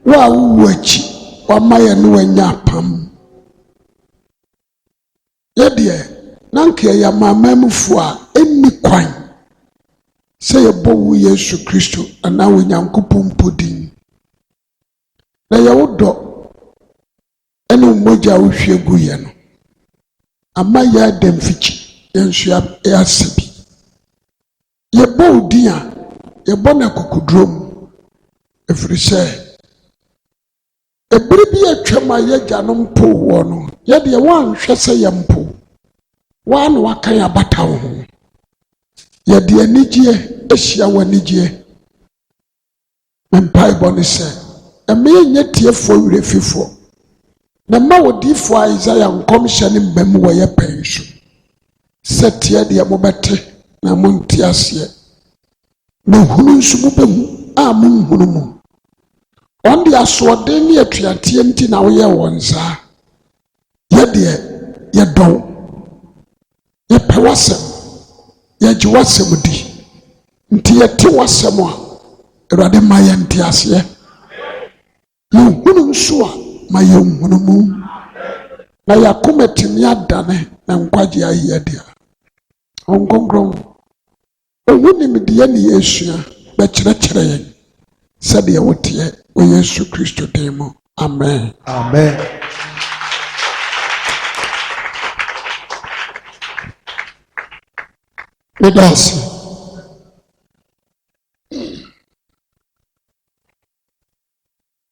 wa wuwachi wa maye no wanya pam yede nanke ya mamamufu a enni kwan se yebo Yesu Kristo ana wonyankopon podin na yewodo ene moja wo hwegu ye no ama ya demfichi yensu ya sebi yebo din a yebo na kokudrom efrise ebiri bi atwama yagyanom po wo no yede ye wanhwe se yempo wan wakan abata wo ho yede anigye ehia wanigye mpai bone se eme nye tiefo werefifo na ma wodifo Isaiah nkomhye ne mbam wo ye penso setie de mobete na monti ase na hunu nsu mobemu a monhunu mu on the aswode ni atuatie nti na wo ye wonsa yede ye don ye pewasem ye jiwasem di nti ye ti wasem a Awurade ma ye nti ase ye hunu nsu a ma ye hunu mu na yakometimi adane na nkwaje aye dia onkonkron ohuni mi de ne Yesu ba kyerɛkyerɛ ye sɛde ye wotie o Yesu Kristo demo amen amen medasi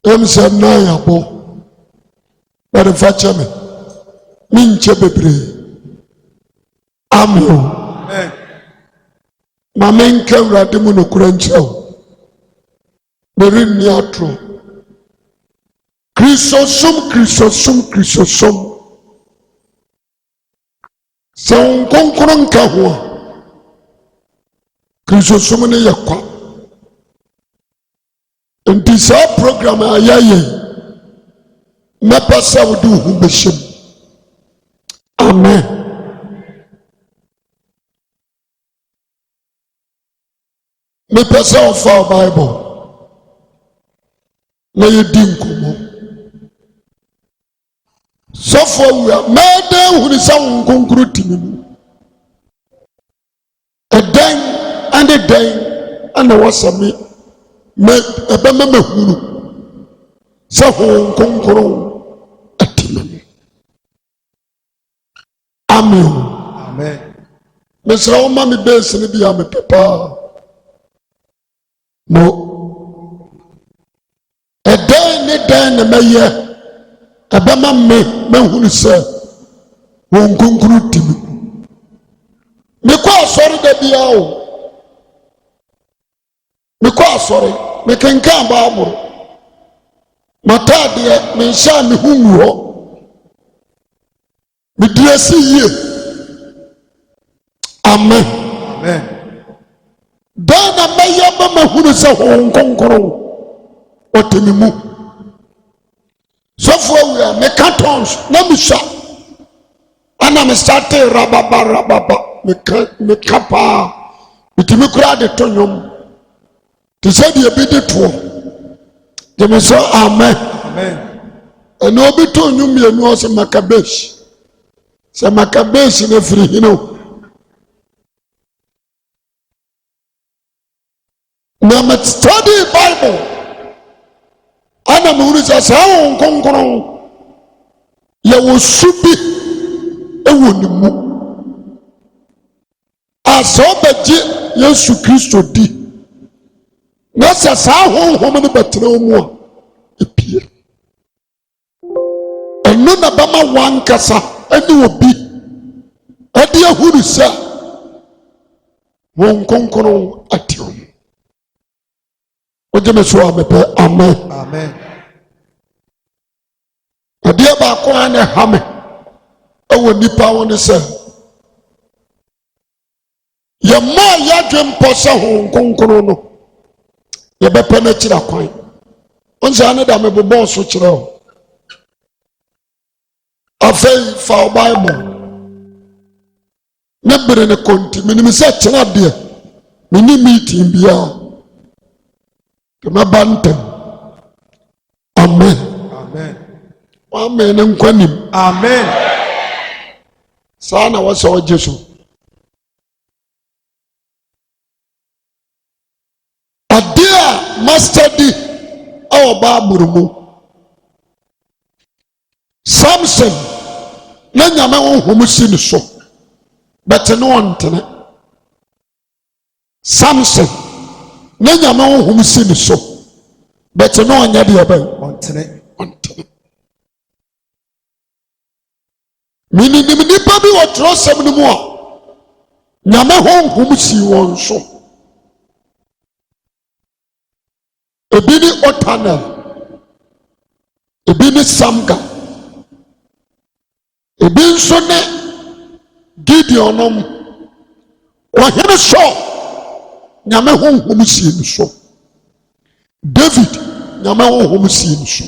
emsana yabo but fachame minche bebre amen mamenka Awurade mu nokura nkyɛw berini atro Kristosom sɛ nkonkoro nka ho Kristosom ne yakwa nti saa program ayaye mepasa wodi hu behyem amen mepasa of our Bible na yedi nkomo sofo wia mede huni sa nkonkoro timimu eden ande den ana wasami me ebema mahunu sa ho nkonkoro atimimu amen amen mesra o ma me base ne bia me papa no eden ne den na meye ebema me mahunu se ho nkonkoro timimu me kwa asori da bia o me kwa asori me kenkan ba amuru matade me sha me hunu ho me dresi ye amen amen dana maya mama hunu se ho nkonkoro otemimu sofo wia me cartons na me sha ana me start rababa me kapa bitimi kura de tonyom ti se de bi de to de me so amen amen eno bi tonyum ye no se makabesh se makabesh ne firi hino na me study Bible ana me uru sa nkonkron ye wo subi ewo ni mu asobaje Yesu Kristo di na sa honhom ne betre mu a epie enu na bama wankasa ani obi ade ahuru sa won konkono atiom ojeme so amepe amen amen ade ba ko ane hame ewo nipa won se ye ma ya dwempo se ho konkono no ye bepe na kira kwan onza ne da me bobo so kire o afei fa Bible ne bere ne konti minim se kira de mini meeting bia kema bantem Amen. Amen. Amen nkwanim. Amen. Sana wasa wa Jesu. Adia master di awo Bible mu. Samson na nyame honhom si ne so. Bete no ontene. Samson na nyame honhom si ne so. Bete no onya de aba Ontene. Mini nipa bi wo trosem no mu a nyame honhom si won so. Ebi ni Otanel, ebi ni Samga, ebi nso ne Gideon nom. Ohene so nyame honhom si ne so. David nyame honhom si ne so.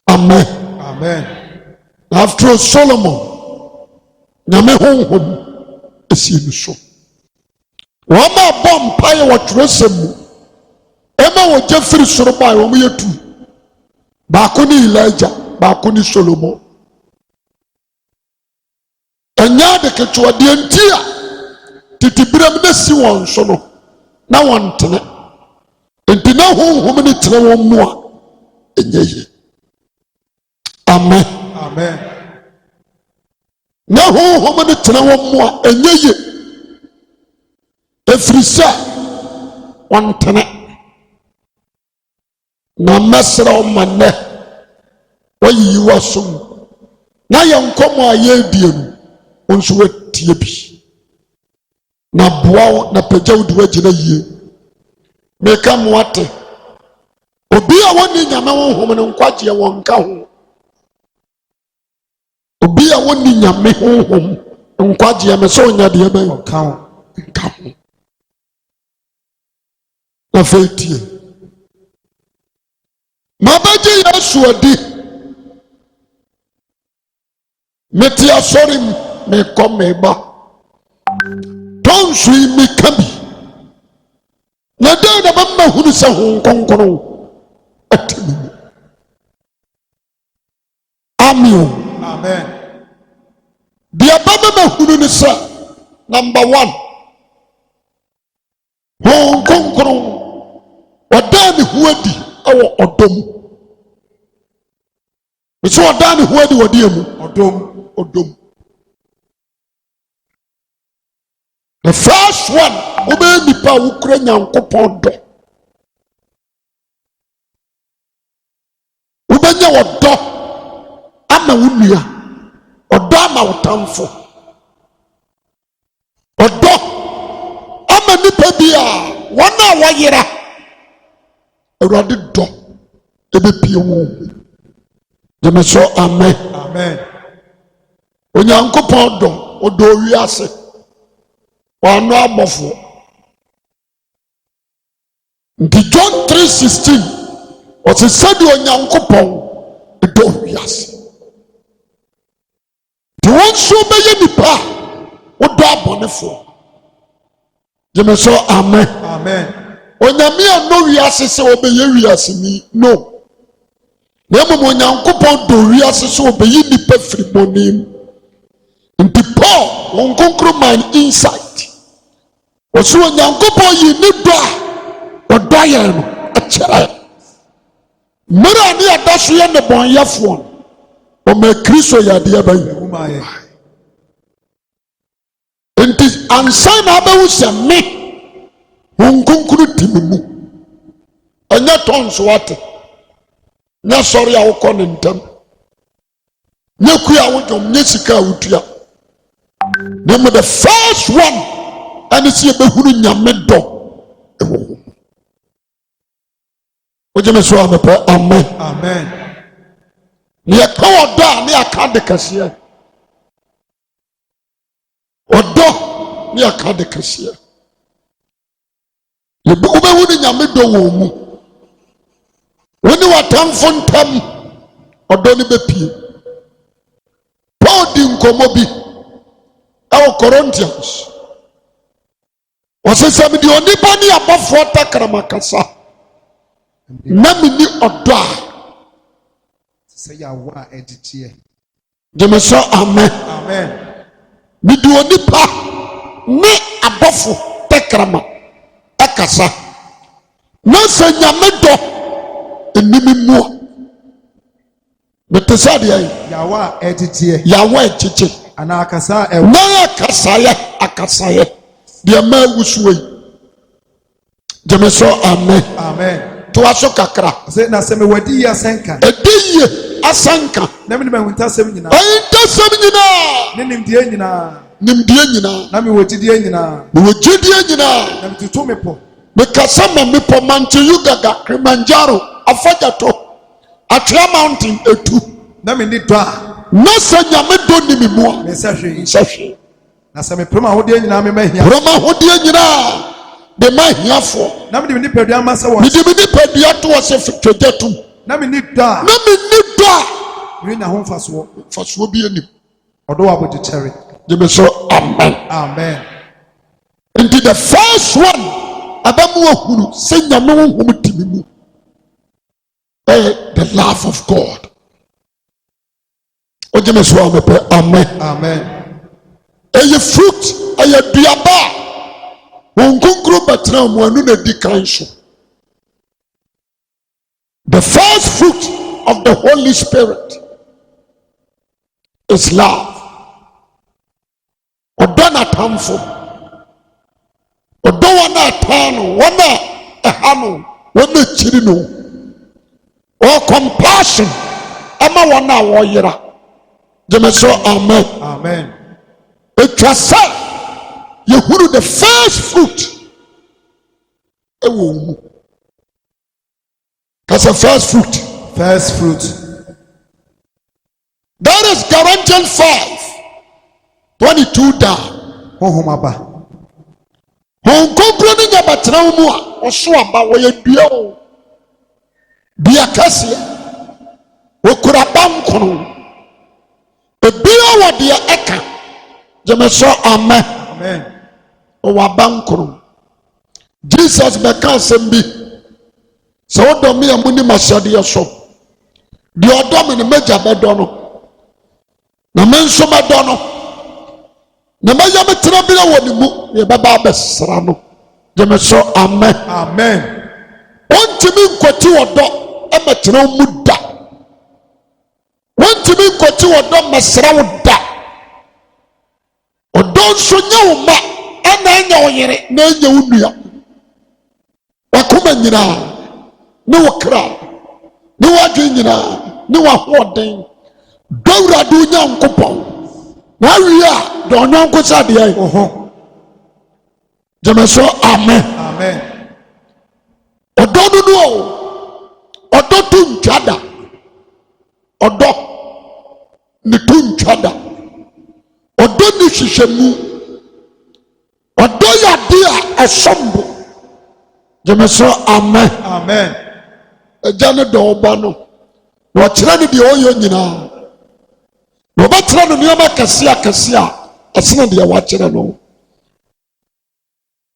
Amen. Amen. After Solomon nyame honhom si ne so. Wa ma bom paye wo trosem mu. Ema wo Jeffrey Soroba wo ye tu. Ba ko ni Elijah, ba ko ni Solomon. Anya de keto de ntia titibram na si won so no na won tene. Enti na honhom ni tene won mu a enye. Amen. Amen. Na honhom ni tene won mu a enye. Efrisa won tene. Na mesra o manne wayi wasum na yankomo aye die no onso watie bi na boa na pagyaw de wagina yie meka mo ate obi a woni nyame honhom no nkwaje won ka ho obi a woni nyame honhom nkwaje me so nya de ba Ka ho. na fetie mabaji Yesu adi meti asori me kom me ba tonsu mi kabi na da na bamba hunu sa hon konkono atimi amen. Amen. Dia bamba hunu ni sa number 1 hon konkono wadani huadi awo odom. It's what done who do odiemu odom. The first one obe nipa ukure nyankopon do. Ubenya wodo ama wunua odo ama wotamfo. Odo ama nipa bia wana wayera Awurade do ebe pie wo. Jemeso amen. Amen. Onyankopon do odo wiase wano abofo. Nti John 3:16 o se sadi onyankopon do wiase. Di won so beye nipa odo abonefo. Jemeso amen. Amen. Onyame no wiase se obeye wiase ni no. Na mo nyankopon do wiase so obeyi nipa frimonim. Nti Paul won konkro man insight. Oso nyankopon yi ni do a odo ya no akere. Mara ni adaso ye ne bon yafo. O ma Kristo ya de abayi. Nti ansa na abawu se me won konkro timimu. Anya tonso wate. Na sorry a wokọ ne ntam na ku a wodom ne sika a wotua na mo the first one and see behuru nyame do ewo ojeme so amepa amen. Amen. Ne ka odo a ne aka de kase odo ne aka de kase le behuru nyame do wo mu. When you are tamfontam odoni bepie Paul di nkomobi our Corinthians was a 70 onipa ni abofo takra makasa na mini ɔdɔ sɛ yawa ɛditeɛ. Gyeme so amen. Amen. Midi onipa ne abɔfo tɛkrama ɛkasa na sɛ nyame dɔ enimi mua mete sɛ deɛ yawa ɛditeɛ. yawa ɛkyekye ana akasa na akasaeɛ deɛ ma awusuo yi. Gyeme so amen. Amen. toa so kakra sɛ na sɛ mewadi yi asɛnka ɛdi yie asanka na mene mahuntasɛm nyinaa ɔyintasɛm nyinaa ne nimdeɛ nyinaa nimdeɛ nyinaa na mewɔ gyidie nyinaa na wɔgyidie nyinaa na metutu mepɔ mekasa ma mepɔ mante Yugaga Kilimanjaro Afadjato Atwea Mountain etu na meni dɔ a na sɛ nyame dɔ ni me mu a mensɛ hwee nsɛ hwee na sɛ mepem ahodeɛ nyinaa mema hia roma ahodeɛ nyinaa de ma hiafoɔ na mede me nipadua ama sɛ wɔ mede me nipadua to wɔ sɛ twagya tom na meni dɔ a na menni dɔ a merenya ho mfasoɔ mfasoɔ bi anim ɔdɔ wɔ abɔgyekyɛre. gyeme so amen. Amen. Nti the first one abamu ahunu sɛ nyame honhom timi mu the love of God. Ogyeme so amepɛ amen. Amen. Ɛyɛ fruit ɛyɛ duaba a wɔn nkonkoro bɛtena mu anu na di kan so. The first fruit of the Holy Spirit is love. Ɔdɔ n'atamfo, ɔdɔ wɔn a ɛtaa no, wɔn a ɛha no, wɔn a ɛkyiri no, or compassion ɛma wɔn a wɔyera. Gyeme so amen. Amen. Etwa sɛ yehuru the first fruit ɛwɔ mu. Kasa first fruit. First fruit. That is Galatians 5:22 down. Honhom aba. Hon konkro ni nya batena mu a ɔso aba wɔyɛ dua o. Dua kɛseɛ. Wɔkura bankono. Ebia wɔ deɛ ɛka. Gyeme so amen. Amen. Ɔwɔ bankono. Jesus bɛka asɛm bi. Sɛ wodɔ me a muni mahyɛdeɛ so. Deɛ ɔdɔ me ne magya bɛdɔ no. Na me nso mɛdɔ no. Na mɛyɛ me tena bi wɔ ne mu ne bɛba abɛsra no. Gyeme so amen. Amen. Wɔntumi nkɔti wɔdɔ ɛmɛtena mu da. Wɔntumi nkɔti wɔdɔ mɛsra wo da. Ɔdɔ nso nyɛ wo ma ɛna ɛnyɛ wo yere na ɛnyɛ wo nua. Wakoma nyinaa ne wo kra ne wadwe nyinaa ne wahoɔden dɔ Awurade wo Nyankopɔn na awie a dɔ ɔnyɔnko sɛ adeɛ gyeme so amen. Amen. Ɔdɔ no no ɔdɔ to ntwa da ɔdɔ ne to ntwa da ɔdɔ ne hyehyɛ mu ɔdɔ yɛ adeɛ a ɛsom bo gyeme so amen. Amen. Agya ne dɔ ɔba no na ɔkyerɛ ne deɛ ɔyɛ nyinaa na ɔbɛkyerɛ no nneɛma kɛseɛ a ɛsene deɛ wakyerɛ no.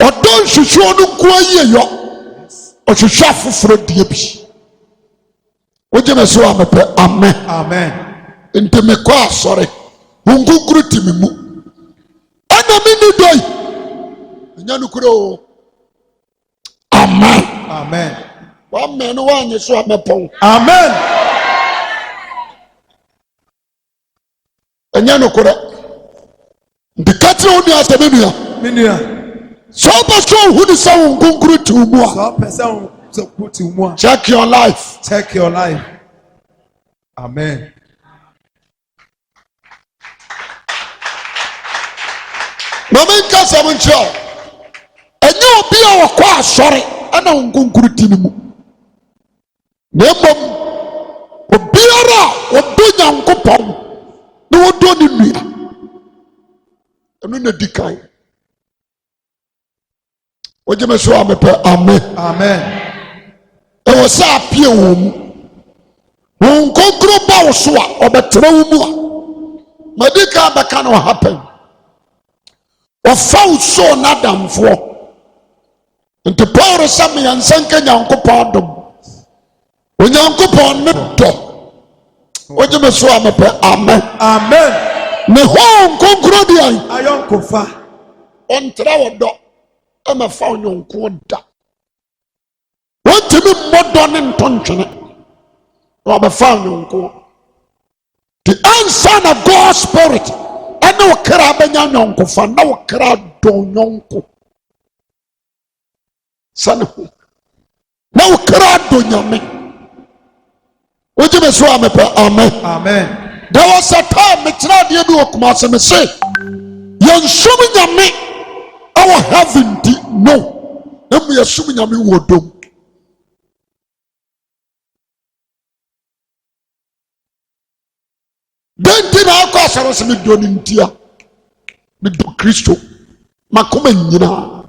Ɔdɔ nhwehwɛ no nko ayie yɔ ɔhwehwɛ afoforɔ die bi. Wogye me so a mepɛ amen. Amen. Nti mekɔ asɔre wo nkonkoro ti me mu ɛna menni dɔ yi ɛnyɛ nokora o amen. Amen. Wamɛ no woanyɛ so a mɛpɔn Amen. ɛnyɛ nokorɛ. Nti ka kyerɛ wo nua sɛ me nua Minua. sɛ wopɛ sɛ ohu ne sɛ wo nkonkoro ti wo mu a So person to put in one. check your life. Check your life. Amen. Na menka sɛ mo nkyerɛ wo ɛnyɛ obi a wɔkɔ asɔre ɛna wo nkonkoro ti no mu na mmom obiara a wɔdɔ Nyankopɔn na wɔdɔ ne nua ɛno na di kan. Wogye me so a mepɛ amen. Amen. Ɛwɔ sɛ apue wɔ mu wo nkonkoro ba wo so a ɔbɛtena wo mu a madi ka bɛka na ɔhapen ɔfa wo soo n'adamfoɔ. Nti Paul sɛ meyɛnsa nka Nyankopɔn adom onyankopɔn ne dɔ wogye me so a mepɛ amen Amen. ne ho nkonkoro deɛ Ayonkofa. ɔntra wɔ dɔ ɛmɛfa onyɔnko da wɔntumi mmɔ dɔ ne ntɔntwene na ɔbɛfa onyɔnko the answer na God spirit ɛne wo kra bɛnya nyɔnkofa na wo kra dɔ nyɔnko sane ho na wo kra dɔ nyame wogye me so a mepɛ amen Amen. there was a time mekyerɛ adeɛ bi wɔ Kumase me se yɛnsom nyame ɛwɔ heaven di no na mu yɛsom nyame wɔ dom dɛnti na akɔ asɔre sɛ medɔ ne ntia medɔ Kristo makoma nyinaa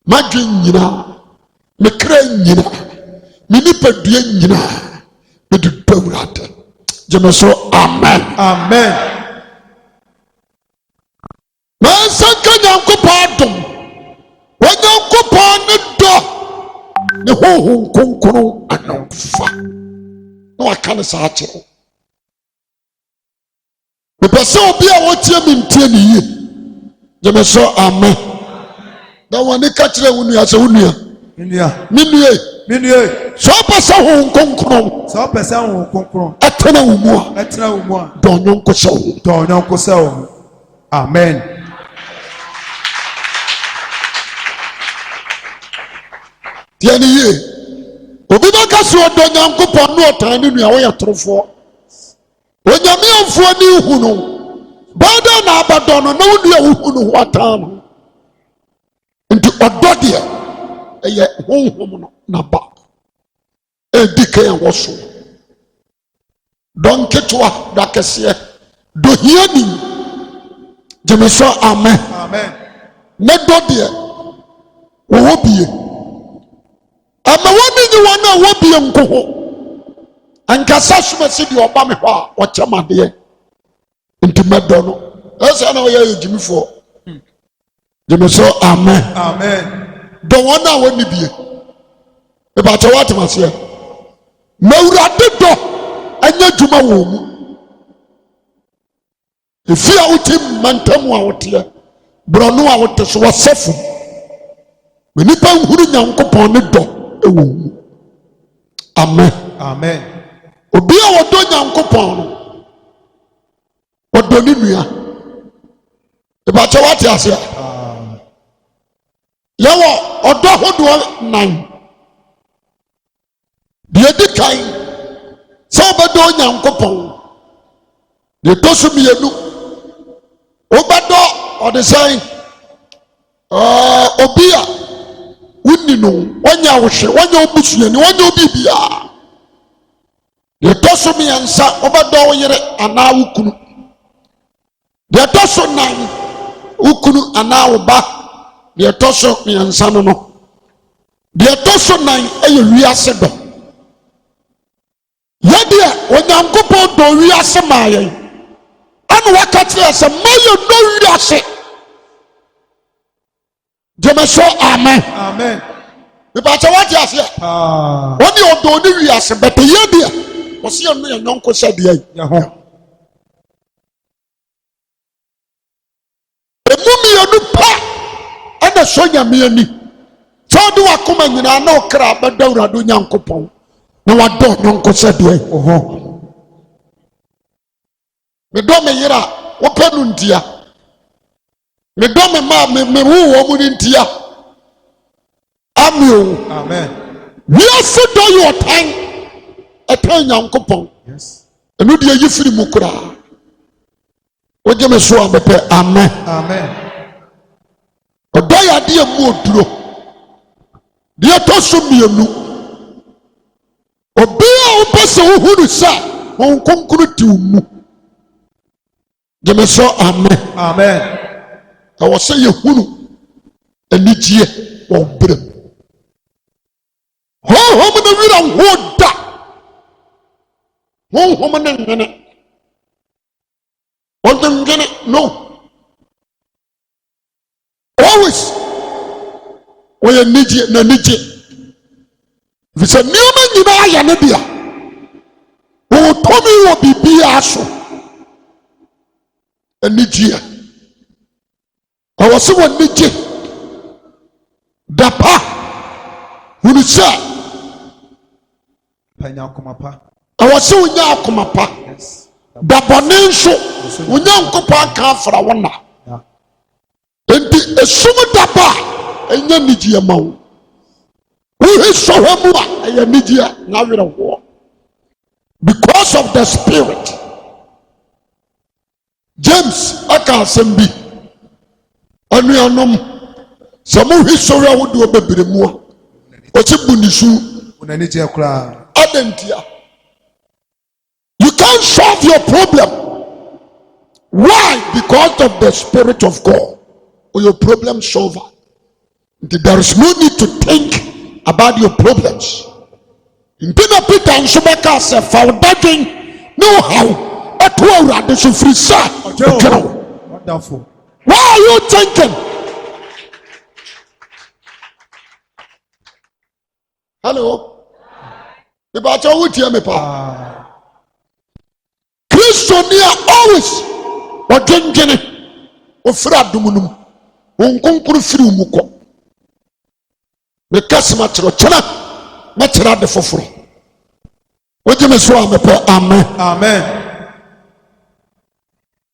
madwen nyinaa me kra nyinaa me nipadua nyinaa mede dɔ Awurade gye me so amen Amen. nansanka Nyankopɔn adom wɔnyankopɔn ne dɔ ne honhom kronkron anyɔnkofa na waka ne saa kyerɛ wo mepɛ sɛ obi a wɔtie me ntie ne yie gye me so amen na wɔne ka kyerɛ wo nua sɛ wo nua me nua sɛ wopɛ sɛ honhom kronkron ɛtena wo mu a dɔ ɔnyɔnko sɛ wo Amen. tie ne yie obi bɛka sɛ ɔdɔ Nyankopɔn ne ɔtaa ne nua woyɛ torofoɔ onyame amfoɔ ne hu no bɛda na abadɔ no na wo nua wohu no ho ataa no nti ɔdɔ deɛ ɛyɛ honhom no naba ɛdi kan ɛwɔ so dɔ nketewa dɔ akɛseɛ dɔ hiani gye me so amen ne dɔ deɛ wɔwɔ bie ama wɔne nye wɔn a wɔ bie nko ho ankasa somasi deɛ ɔba me hɔ a ɔkyɛ m adeɛ nti mɛdɔ no ɛsɛ na ɔyɛ gyimifoɔ gye me so amen dɔ wɔn a wɔne bie mebakyɛ woatem aseɛ ma Awurade dɔ ɛnyɛ dwuma wɔ mu ɛfi a wote mantam a woteɛ borɔno a wote so wɔsɛfo ma nnipa nhuru Nyankopɔn ne dɔ ɛwɔ mu amen obi a wɔdɔ Nyankopɔn no wɔdɔ ne nua mebakyɛ woate aseɛ yɛwɔ ɔdɔ ahodoɔ 9 deɛ di kan sɛ wobɛdɔ Nyankopɔn deɛ ɛtɔ so mmienu wobɛdɔ ɔde sɛn obi a wonni no wɔnyɛ awohwɛ wɔnyɛ obusuani wɔnyɛ obi biara deɛ ɛtɔ so mmiɛnsa wobɛdɔ wo yere anaa wo kunu deɛ ɛtɔ so 9 wo kunu anaa wo ba deɛ ɛtɔ so mmiɛnsa no deɛ ɛtɔ so 9 ɛyɛ wiase dɔ yɛdeɛ Onyankopɔn dɔ wiase maa yɛn ɛna waka kyerɛ sɛ ma yɛdɔ wiase gye me so amen mebakyɛ woate aseɛ wɔne ɔdɔ ne wiase bɛtɛ yɛdeɛ wɔse yɛno yɛ nyɔnko sɛ deɛ ɛmu mmienu pa ɛna sɔ Nyame ani sɛ wode wakoma nyinaa na ɔkra bɛdɔ Awurade Onyankopɔn na wadɔ nyɔnko sɛ deɛ medɔ me yere a wopɛ no ntia medɔ me ma me wowɔ mu no ntia ameo wiase dɔ yɛ ɔtan ɛtan Nyankopɔn ɛno deɛ yi firi mu koraa wogye me so a mepɛ amen ɔdɔ yɛ adeɛ mu oduro deɛ ɛtɔ so mmienu obi a wopɛ sɛ wohu no sɛ wɔn kronkron te wo mu gye me so amen ɛwɔ sɛ yɛhunu anigyeɛ wɔ berɛ mu honhom no werɛ nho da honhom no nwene ɔndwendwene no always wɔyɛ n'anigye ɛfiri sɛ nneɛma nyinaa yɛ ne dea tumi wɔ biribiara so anigyeɛ ɔwɔ sɛ wɔnigye dapa hunu sɛ ɔwɔ sɛ wonya akoma pa dabɔne nso wonya nkɔpɔ aka afra wo na enti esum daba a ɛnya nigyeɛ ma wo wohi sɔhwɛ mu a ɛyɛ nigyeɛ na awerɛhoɔ because of the spirit. James aka asɛm bi anuanom sɛ mohi sɔhwɛ a wode wɔbɛbere mu a ɔkyɛ bu ne su adantia. You can't solve your problem. Why? Because of the Spirit of God or your problem solver. There is no need to think about your problems. In Peter and Shubaka said, "For that thing, no how at all at the Sufrisa." Wonderful. Why are you thinking? Hello. About your wood, me pa. Christiania always wadwendwene ofra adomunum wonkonkuru firi umuko me kasma kyerɛ makyerɛ de foforo wogye me so amepɛ amen amen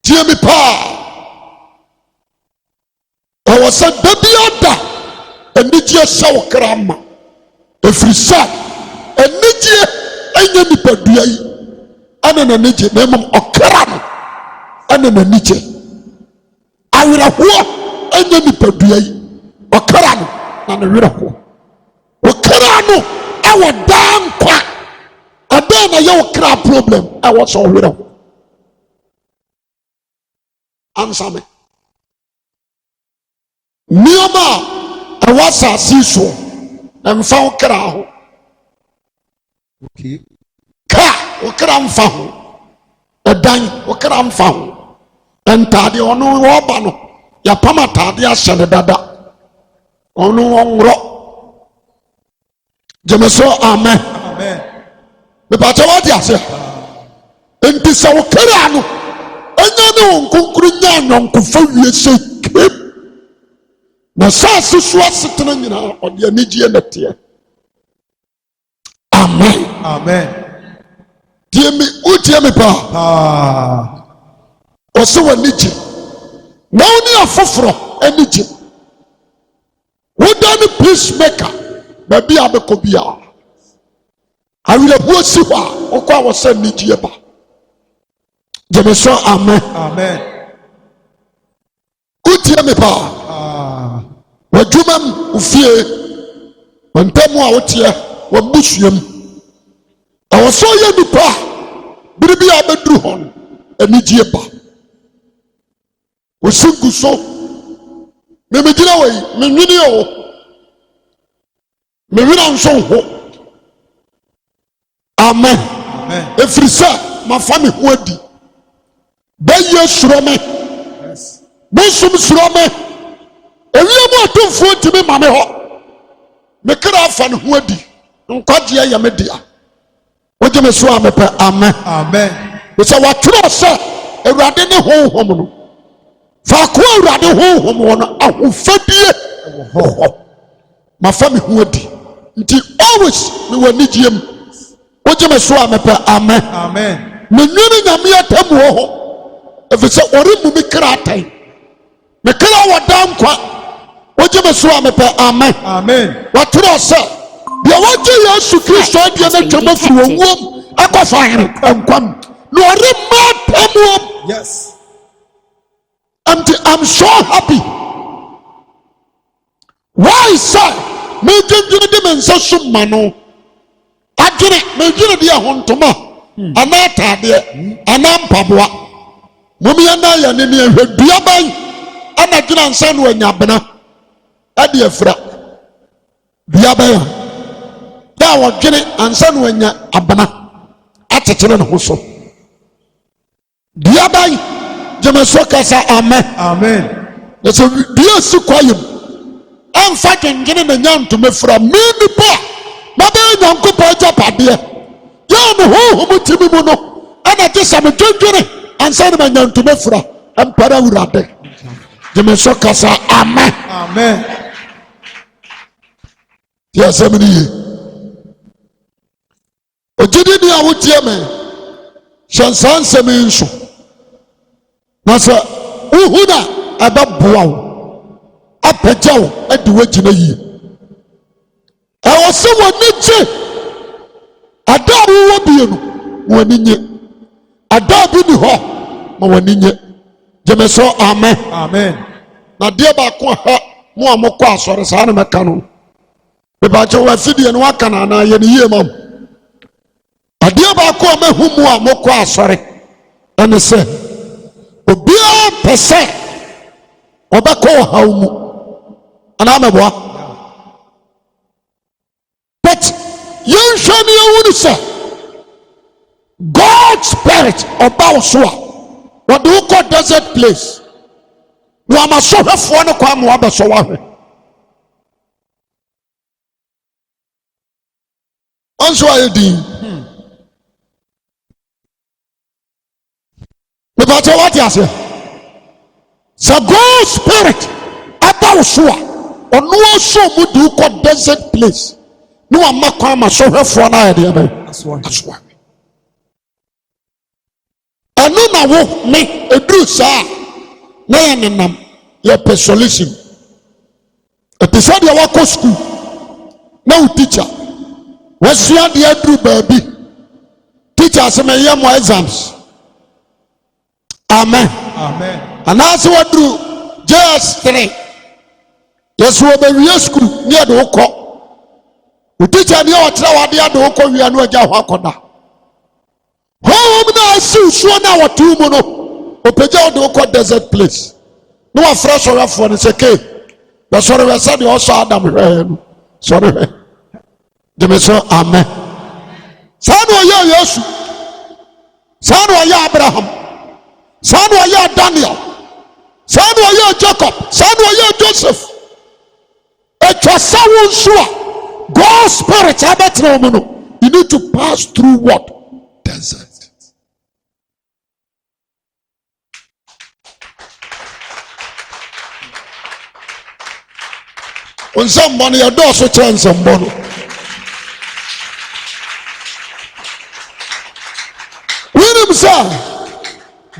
tie me pa ɔwɔ sɛ dabi ada anigye sɛ wo kra ma ɛfiri sɛ anigye ɛnyɛ nipadua yi ana na nigye na mmom ɔkra no ana na nigye awerɛhoɔ ɛnyɛ nipadua yi ɔkra no na ne werɛhoɔ ɔkra no ɛwɔ daa nkwa ɛbɛn na yɛ ɔkra problem ɛwɔ sɛ ɔwerɛhoɔ ansa me nneɛma a ɛwɔ asase so ɛmfa ɔkra ho ka wokra mfa ho ɛdan wokra mfa ho ntade ɔno wɔba no yɛpam atade ahyɛ ne dada ɔno wɔnworɔ gyeme so amen mepatɛ wɔde ase enti sɛ wokra no ɛnya ne wo nkonkuru nya anyɔnkofa wie sɛ kem na saase so asetena nyinaa ɔde anigyeɛ na teɛ amen amen tie me utie me pa ɔsɛ w'anigye na wo ne afoforo anigye woda ne peacemaker baabi a bɛkɔ biara awerɛhoɔ si hɔ a wokɔ a wɔsɛ anigyeɛ ba gyeme so amen utie me pa w'adwuma m wo fie wɔntam a woteɛ w'abusuam ɛwɔ sɛ ɔyɛ nipa a biribi a bɛduru hɔ no anigye ba osingu so memegyina wɔ yi menwene o menwena nso ho amen ɛfiri sɛ mafa me ho adi bɛyɛ suro me bonsom suro me ewiem atomfoɔ ntimi ma me hɔ mekra afa ne ho adi nkwagyeɛ yɛ me dea wogye me so a mepɛ amen sɛ wɔtwerɛ sɛ awurade ne honhom no faako awurade honhom wɔ no ahofadie wɔ hɔ mafa me ho adi nti always mewɔ anigyeɛ mu wogye me so a mepɛ amen menwene nyame atam wɔ hɔ ɛfiri sɛ ɔremmu me kra atan me kra wɔ da nkwa wogye me so a mepɛ amen wɔtwerɛ sɛ deɛ wɔgye yesu kristo adeɛ no twam afiri wɔ wuom akɔfa hene nkwam na ɔremma atam wɔ and I'm so happy. Why sir? Me dwendwene de me nsa so ma no adwene me dwene de ahontoma ana atade ana mpaboa momi ana ya ne ne ahwɛ duaban ana dwene nsa no anyabena ade afra duaban da wɔdwene ansa no anya abena atetere ne ho so duaban gyeme so kasa amen so dua si kwayem amfa dwendwene na nya ntoma fra me nipa na ba nyankopɔ agyapadeɛ yɛ no honhom timi mu no ana te sɛ medwendwene ansa na manya ntoma fura mpara Awurade gyeme so kasa amen. Amen. Ti asɛm ni ye ogyidi ni a wotie me hyɛ nsaa nsɛm yi nso na sɛ wohu na ɛbɛboa wo apagya wo adi woagyina yie ɛwɔ sɛ w'ani gye ada a wowɔ bie no ma w'ani nye ada bi ni hɔ ma w'ani nye gyeme so amen. Amen. na deɛ baako ha mo a mokɔ asɔre saa na mɛka no mebakyɛ wɔ afidie no waka no anaa yɛ ne yie ma mo adeɛ baako a mahu mu a mokɔ asɔre ɛne sɛ obiara pɛ sɛ ɔbɛkɔ ɔhaw mu anaa mɛboa but yɛnhwɛ ne yɛhu no sɛ God spirit ɔba wo so a wɔde wo kɔ desert place na wama sɔhwɛfoɔ no kwan ma wabɛsɔ wahwɛ ɔnso ayɛ din mepakyɛ wate aseɛ sɛ God spirit aba wo so a ɔno asɔ mu de wo kɔ desert place na wama kwan ma sɔhwɛfoɔ no ayɛ deɛ bɛyɛ asoa ɛno na wo me ɛduru saa na yɛ nenam yɛpɛ solution ɛte sɛ deɛ wakɔ school na wo teacher wasua deɛ aduru baabi teacher sɛ mɛyɛ mo exams amen. Amen. anaasɛ waduru JS3 yɛsɛ wɔbɛwie school ne yɛde wo kɔ wo teacher ne ɔkyerɛ wade ade wo kɔ wia no agya hɔ akɔda hɔhom na asiw suo no a wɔtoo mu no ɔpagya wode wo kɔ desert place na wafrɛ sɔhwɛfoɔ no sɛ ke bɛsɔre hwɛ sɛdeɛ ɔsɔ Adam hwɛɛ no sɔre hwɛ gyeme so amen. saa na ɔyɛ Yesu saa na ɔyɛ Abraham saa na ɔyɛ Daniel saa na ɔyɛ Jacob saa na ɔyɛ Joseph atwa sɛ wo nso a God spirit abɛtena wo mu no you need to pass through what? Desert. nsɛmbɔ no yɛdɔɔso kyerɛ nsɛmbɔ no wonim sɛ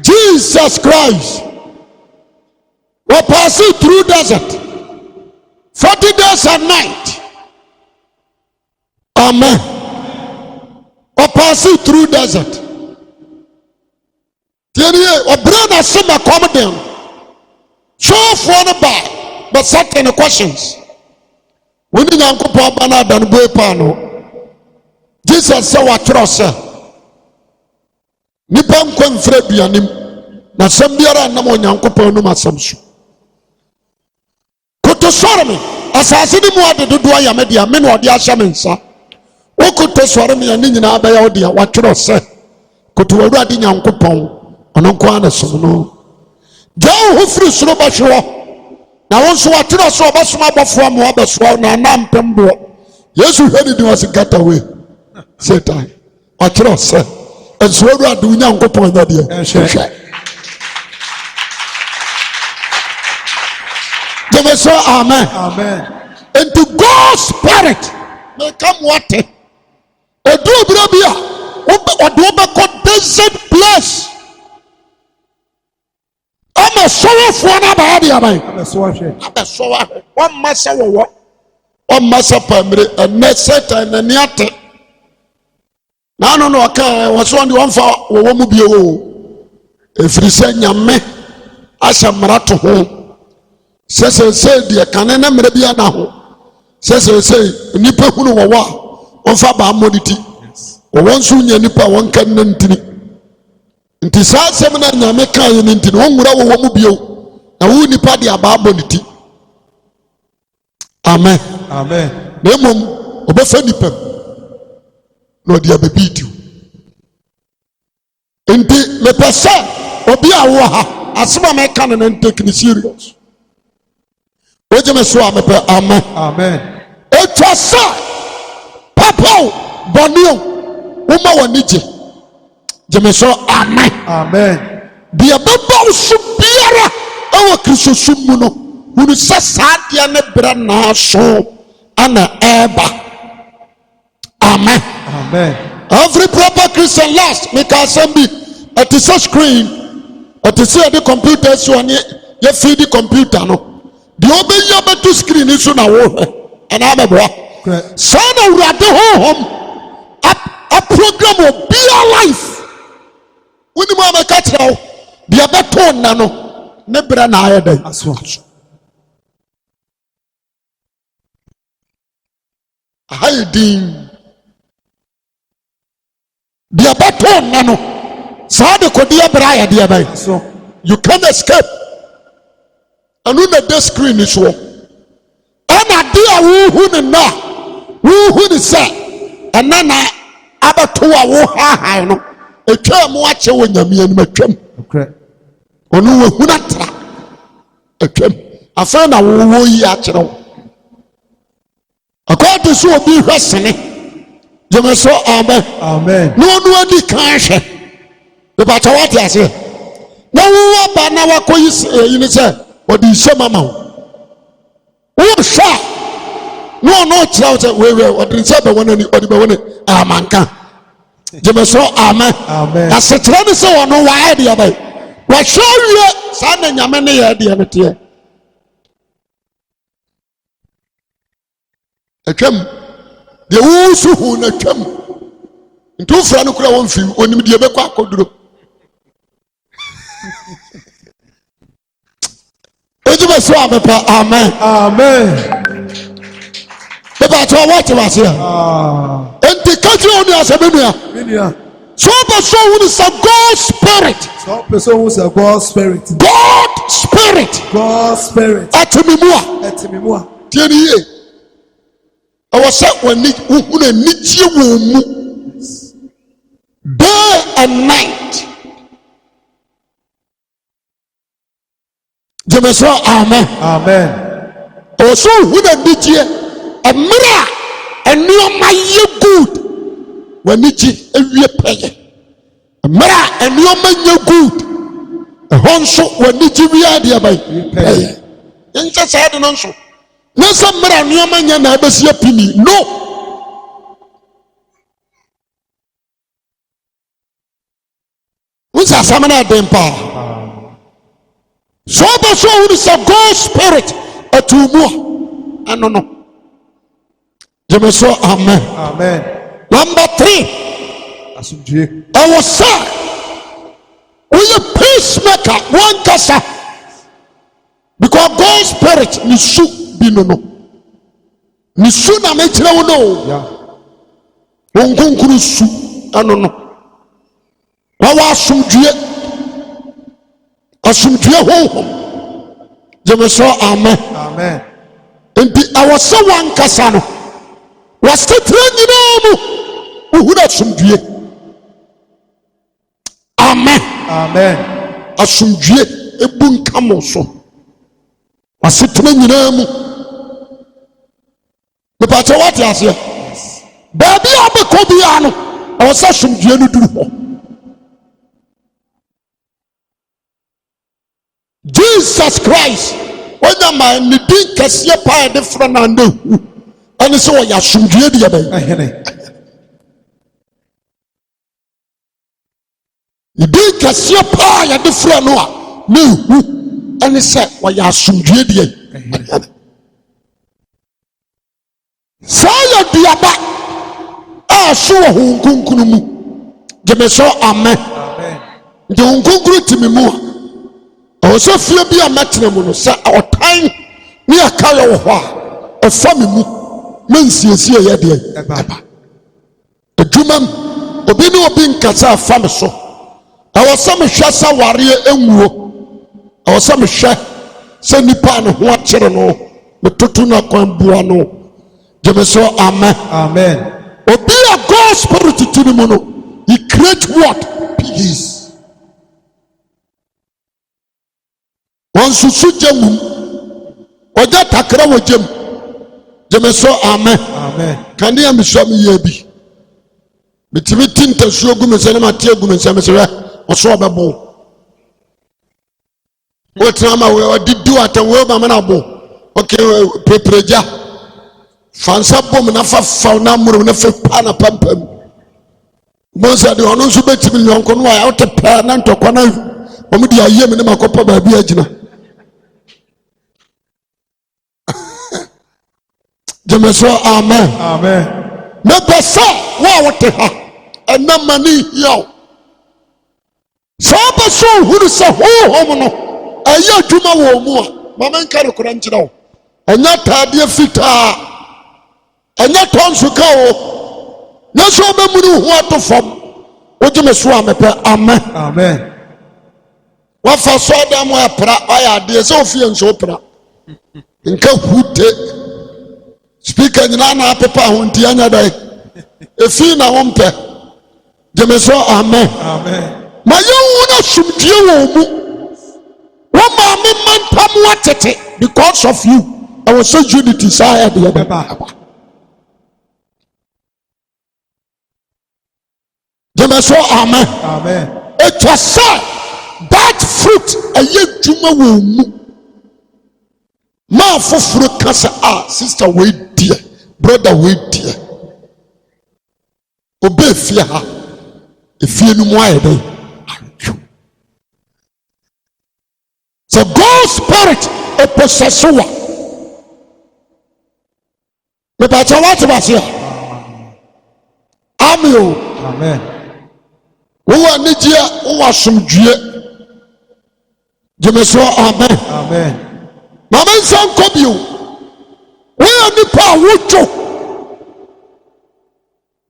Jesus Christ wɔpaase through desert 40 days and night amen wɔpaase through desert tiɛnie ɔbrɛ na se makɔm den sɔɔfoɔ no baa but certain questions woni Nyankopɔn ba no ada no boe paa no Jesus sɛ watwerɛ sɛ nipa nkɔ mfrɛ aduanem na asɛm biara nnam Onyankopɔn nom asɛm so koto sɔre me asase ne mu ade dodoɔ yɛ me dea me na ɔde ahyɛ me nsa wokoto sɔre me a ne nyinaa bɛyɛ wo dea watwerɛ sɛ koto Awurade Nyankopɔn ɔno nko ara ne som no gyaa wo ho firi soro bɛhwe hɔ na wo nso watwerɛ sɛ ɔbɛsoma abɔfoɔ ma wɔbɛsoa na anampem boɔ Yesu hwɛ ne din wɔ se get away Satan watwerɛ sɛ ɛnso Awurade wo Nyankopɔn nya deɛ hwɛ gyeme sɛ amen. Amen. Into God's spirit meka moate ɛduru berɛ bi a ɔde wobɛkɔ desert place ama sɔwefoɔ no abɛyɛ deɛ abae abɛsɔ wahwɛ wɔmma sɛ wɔwɔ ɔmma sɛ pamire ɛnɛ Satan n'ani ate na ano na ɔka wɔ so ɔde wɔmfa wɔwɔ mu bio o ɛfiri sɛ Nyame ahyɛ mmara to ho sɛ sɛ deɛ kane ne mmerɛ bi ana ho sɛ nipa hunu wɔwɔ a ɔmfa baa mmɔ ne ti wɔwɔ nso nya nipa a wɔnka nna ntini nti saa asɛm na Nyame kaa yɛ ne ntini wɔnwura wɔwɔ mu bio na wo nipa de abaa bɔ ne ti amen. Amen. na mmom ɔbɛfa nipa na ɔde abɛbi tiw nti mepɛ sɛ obi a wɔ ha asɛm a mɛka no no take ne serious wogye me so a mepɛ amen. Amen. ɛtwa sɛ papa o bɔne o woma w'ani gye gyeme so amen. Amen. Deɛ bɛbɔ so biara ɛwɔ Kristo mu no hunu sɛ saa deɛ ne berɛ naa so ana ɛɛba. Amen. Amen. Every proper Christian last make assembly at the screen at the see the computer so on you feed the computer no the obey to screen is na wo and I'm a bro son of rade home a program of be life when you mama catch now the abeto na no ne bra na ayeda aso hiding the abeto na no so the kodia bra ya dia bai so you can't escape and on the screen is so and a dear who is say and then abeto a wo ha no etwa mu ache wo nyame anim atwam okay onu wo hunatra atwam afa na wo yi akere wo akɔde so obi hwesene gyeme so amen. Amen. No adi kan hwɛ bɛbata wate ase na wo ba na wakɔyi yi ne sɛ wɔde nhyɛ mama wo hwɛ no ɔno kyerɛ wo sɛ wewe wɔde nhyɛ bɛwɔ n'ani ɔde bɛwɔ ne amanka gyeme so amen. Amen. asekyerɛ ne sɛ wɔno waayɛ deɛ bɛyɛ wɔhwɛ wie saa na nyame ne yɛ deɛ no teɛ atwam deɛ wo so hu na atwam nti wofra no kora wɔmfiri onim deɛ bɛkɔ akɔduro ɛgyeme so a bɛpa amen. Amen. bɛpa kyɛ wɔte waseɛ enti ka kyerɛ wo ne asɛ bɛnua Minia. so wopɛ so wo ne sɛ God spirit So person who say God spirit. God spirit God spirit. atemi mu a Etimi mu a. tie ne yie ɛwɔ sɛ w'ani wohunu anigye wɔ mu day and night gyeme so amen. Amen. ɛwɔ sɛ wohunu anigyeɛ mmerɛ a nneɔma yɛ good w'anigye awie pɛyɛ mmerɛ a nneɔma nyɛ good ɛhɔ nso w'anigye wie adeɛ bɛyɛ pɛyɛ yɛnhyɛ saa de no nso na sɛ mmerɛ nneɔma nyɛ na ɛbɛsi apini no wosɛ asɛm no ɛden paa so ɔbɛ so wohunu sɛ God spirit atu mu a ɛno no gyeme so amen. Amen. Number 3 Asumdue. ɛwɔ sɛ woyɛ peacemaker wankasa because God spirit ne su bi no ne su na mekyerɛ wo no Yeah. wo nkonkuru su ɛno no wɔwɔ asomdue honhom gyeme so amen. Amen. nti ɛwɔ sɛ wankasa no wɔsetera nyinaa mu wohunu asomdue amen. Amen. asomdue ebu nka mo so wɔsetera nyinaa mu mepɛkyɛ wate aseɛ baabi a wobɛkɔ biara no ɛwɔ sɛ asomdue no duru hɔ Jesus Christ onyama ne din kɛseɛ paa yɛde frɛ no anda hu ɛne sɛ wɔyɛ asomdue deɛ bɛyɛ Ehene. ne din kɛseɛ paa yɛde frɛ no a ne hu ɛne sɛ wɔyɛ asomdue deɛ saa yɛ duaba a so wɔ Honhom Kronkron mu gyeme so amen. Amen. nti Honhom Kronkron timi mu a ɛwɔ sɛ fie bi a mɛtena mu no sɛ ɔtan ne aka yɛ wɔ hɔ a ɛfa me mu mansiesie yɛ deɛ Eba. adwuma m obi ne obi nkasa afa me so ɛwɔ sɛ mehwɛ sɛ wareɛ ɛnwuo ɛwɔ sɛ mehwɛ sɛ nipa a ne ho akyere no metoto no akwan boa no gyeme so amen. Amen. obi a God spirit ti ne mu no he create what peace wɔn susu gya mum ɔgya takra wɔ gyam gyeme so amen. Amen. kanea mesua me yɛ bi bitimi tintasuo gu me se na mate gu me se me se oso obebo wotrama we odidi watawe ba me na bo okay prepreja fansa bom na fa na muru na fa pa na pampam mo sa de ono so betimi nyonko no ya wotepa na ntokwa na omudi aye me ne makopa ba bi agina Jemeso amen Amen. me pesa wa wote ha ena mani yo so beso huru se ho no aye adwuma wo mu a mama nka rekora nkyira wo enya taade fita enya tonsu ka wo na so be munu ho atofam wo Jemeso amepe amen Amen. wa fa so adam wa pra aya de se ofie nso pra nka hute speaker nyina na pepa ho ntia nya dai efi na wo mpe Jemeso amen Amen. ma yewu na sumdie wo mu wo ma me mantam watete because of you I was so unity side the baba Jemeso amen Amen. it was said that fruit aye dwuma wo mu ma foforo kasa sister we dear brother we dear obe fia ha efie no mu ayede so God's spirit a possessor me ba cha what ba sia amen Amen. wo wa nigia wo wa somdue Jemeso amen Amen. mama nsan kobio wo nipa wojo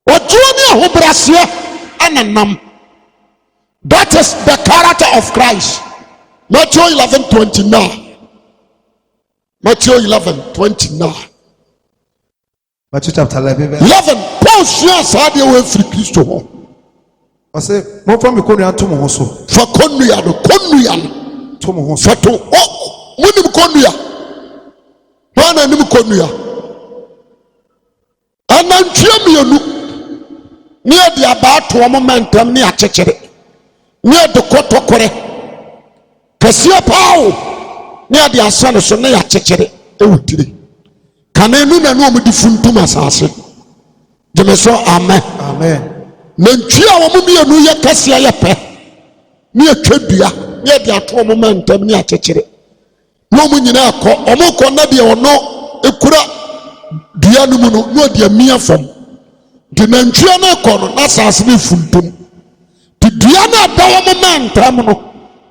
wojo ni ahobrasea ananam that is the character of Christ. Matthew 11:29 Matthew 11:29 Matthew chapter 11. 11 Paul shares how they were free Christo ho I say, "Mo from konua to mo ho so." for konua no To mo ho so. fato oh munim konua wana nim konua anantwe mienu ne de abaato mo mentam ne akekere ne de kotokore kase paawo ne de asane so ne akekere ewutire kanenu na no mo di funtum asase Jemeso amen Amen. nantwe a wo mienu ye kase ye pe ne atwadua ne de ato mo mentam ne akekere no mo nyina akọ omukọ na de ono ekura dua no mu no de amia fam de nantwe na akọ no na asase ne funtum de dua na dawo mo mentam no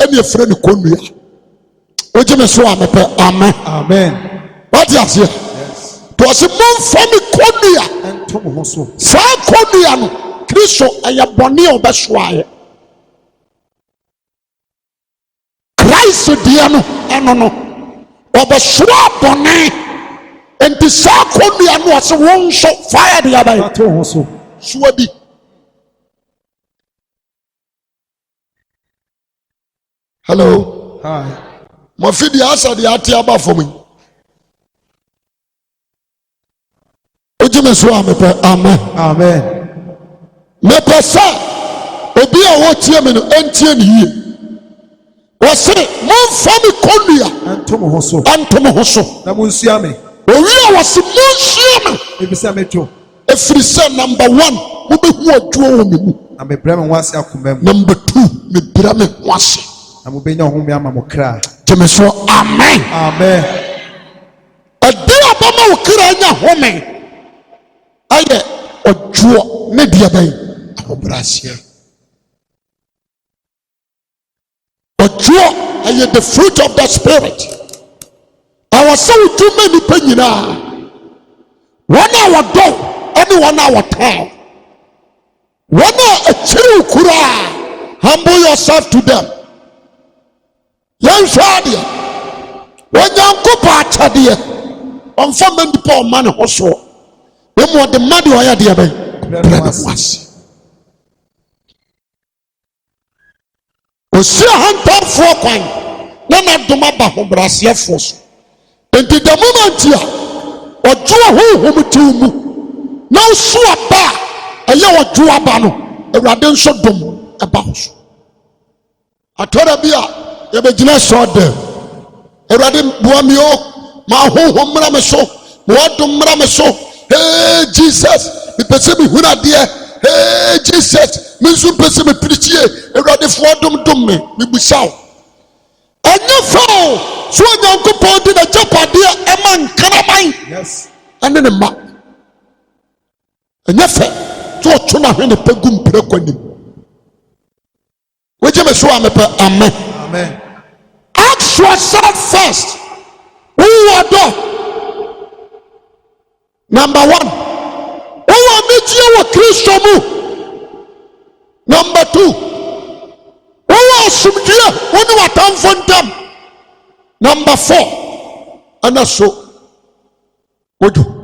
ene efre ne konua o Jemeso amepe amen Amen. what you say Yes. to se mon fami konua And to mo ho so. sa konua no Kristo aya bone obesoaye Christ dia no eno no obesoa bone enti sa konua no ase won so fire dia bai To ho so. soa bi hello Hi. mo fidi asa dia ate aba for me o Jemeso amepe amen Amen. me pesa obi a wo tie me no entie ne yie wo se mon fami konua And to mo ho so. antom ho so Na mo nsua me. owi a wo se monhia me Ebisa me to. efiri se number 1 mo behu adwo wo me mu Na me bra me wase akomam. number 2 me bira me ho ase Na mo benya ho me ama mo kra. Jemeso amen Amen. ade abama wo kra nya home aye odwo ne dia ban ahobrasie odwo aye the fruit of the spirit our soul too many penyina one hour do any 1 hour time one hour achiru kura humble yourself to them yan shade wanyanko pa achade on fa mandipa o man ho so emo de made o ya de ban was osia hantam fo kwan na doma ba ho brase fo so enti the moment ya ojo ho mu na so aba ɛyɛ ɔdwo aba no awurade nso dom ɛba wo so atɔra bi a yɛbɛgyina sɔɔ dɛm awurade boa me o ma honhom mmra me so ma wɔdom mmra me so hey Jesus mepɛ sɛ mehunu adeɛ hey Jesus me nso mpɛ sɛ mepirikyie awurade foɔ dom me mebusa wo ɛnyɛ fa o so onyankopɔn de n'agyapadeɛ ɛma nkraman ɛne ne mma ɛnyɛ fɛ so ɔto no ahwene pɛ gu mpire kwanim wogye me so a mepɛ amen ask yourself first who are dɔ number 1 who are megye wɔ Kristo mu number 2 who are asomdue wo ne watamfo ntam number 4 ɛna so wodwo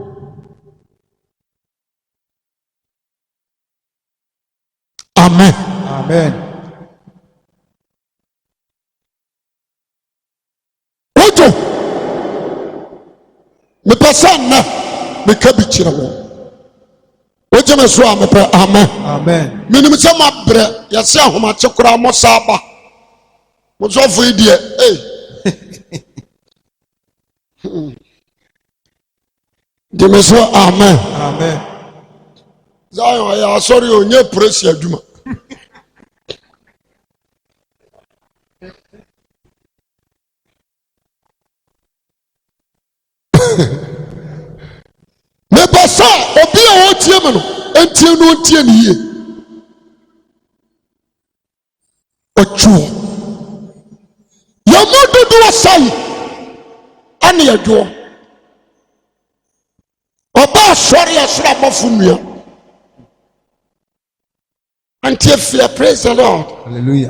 amen wodwo mepɛ sɛ nnɛ meka bi kyerɛ wo wogye me so a mepɛ amen menim sɛ mabrɛ yɛsɛ ahomakye koraa mo saa ba mosɔfo yi deɛ gye me so amen Zion ayɛ asɔre onye presi adwuma mepɛ sɛ obi a wɔtie me no ɛntie no ɔntie ne yie ɔtwuo yɛmu dodoɔ sɛe ɛne yɛdwoɔ ɔba asɔre ɛsoro abɔfo nnua antie fia praise the Lord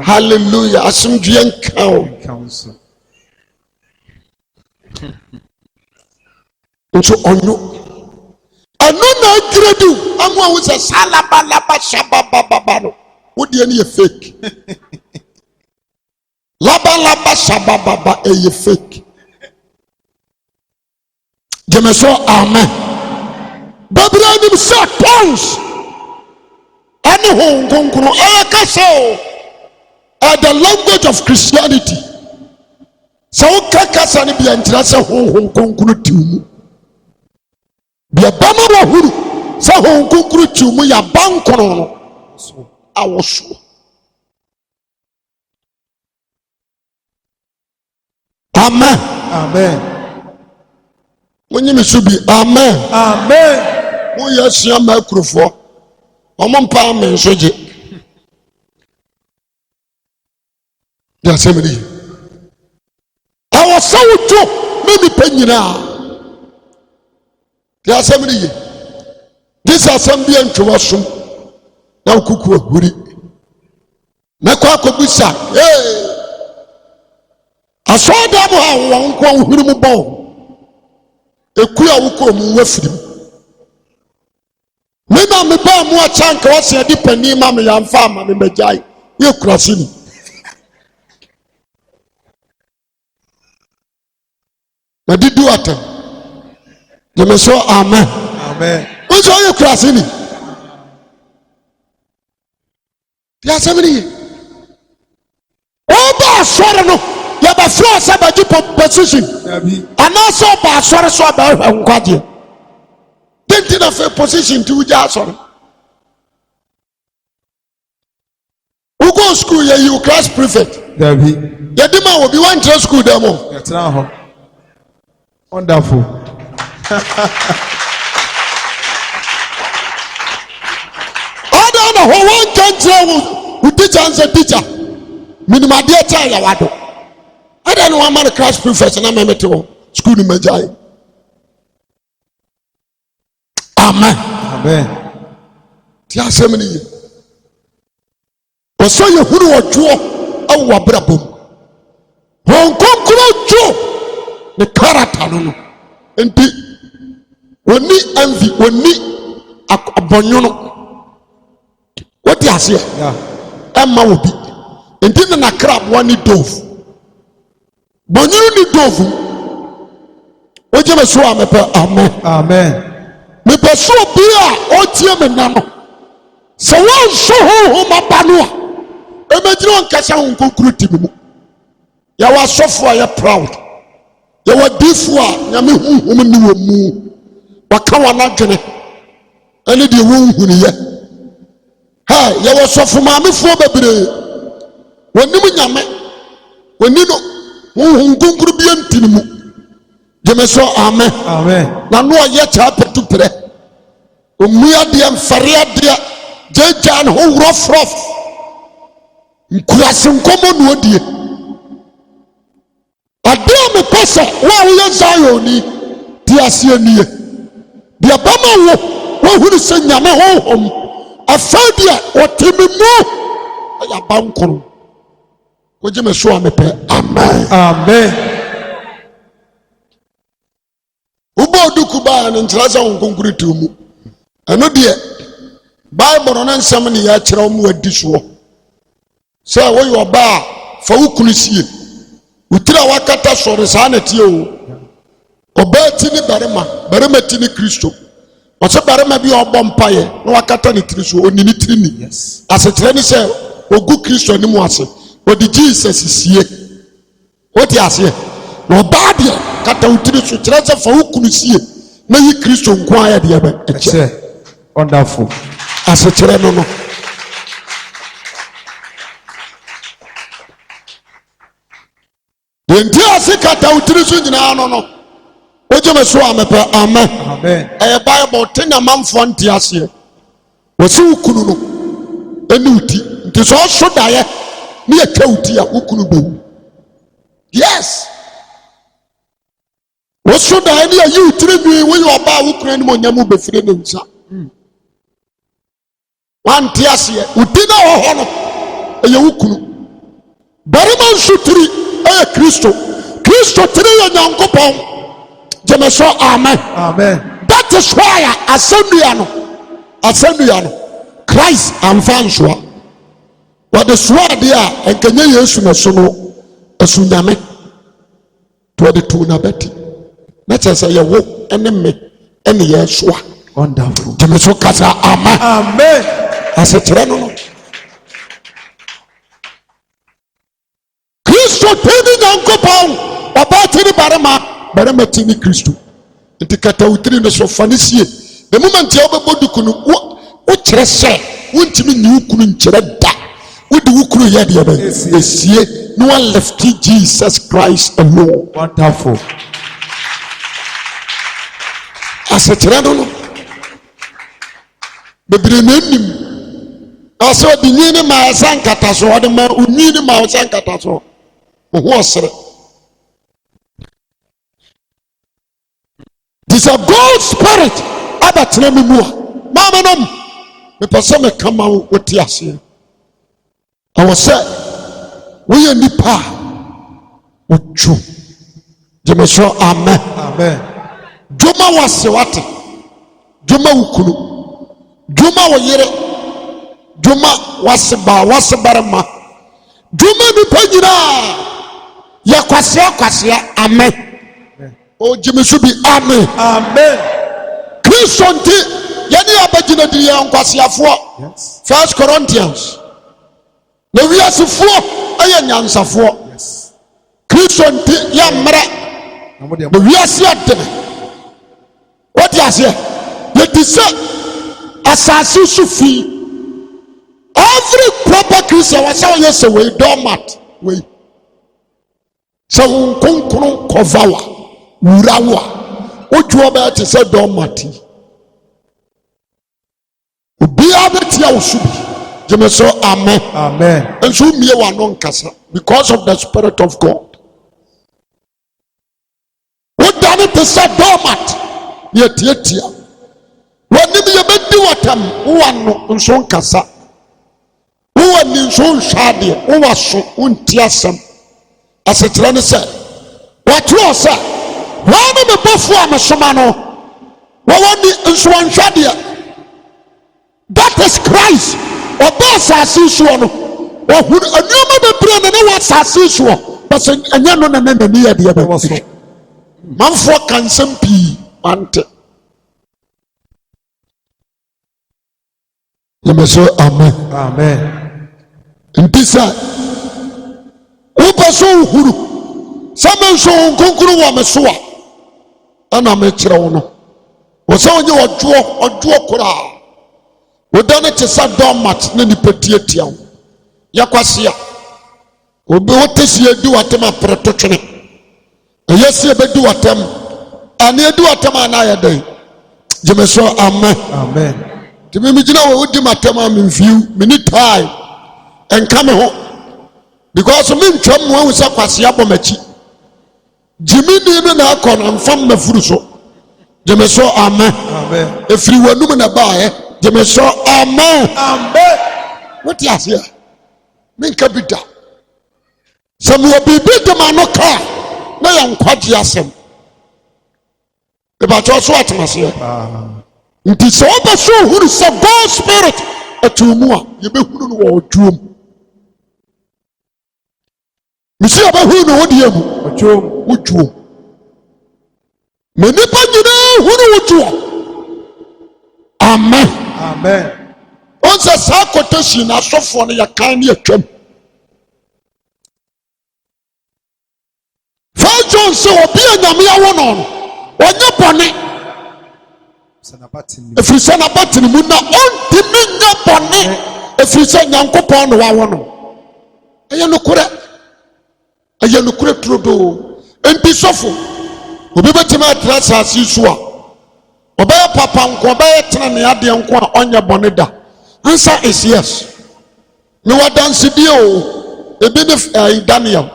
hallelujah asomdwie nka o nso ɔnwo ɛno na agyiredi amu a wo sɛ salabalaba shabababa no wodeɛ no yɛ fake labalaba shabababa ɛyɛ fake gyeme so amen babiri anim sɛ tons ɛne ho nkonkoro ɛyɛ kasa o the language of Christianity sɛ woka kasa no bia nkyerɛ sɛ ho nkonkoro tiw mu bia ba ma wahuru sɛ ho nkonkoro tiw mu yɛaba nkono no awo so amen wonyeme so bi amen woyɛ asua ma akurofoɔ ɔmo mpa me nso gye deɛ asɛm ne yi ɛwɔ sɛ wodwo me nipa nyinaa deɛ asɛm ne yi gye sɛ asɛm bia ntwewa som na wokuku ahuri mɛkɔ akɔbisa asɔɔda mu a wɔn nko ahuri mu bɔn eku a wokɔ mu wafiri mu na me ba mu akyanka wɔse ade pani ma me yamfa ama me magyae yɛ kurase ni na didu atam yɛmɛ so amen nso yɛ kurase ni deɛ asɛm ne ye ɔba asɔre no yɛbɛfrɛ sɛ bɛgye position anaasɛ ɔba asɔre so ɔbɛhwɛ nkwagyeɛ denti na fɛ position ti wogya asɔre wokɔ school yɛ yiw class prefect yɛde ma obi wankyerɛ school dɛ mo yɛtena hɔ wonderful ɔda na hɔ wanka nkyerɛ wo teacher nsɛ teacher minimadeɛ kyɛ yɛwado ada ne wama no class prefect na mɛmete hɔ school no magyae amen ti asɛm ne ye ɔsɛ yɛhunu wɔdwoɔ ɛwɔ w'abrabɔ mu wɔn nkonkoro dwo ne character no nti wɔni envy wɔni abɔnwono wɔte aseɛ ɛma wɔ bi nti ne nakraboa ne dove bɔnwono ne dove wogye me so a mepɛ amen mepɛ so obi a ɔtie me na no so one so ho mabano a emejino nkasa ho nkonkuru timimu ya wasofo ya proud ya wadifu a nyame honhom ni wo mu waka wana dwene ani de wo nhuniye ha ya wasofo maamefo bebre wonim nyame wonino honhom nkonkuru bi antinimu jemeso amen na no ye cha petupre omua de mfare de jejan ho rofrof nkurase nkomo no odie ade me pese wa wo zayoni di asie nie de bama wo hunu se nyame honhom afadia otimimu ya bankoro ko jemeso amepe amen uboduku ba ne ntrasa honkonkuru tumu eno de Bible no nsam ne ya kire omo adi so se wo yo ba fa wukunu sie utira wakata sore sa na tie o obati ni barema ti ni Kristo o se barema bi obom paye na wakata ni Kristo oni ni tiri ni asetre ni se ogu Kristo ni mu ase odi Jesus sie odi ase no ba de kata utiri so kire se fa wukunu sie na yi Kristo nko aya de ba eche wonderful asetre no Denti asikata utiri so nyina no ojeme so amepe amen Bible tena manfo nti ase wose ukunu no eni uti nti so so daye ne yeka uti a ukunu bewu yes wose daye ne yi utiri bi we yo ba ukunu ni mo nyamu befire ne nsa wanti ase uti na ho no eye ukunu bari man sutiri Kristo tiri ya nyankopon jemeso amen that is why assemblea no Christ amfanswa what the sword there enkenye Yesu na so no asunyame to the two na beti na chese ye wo ene me ene Yesu wonderful jemeso kasa amen asetere no Kristo tini nyankopon obati ni barema tini Kristo nti kata utiri no so fanisie the moment ya obebuduku no wo kire se wontimi ni ukunu nkire da wodi ukunu ye de ba esie no one left Jesus Christ alone wonderful asetere no bebre nanim aso di nyini ma sankata so de ma unyini ma sankata so this a God spirit abatena memua mama nom me pese me kama woti ase awo se we nipa oju jemeso amen joma wase wate joma ukunu joma woyere joma wase barama joma nipa nyina ya kwasia amen o jemesu bi amen Kristo nti yani abagina di ya nkwasiafo 1 Corinthians na wiasifo aya nyansafo Kristo nti ya mra na wiase adene what you say ye dise asasi sufi every proper Christian was say yes we doormat we so nkonkron kovawa wurawa ojuo ba te se domati obi abetia osubi jemeso amen enso mie wa no nkasa because of the Spirit of God what done te se domat yetietia wani me bedi watam wano enso nkasa wani enso nhade waso untiasam asetre ne se watu se wani me bofu amesoma no wani enso nhade that is Christ obasa asiso no ohun anyoma bebre ne wa asiso but anya no na nani ya de ba so manfo kansam pi ante Yeme so amen. Amen. Ntisa upaso uhuru samen so nkonkuru wa meso a ana me kire wo no wo se onye ojo kora wodane te sa domat na nipetietia wo yakwase a obi wotesi edi watem apreto twene eyesi ebedi watem ani edi watem ana ya dai jeme so amen. Amen. Timi mi gina wo di matem am mfiu mini time enka me ho because me ntwam mo ansa kwase abomachi jimini no na akọ na mfam mafuru so jeme so amen. Amen. Efiri wanum na baaye jeme so amen. Amen. What you say? Men kabida some will be de mano ka na ya nkwaje asem e ba cho so atmase nti so ba so huru so God spirit atumu a ye be huru no wo duom misi ba huru no wodi amu wo duom me nipa nyina huru wo duom amen. Amen. On se sa quotation na sofo no ya kan ne atwam John so obi anyame awo no onye bone efiri na batini mu na ontimi nya bone efiri nyankopon no wawo no eye no kure trodo enti sofo obi betima atrasa asisu a obaya papa nko obaya tena ne ade nko a onye bone da answer is yes me wadanse die o ebi ne Daniel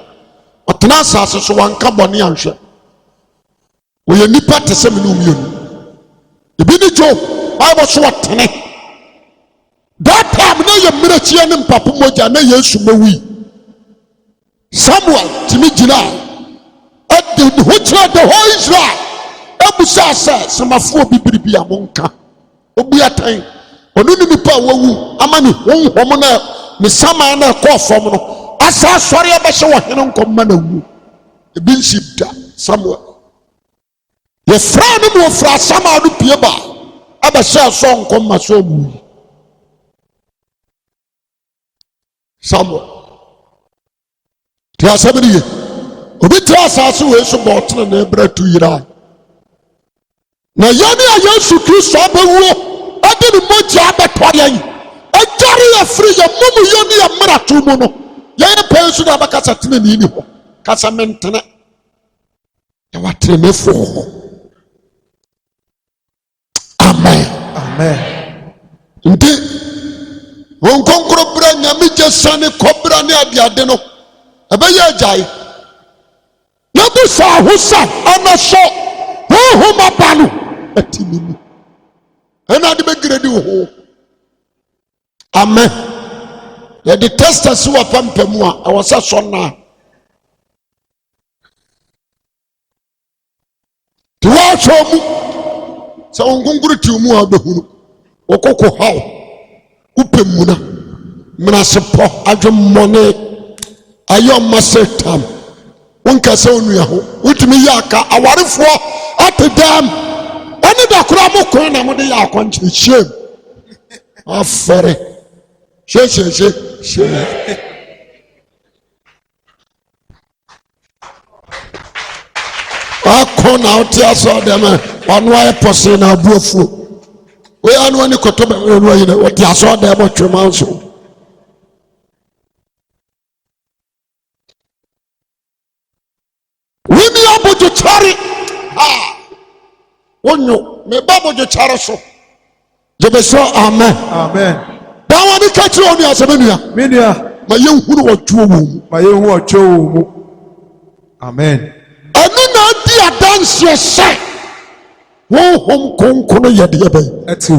otena asase so wanka bone anhwe oye nipa tese me no mienu ebi ni jo Bible so watene that time na ye mmerachie ne mpapo moja na Yesu mawi Samuel timi gina ade ho kira the whole Israel ebusa se samafo bibiribi amonka obuatan onu ni nipa wawu amani honhom na ne sama na ekofom no asa sori abehye wo hene nkomma na wu ebi nsibda Samuel ye fra ne mo fra sama do pie ba abehye so nkomma so mu Samuel tia sabiri obi tia asase we so bo tene na ebra tu yira na yani a Yesu Kristo abewuo ade ne moja abetore ajari ya free ya mumu yoni ya mratu mu no ya pensu na bakasa tene ni ho kasa mentene ya watreme fo amen. Amen. Ndi won konkoro bra nyame jesane kobra ne adiade no ebeye ajai na bu sa hosa anaso ho mabanu atimi ena de begredi ho amen. Ya the testers who are pampamu a awasa sonna to watch mu so ngunguru ti mu a behunu okoko hawo upemuna mnasepo adwemmone ayo masetam wonka se onua ho utimi yaka awarefo atedam ani da kura mo ko na mo de yakwanche shem afere she akona otia so dem onu aye pose na abuofu we anu ani kotobe enu ayi na otia so dem twemanso wini abojo chari wonyo me babojo chari so jebe so amen. Amen. Dawa ni kachiri oni asemenua Menua ma yenhunu wotuo wo ma yehu ocho mu. Amen. Ani na di adanse se wo hom konkono yede yebe ati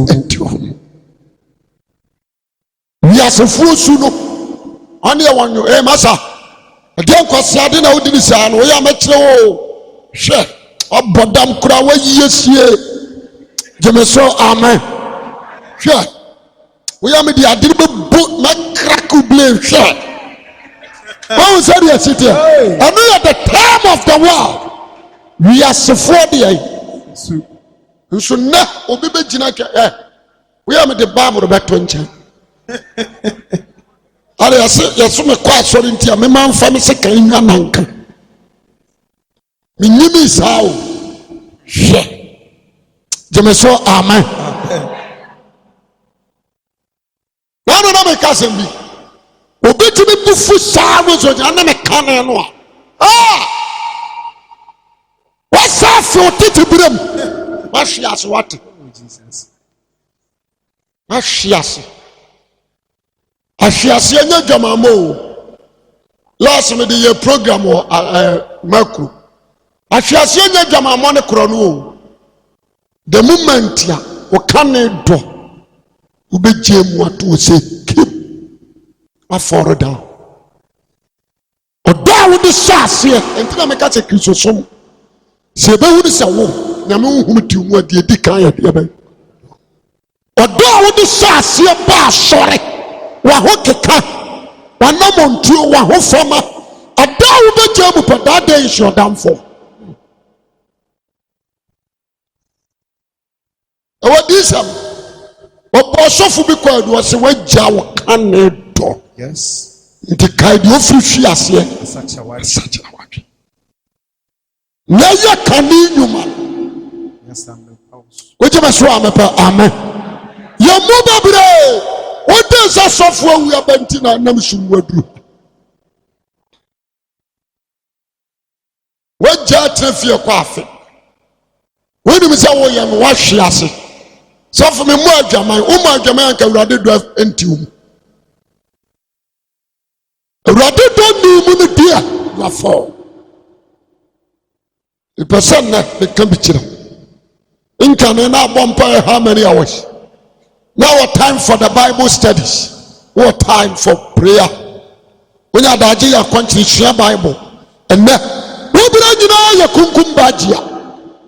yasefuo su no ani ya wanyo masa de nkwase ade na wodi ni sa no wo ya mekire wo hwe obodam kura wa yiesie jemeso amen hwe we am the adiribe bo na crack blame hwe how said you sit here and we at the time of the world we are sefo there so na obi be gina ke we am the bible beto nchen Are yɛso me kɔ asɔre nti a mema mfa me sɛ kan nwa nanka menyimi saa o hwɛ gyeme so amen na meka asɛm bi obɛtumi bufu saa no so gyina na meka ne no a wasa fi otete berem wahwe ase wate wahwe ase ahwe anya dwamamo last me the program or macro ahwe ase anya dwamamo ne kro no the moment ya o kan do ubegye mu ato se keep aforo down odo a wo de hyase entina meka se kristosom se be hu de se wo nyame hu ti mu ade di kan ya de be odo a wo de hyase ba sore wa ho keka wa namontuo wa ho fama ada wo begye mu pa that day is your downfall. Ewa disam obo sofu bi kwa do se wagya wo kan do. Yes. Nti kai de ofiri ase sacha wadwe na ya kani nyuma. Yes, I'm the house. Weje be so amepa amen ya mu babre wode sa sofu awu abanti na nam sumwaduru wagya trafie kwa afi wodi mi se wo ye no wahwe ase sofu me mu adwaman o mu adwaman anka urade do entium urade do ni mu ne dia na fall the person na the can be chira inka na bompa how many hours now what time for the Bible studies, what time for prayer when you are ya continue Bible and now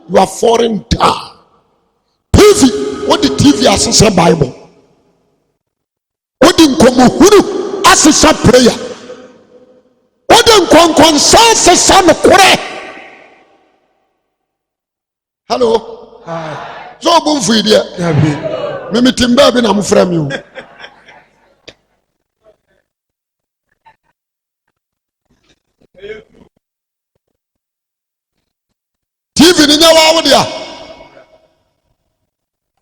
you are falling down. TV, what the TV as a Bible, what in Komuhuru as a prayer, what in Konkonsa son of Kore. Hello, Hi. so boom for you. Mimi timba bi na mfra mi o TV ni nyawa wo dia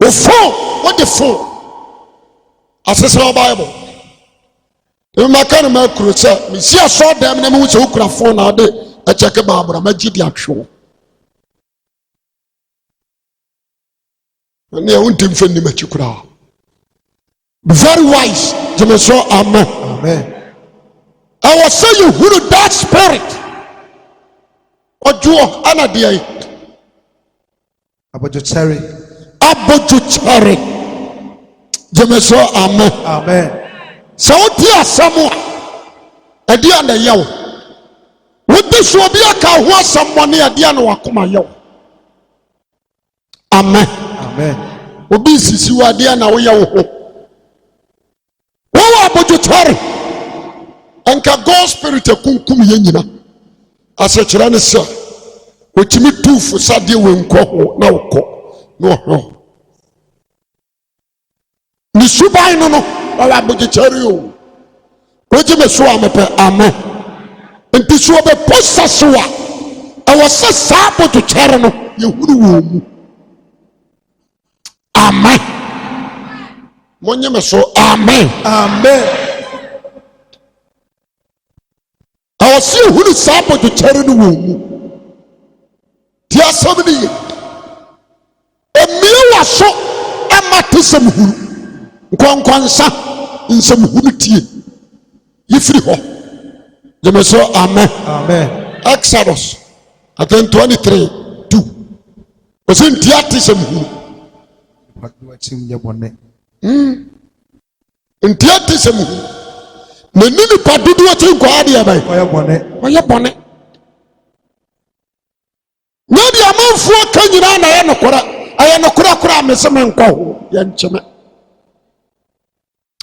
o phone what the phone asesa Bible e maka na makuru se mi si aso dem na mi wo se okura phone na de e check Bible ma gidi atwo and you won't defend him at you. Very wise. Amen. Amen. I was saying who that spirit or Joe Anadia Abojo cherry. Amen. Amen. So dear Samuel a dear na yaw. Would this will be a car who someone near Diana Wakuma yaw. Amen. Amen. Obi sisi wa dia na wo ye wo ho. Wo wa bodotare. Anka God spirit kunkum ye nyina. Asechira ne se. Otimi tufu sade we nkɔ ho na wokɔ. No ho. Ni subai no no wa bodotare o. Oje me so amepe amen. Nti so be possess wa. E wo se sa bodotare no ye huru wo mu. Amen. Monye so amen. Amen. I was see who the sabo to carry the womb. Tia somebody. A meal so a matism who Kwansa in some humility. You free ho. You so amen. Amen. Exodus again 23:2. Was in Tiatism who. Ntiati semu na nini padudu wati kwa adi ya bai waya bone nadi amanfu akanyina na ya nokora kura amesema nkwa ho ya ncheme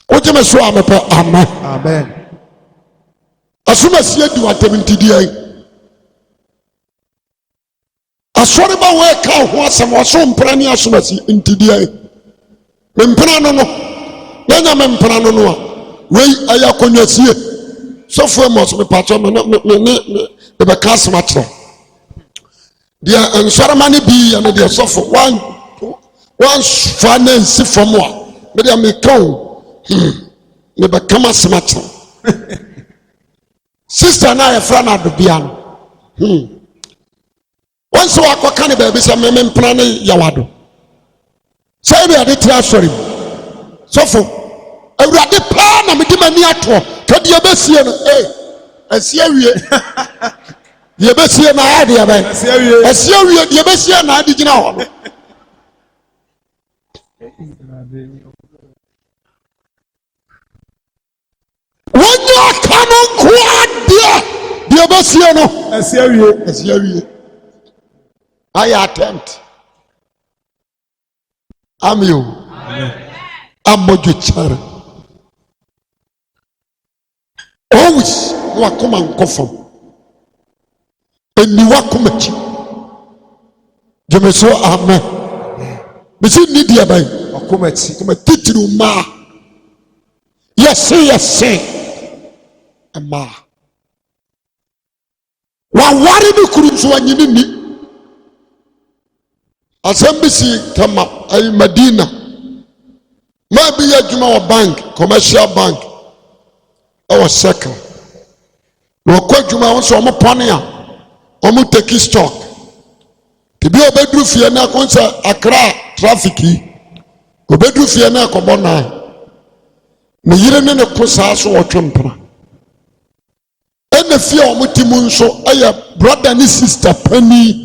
ojeme so amepe amen amen asuma sie di watemintidi ai asore ba we ka ho asem waso mpra ni asoma si ntidi ai mpra no no na sanya me mpana no no a wei aya konyasie sofo emos me pacho me be kas ma kire dia ensarama ne bi ya ne dia sofo wan fa na nsi fom a me dia me kan me be kama sma kire sister na ya fra na do bia no wan so akoka ne ba bi se me mpana ne yawado say be ade tira sorry sofo awurade pa na me di mani ato ka dia besie no asia wie dia besie na ade abai asia wie dia besie na ade gina ho no wonya kanon ko ade dia besie no asia wie I attempt amio amojuchara always wakoma nkofom eni wakomachi jemeso amen bisi nidi abai wakomachi kuma titiru ma yes ama wawari ni kurunzu wanyini ni asembisi kama ay Madina ma bi ya juma wa bank commercial bank our second no kwa juma won so mo pone a o mo take stock tibi obedru fie na konsa Accra traffic obedru fie na akobo na me yire ne kosa so otwempra ene fie o mo timu nso aya brother ni sister pani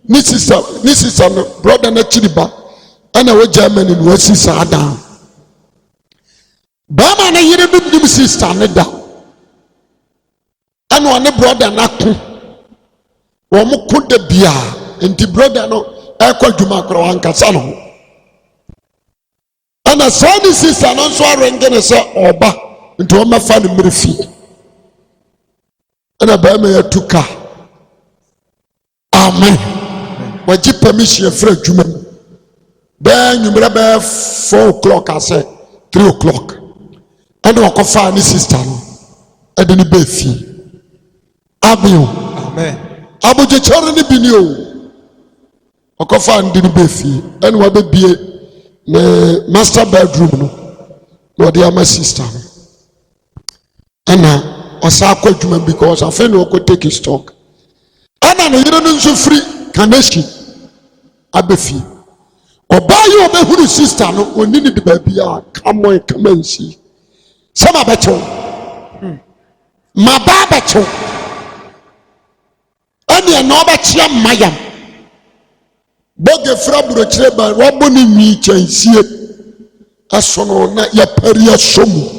ni sister no brother na chiriba ana we Germany no sister ada ba na yire bi sister ne da ana one brother na ko wo mo ko da bia enti brother no e kwa dwuma kro wankasa no ana sani sister no so arenge ne se oba enti wo mafa ne mrefi ana ba ma ya tuka amen waji permission fra dwuma ba nyumra ba 4:00 ase 3:00 and wakofa ni sister no ede ni be fi amen abuje chore ni bini o wakofa ndi ni be fi and wa be bie ne master bedroom no no dey my sister no ana osa akwadwuma because afa no ko take stock ana no yire no nso free kaneshi abefi obayo obehuru sister no oni ni de ba bia kamansi sama becho maba becho ani no ba chia mayam boge fra buro chireba waboni nwi chansie asono na ya paria somu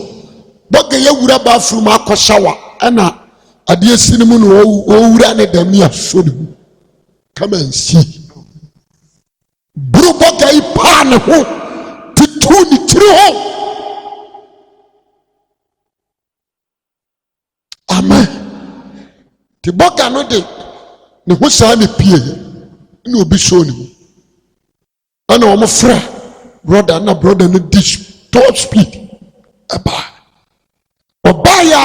boge ya wura ba furu akoshawa ana ade sinimu no wura ne dam ya sodu kamansi buru boge ipa ne ho titu ni tiri ho amen ti boga no de ne ho sa ne pie ne obi show ni ana o mo fra brother na brother no dish top speed aba oba ya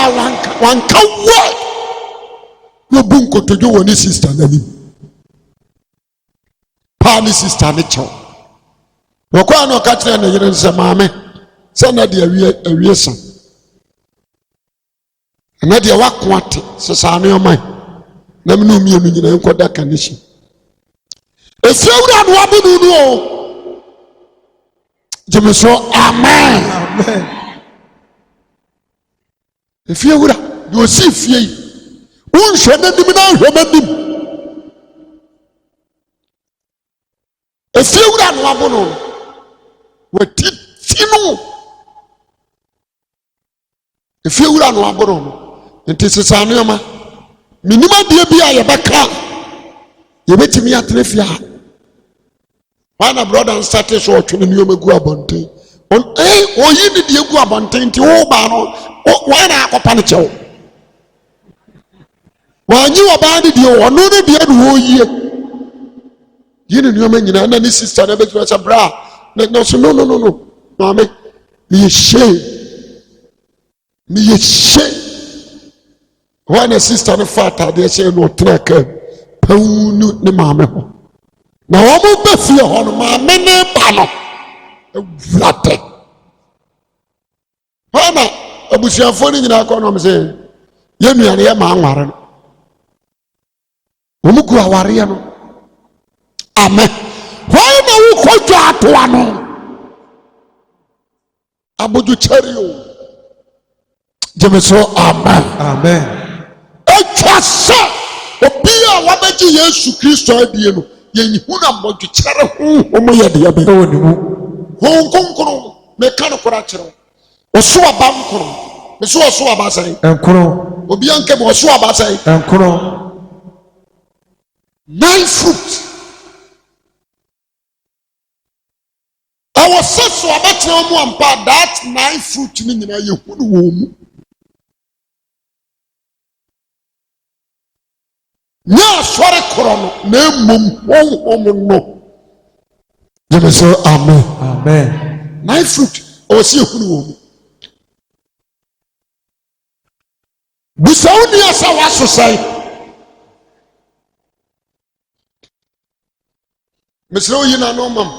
wanka wo no bunko tojo woni sister na ni pa ni sister ne cho wo kwa no ka tire ne yire nse maame se na de awie san na de wako ate sesa ne oman na me no mienu nyina enkoda kaneshi efiewura no abunu no o jemeso amen efiewura do si fie unhwe na dim na hwe na dim efiewura no abunu watitinu efiewura no abunu no nti sesa ne oman minima die bia ye beka ye betimi atrefia wana brother start so otwe ne yomegu abonten oyi ni die gu abonten nti wo ba no wana akopa ne chewo wanyi wo ba ne die wo no ne die no oyi yini ni yoma nyina na ni sister na betu sa bra no no mame me shame. When a sister and father they say no track pound ne mame ho. Na omo be fie ho no mame ne ba no. Vlate. Hana abusuafo ni nyina akọ no me say ye nuane ye ma anware no. Omu ku aware no. Amen. Why na wo kojo atoa no? Abuju cheri o. Jemeso amen. Amen. Etwasa obi a wabeji Yesu Kristo adie no ye hu na moju chere ho ye de be O ni mu. Ho konkoro me kan kora chere. Oso aba nkoro. Me so oso aba sai. Enkoro. Obi anke bo oso aba sai. Enkoro. 9 fruit. I was said so about no more ampa that 9 fruit ni nyina ye hu no wo mu. Nya sore korono na mum no. Let say amen. Amen. 9 fruit o si hu no wo mu. Busa uni asa waso sai. Mesro yina no mam.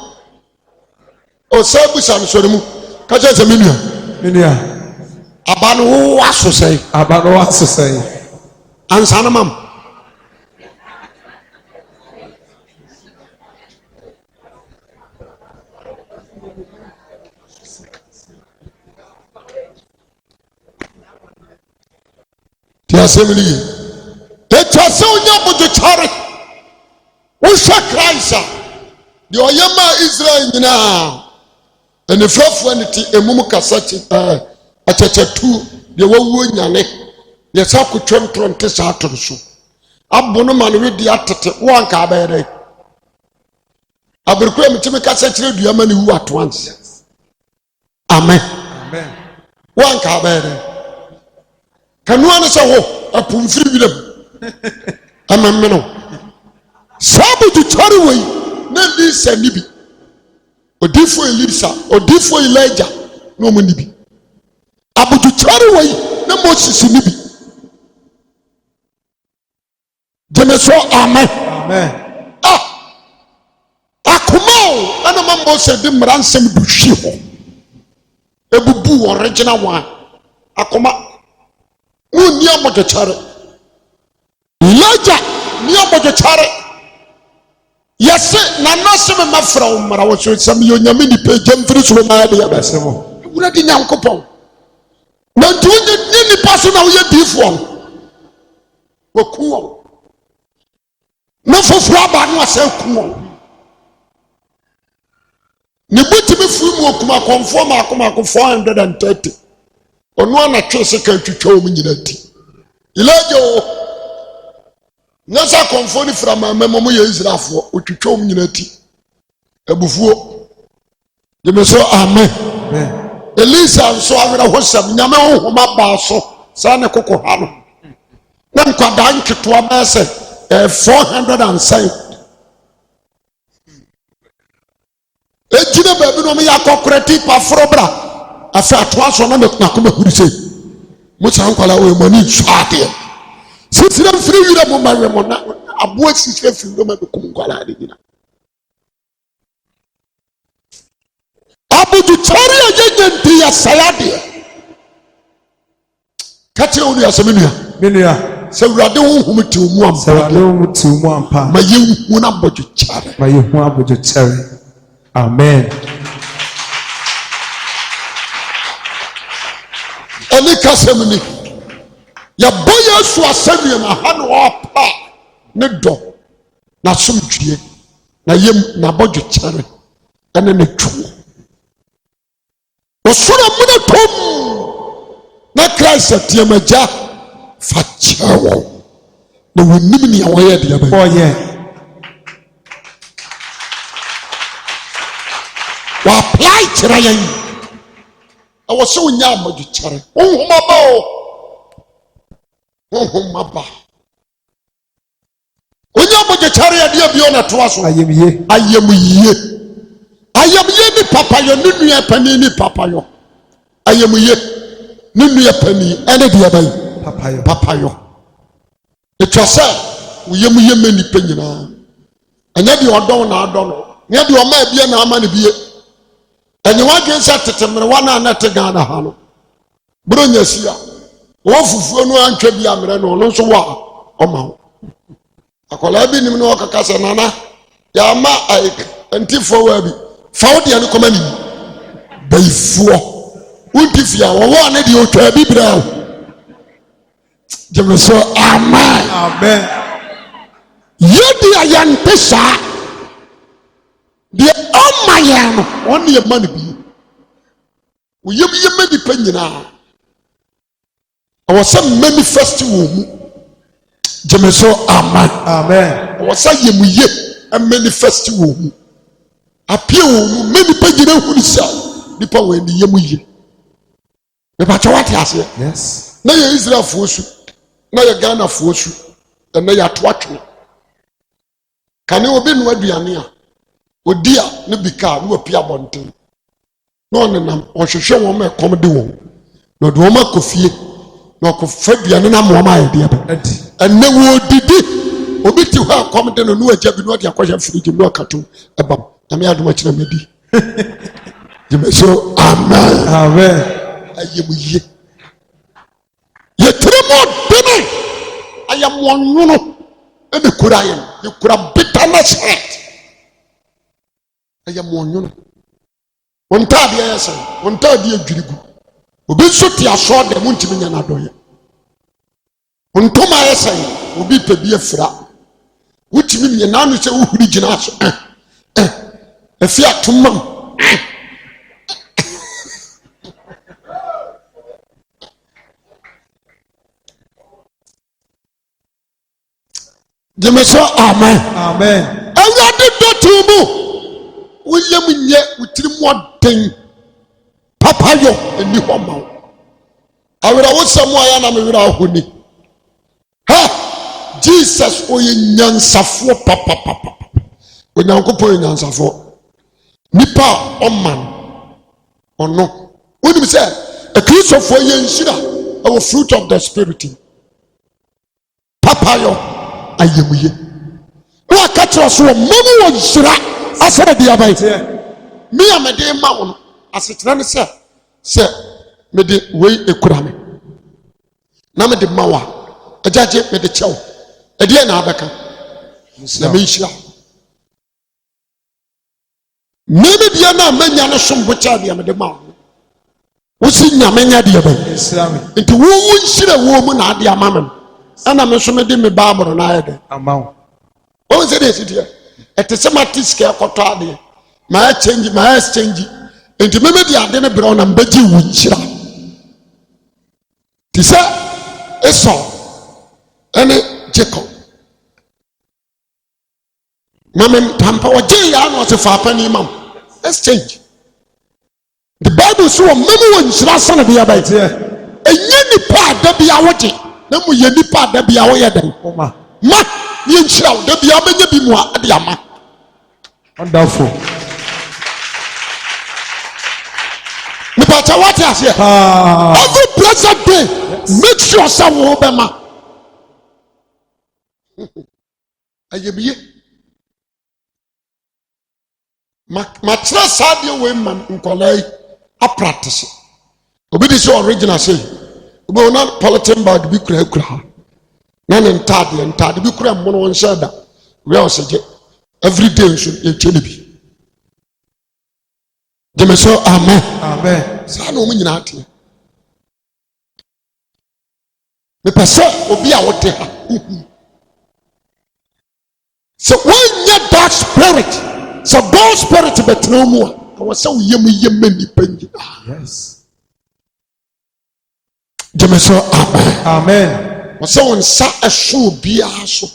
O sai busa no sore mu. Ka che se menua. Menua. Abanu waso sai. Abanu waso sai. Ansa na mam. Tia semili. Etwa se onya bojo chare. Wo hwa Christ. De oyema Israel nyina. Enefrafo aniti emum kasachi achechetu de wawu nyane. Ye sakotwem tronte sa atoro so. Abono ma no wedi atete wo anka abayere. Aberko emitimi kasachire duama ne wu at once. Amen. Amen. Wo anka abayere. Kanu ane se ho apumfiri bilam. Amameno. Sabu tu chari wei na Lisa nibi. Odifo Elisa, odifo Elijah no mo nibi. Abutu chari wei na Moses nibi. Jemeso amen. Amen. Akomao ana mambo se de mransem buhwi ho. Ebubu original one. Akoma Uni amojo chare. Elijah ni amojo chare. Yese na nase me mafra umara wo so sam yo nyame ni page mfiri so ma de ya Besemo. Wura di nyankopon. Na tunye ni paso na wo ye difo. Wo kuwo. Na fofu aba no ase kuwo. Ni butimi fu mu okuma conform akoma 430. Ono na twese ka twitwa o nyina ti. Elijah Nasa konfoni from amemo ye Israelfo otwitwa o nyina ti. Ebufuo. Jemeso amen. Amen. Elisa nso awera hosam nyame honhoma ba so sa ne kokko ha no. Na nkwada ntwetoa ba se 407. Ejina ba bi no me yakokorati pa forobra. Afa atoa so na me nakoma hurise. Mo san kwala o mani swade. Sisira mfiri yira mo mawe mo na aboa sisira firi do ma be kum kwala de gina. Abudu chari ajenye ya sayade. Kati onu ya seminua. Menua. Se urade honhom ti omu ampa. Se urade honhom ti omu ampa. Ma yehu na bojo chari. Ma yehu abojo chari. Amen. Oni kasemni. Ya boya su asemi na hanu apa ne do na somdwie na yem na bojo chari. Ene ne tuo. Osura muna tom na Christ atiamaja fachawo na wonim ni awoye de aba. Oh yeah. Wa apply chirayen. Awo so nya amadu chare. Honhoma ba. Onya amadu chare ya de bi ona to aso. Ayemiye. Ayemiye ni papa yo ni nua pani ni papa yo. Ayemuye. Nunu ye pani. Ene diye bayi. Papayo. Etwase. Uyemuye meni penyina. Ene di odon na adon. Nye di oma ebie na ama ne bie. Enye wadwen se tetemre wana anete Ghana ha no. Bro nyasia. Wo fufuo no antwa bi amre no no so wa oma. Akola bi nim no okaka se nana ya ma antifo wa bi. Fa de ne koma ni. Baifuo. Untifia wo wa ne de otwa bi bra. Jeme so amen. Amen. Yedi ayantesa. De omaya no oni e man bi. Wo yem di panyina. Awo se manifest wo mu. Jeme so amen. Amen. Awo se yemuye e manifest wo mu. Apie wo mu many panyina hu sa. Nipa we ni yemuye. Me ba cho wate ase. Yes. Na ye Israel fo su. Na ye Ghana fo su. Na ye atoatwe. Kane obi no aduane a odia ne bika no apia bonten. No nenam ohwehwe wo ma ekom de wo. No de wo ma kofie. No kofa aduane na mo ma ye de ba. Enne wo didi. Obi ti ho akom de no no agya bi no de akohya firiji no akato ebam. Na me adoma kire medi. Jeme so amen. Amen. Ayemuye. Ye tremo dene. Ayam wonwono. Ebe kura yen. Ye kura bitterness heart. Ayam wonwono. Wonta de yesen. Wonta de adwirigu. Obi so ti aso de muntimi nya na doye. Wontoma yesen. Obi pe bi afira. Wutimi nya na no se wuhuri gina so. Efi atomam. Jeme so amen. Amen. Awurade dotumu. William nye utiri moden. Papayo eni homa. Awura wo samu aya na me wura honi. Ha! Jesus oye nyansafo papa. Onyankopon nyansafo. Nipa oman. Ono. Woni bi se a Christopher ye nshira our fruit of the spirit. Papayo ayemuye. Wa katro so mamu won shira asere dia bai. Me amede ma won asetena ne se me de wei ekura me. Na me de mawa. Ajaje me de chew. E de na abeka. Na me shira. Me me dia na manya no sombo cha dia me de ma. Wo si nyame nya dia bai. Nti wo nshira wo mu na ade amamem. Ana me so me de me baabro na ayede Amount. o se de sitia etesematis ke akoto ade ma change ma exchange enti me de ade ne bro na mbaji wu nchira ti se eso ene Jacob mamem tampa oje ya no se fa pa ni mam exchange the Bible so mama wo nchira sana de ya bai enye ni pa da bia wote na mu ye nipa da bia wo ye den Oma. ma ye nchira wo da bia menye bi mu a de ama Wonderful. nipa cha what ase every blessed day make sure say wo be ma ayebiye ma tra sadia we man nkolai a practice obi di so original say obi ona politin bag bi kura na ne ntade bi kura mo no nhyɛ da we oseje every day so e twele bi dem so amen sa na o nyina ate me pese obi a wote ha so when you that spirit so God spirit betena mu a wo se wo yem mani pangi Yes. dem so amen wo se won sa ehwo bia so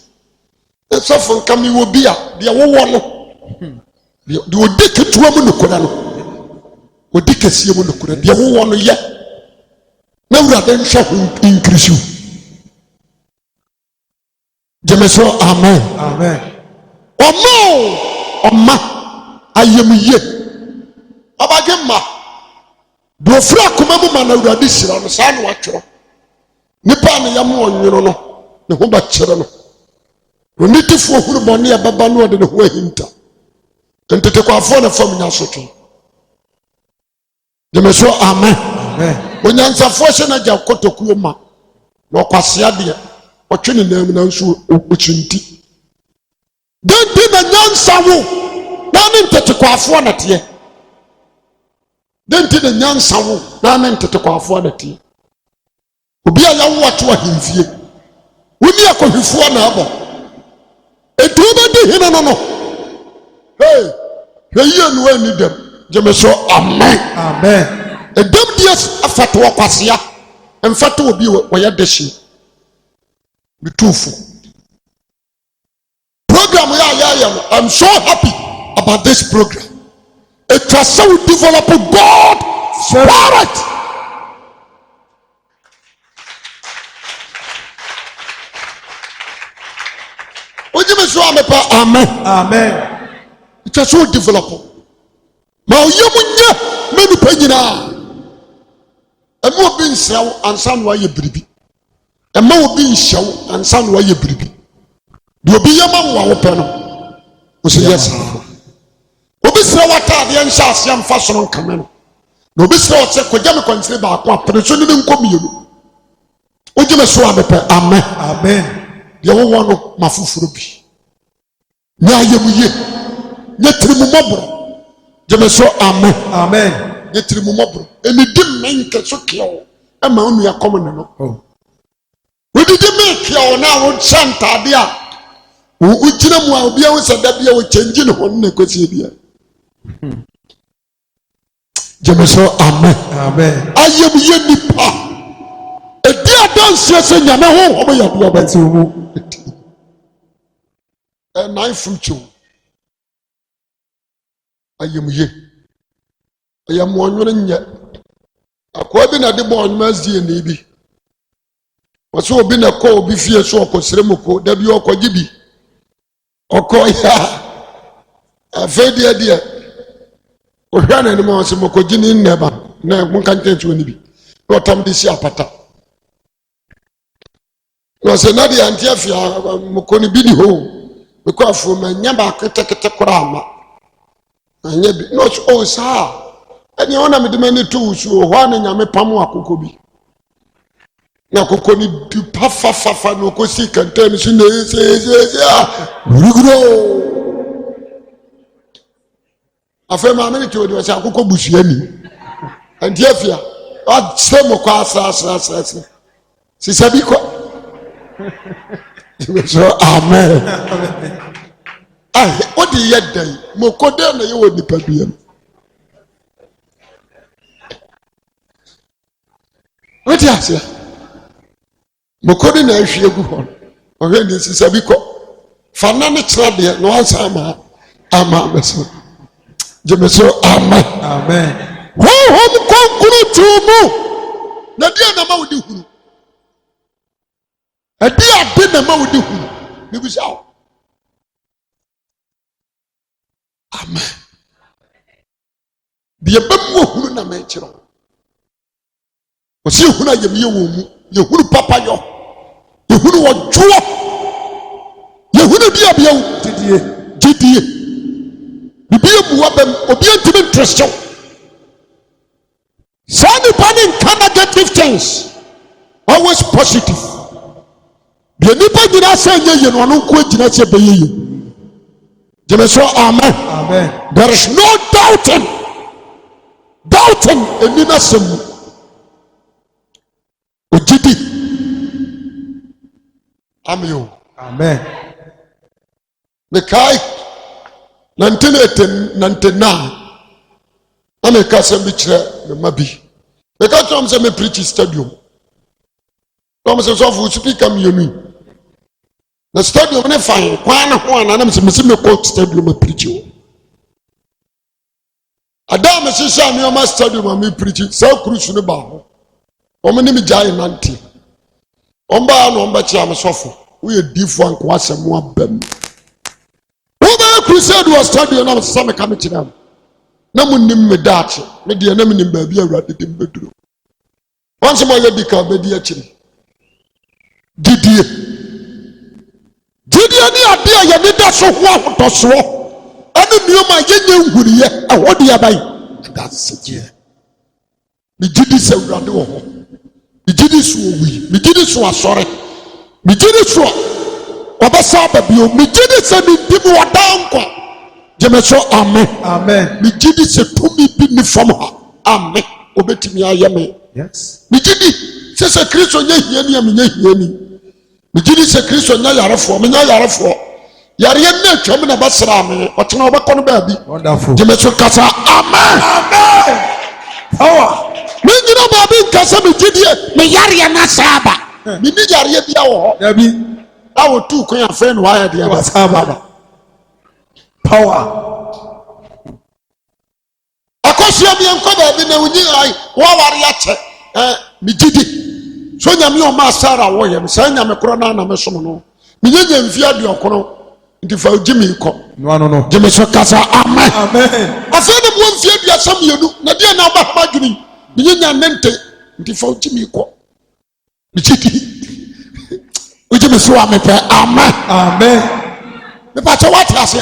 so fon kam wo bia de wo no de odiketua mu nokora no odikesie mu nokora de wo no ye na wurade nhwe ho increase dem so amen Oma ayemiye abagema do fra koma mu ma na Awurade hyira no saa no watwero nipa ne yam onwero no ne ho ba kyere no onitifo huru bɔne ya baba no ɔde ne ho ahinta ntete kwafo na fam nya sotwe demeso amen onyansafo hye na gya kotokuo ma na ɔkwasea de ɔtwe ne nam na nso okyinti denti na nyansa wo na ne ntete kwafo na te denti na nyansa wo na ne ntete kwafo na te obi a yawo ato ahimfie woni akohwefo na abo etuba di hina no hey hweye no ani dem jemeso amen edem dies afato kwasea emfato obi wo ye deshi bitufu program ya I'm so happy about this program. It was so develop God spirit. Amen. It was so develop. Ma oyemunye menu panyina. Emu obi nsraw ansa no aye biribi. Ema obi nhyew ansa no aye biribi. De obi yama wo wo pe no. O se yes. Obi sra wata de nhyɛ ase mfa so no nkame no. Na obi sra ɔse kogya me kɔnsere ba akɔ apere so ne nkomienu. Ogye so amepe amen. De wo wo no mafufuro bi. Nya yemuye. Nya tirimu mobro. Gye so amen. Nya tirimu mobro. Eni dim menke so kio. Ema unu ya komone no. Wedi dim kio na wo chanta de a ujina mu a obi a wo sada bia wo change ne ho ne kwesi bia. Gye so amen. Ayemuye nipa. Edi adanse se nyame ho obo ya bia bati wo. Nine fruit you. Ayemuye. Ayam wonwere nya. Akwa bi na de bo onmazie na bi. Waso obi na ko obi fie so okosere moko da bi okogi bi. Okoya. Afedi dia. Ohwa na ni ma wose mokogi ni nneba na monka ntentu oni bi. Otam de si apata. No se na de antiafia mokoni bi di ho. Because for my nyamba kete kurama anya bi no oh sa eni ona me de mani to so ho na nyame pam akoko bi na akoko ni du pa no ko si kantan si na ruguro afema me to de sa akoko busuani antiafia o semo kwa asa si sabi ko so amen. What do you day? Mokoda na you would be. What you say? Mokodi na ehwie gu ho. Ohwe ndi sisabi ko. Fana ne kira de no ansa ama beso. Jemeso amen. Ho mu konkuru tumu. Na dia na ma wodi huru. Adi ade na ma wodi huru. Bibisa. Amen. Dia bemu huru na ma kiro. Osi huru ayemiye wo mu. Ye huru papa yo. Ye huru wojuo. Ye huru bia bia didie. Bibia buwa bem obi antime interest. Sani pani can negative things. Always positive. Bia nipa nyina say ye no no ko gyina say be ye. Jemeso amen. There is no doubting. Enina semu. Ojidi. Amen. Mekai 1999 ame kasa bi kire me mabi. Mekai tom say me preach stadium. Tom say so for speaker me yenu. The stadium ne fine. Kwa na ho ana na me me coach stadium me preach o. Adam se sha me ma stadium me preach. Sa cruise ne ba ho. Omni me jai nanti. Omba no omba chi am sofo. We difo anko asem abam. Crusade was studying now some come to them. na munnim me daakye me de na menim baabi awurade de mbeduro once mo yedi ka bedi akiri didie ni ade a ye da so ho ahotoso ene nioma yenye nhuriye ahodi abai that's it me gidi se awurade wo ho me gidi so owi me gidi so asore me gidi so obasa babio me gidi se ni dimu wadankwa jemeso amen Amen. me gidi se tumi bi ni fam ha amen obetimi ayeme Yes. me gidi se Kristo nya hiani am nya hiani me gidi se Kristo nya yarefo me nya yarefo yare na atwam na basra me otena obekọ no baabi Wonderful. jemeso kasa amen Amen. Power. me nyina baabi kasa me gidi me yare na saba me ni yare bia wo ho Dabi. awo tu kwan afa no waya de aba Wasaba. Power. akosia mi enko baabi na unyi ai wo ware ya che me gidi so nyame o ma Sara wo ye me sa nyame koro na me som no me nyanya mfia de okono nti fa ujimi ko No. jeme so kasa amen Amen. afa de mo mfia de asam yenu na de na ba ma dwuni me nyanya nente nti fa ujimi ko me gidi ujimi so amepe amen Amen. me pa che what ase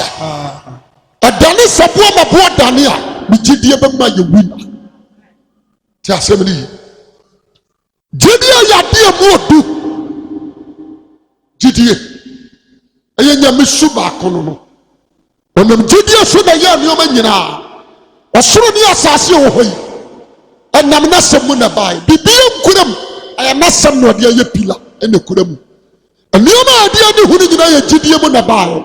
adani sabo ma bo adani a me gidi e ba ma ye win ti asem ni gidi ya de mo odu gidi eye nyame su ba kono no onam gidi so na ya nioma nyina osoro ni asase wo hoyi enam na semu na bai bibia nkuram aya na sem no de ye pila ene kuram nioma ade ade hu ni nyina ye gidi mu na bai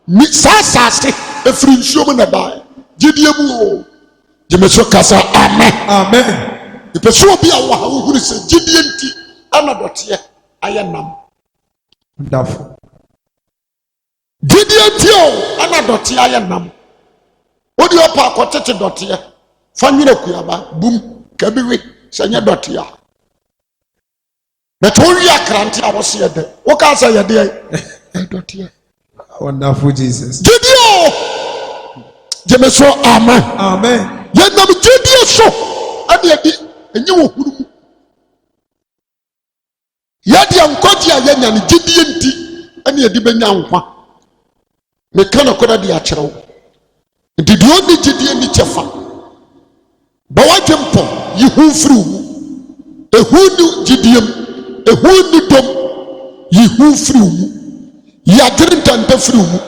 mi sasase efiri nsuo mu na bai gidi mu o jemeso kasa amen Amen. ipeso obi a wo ha wo hu se gidi nti ana dote aya nam Wonderful. gidi nti o ana dote aya nam odi opa akotete dote fa nwira kuaba bum kabiwe sanya dote a na to wi akrante a wo se yede wo ka sa yede dote Wonderful Jesus. gidi o jemeso amen Amen. ye nam gidi so ade adi enye wo huru mu yadi ankoji a yanya ne gidi nti ane adi benya nkwa me kana koda di akyerɛw nti de oni gidi ni kyefa ba wadwempo yi hu firi wu ehu ni gidiem ehu ni dom yi hu firi wu yi adirintanta firi wu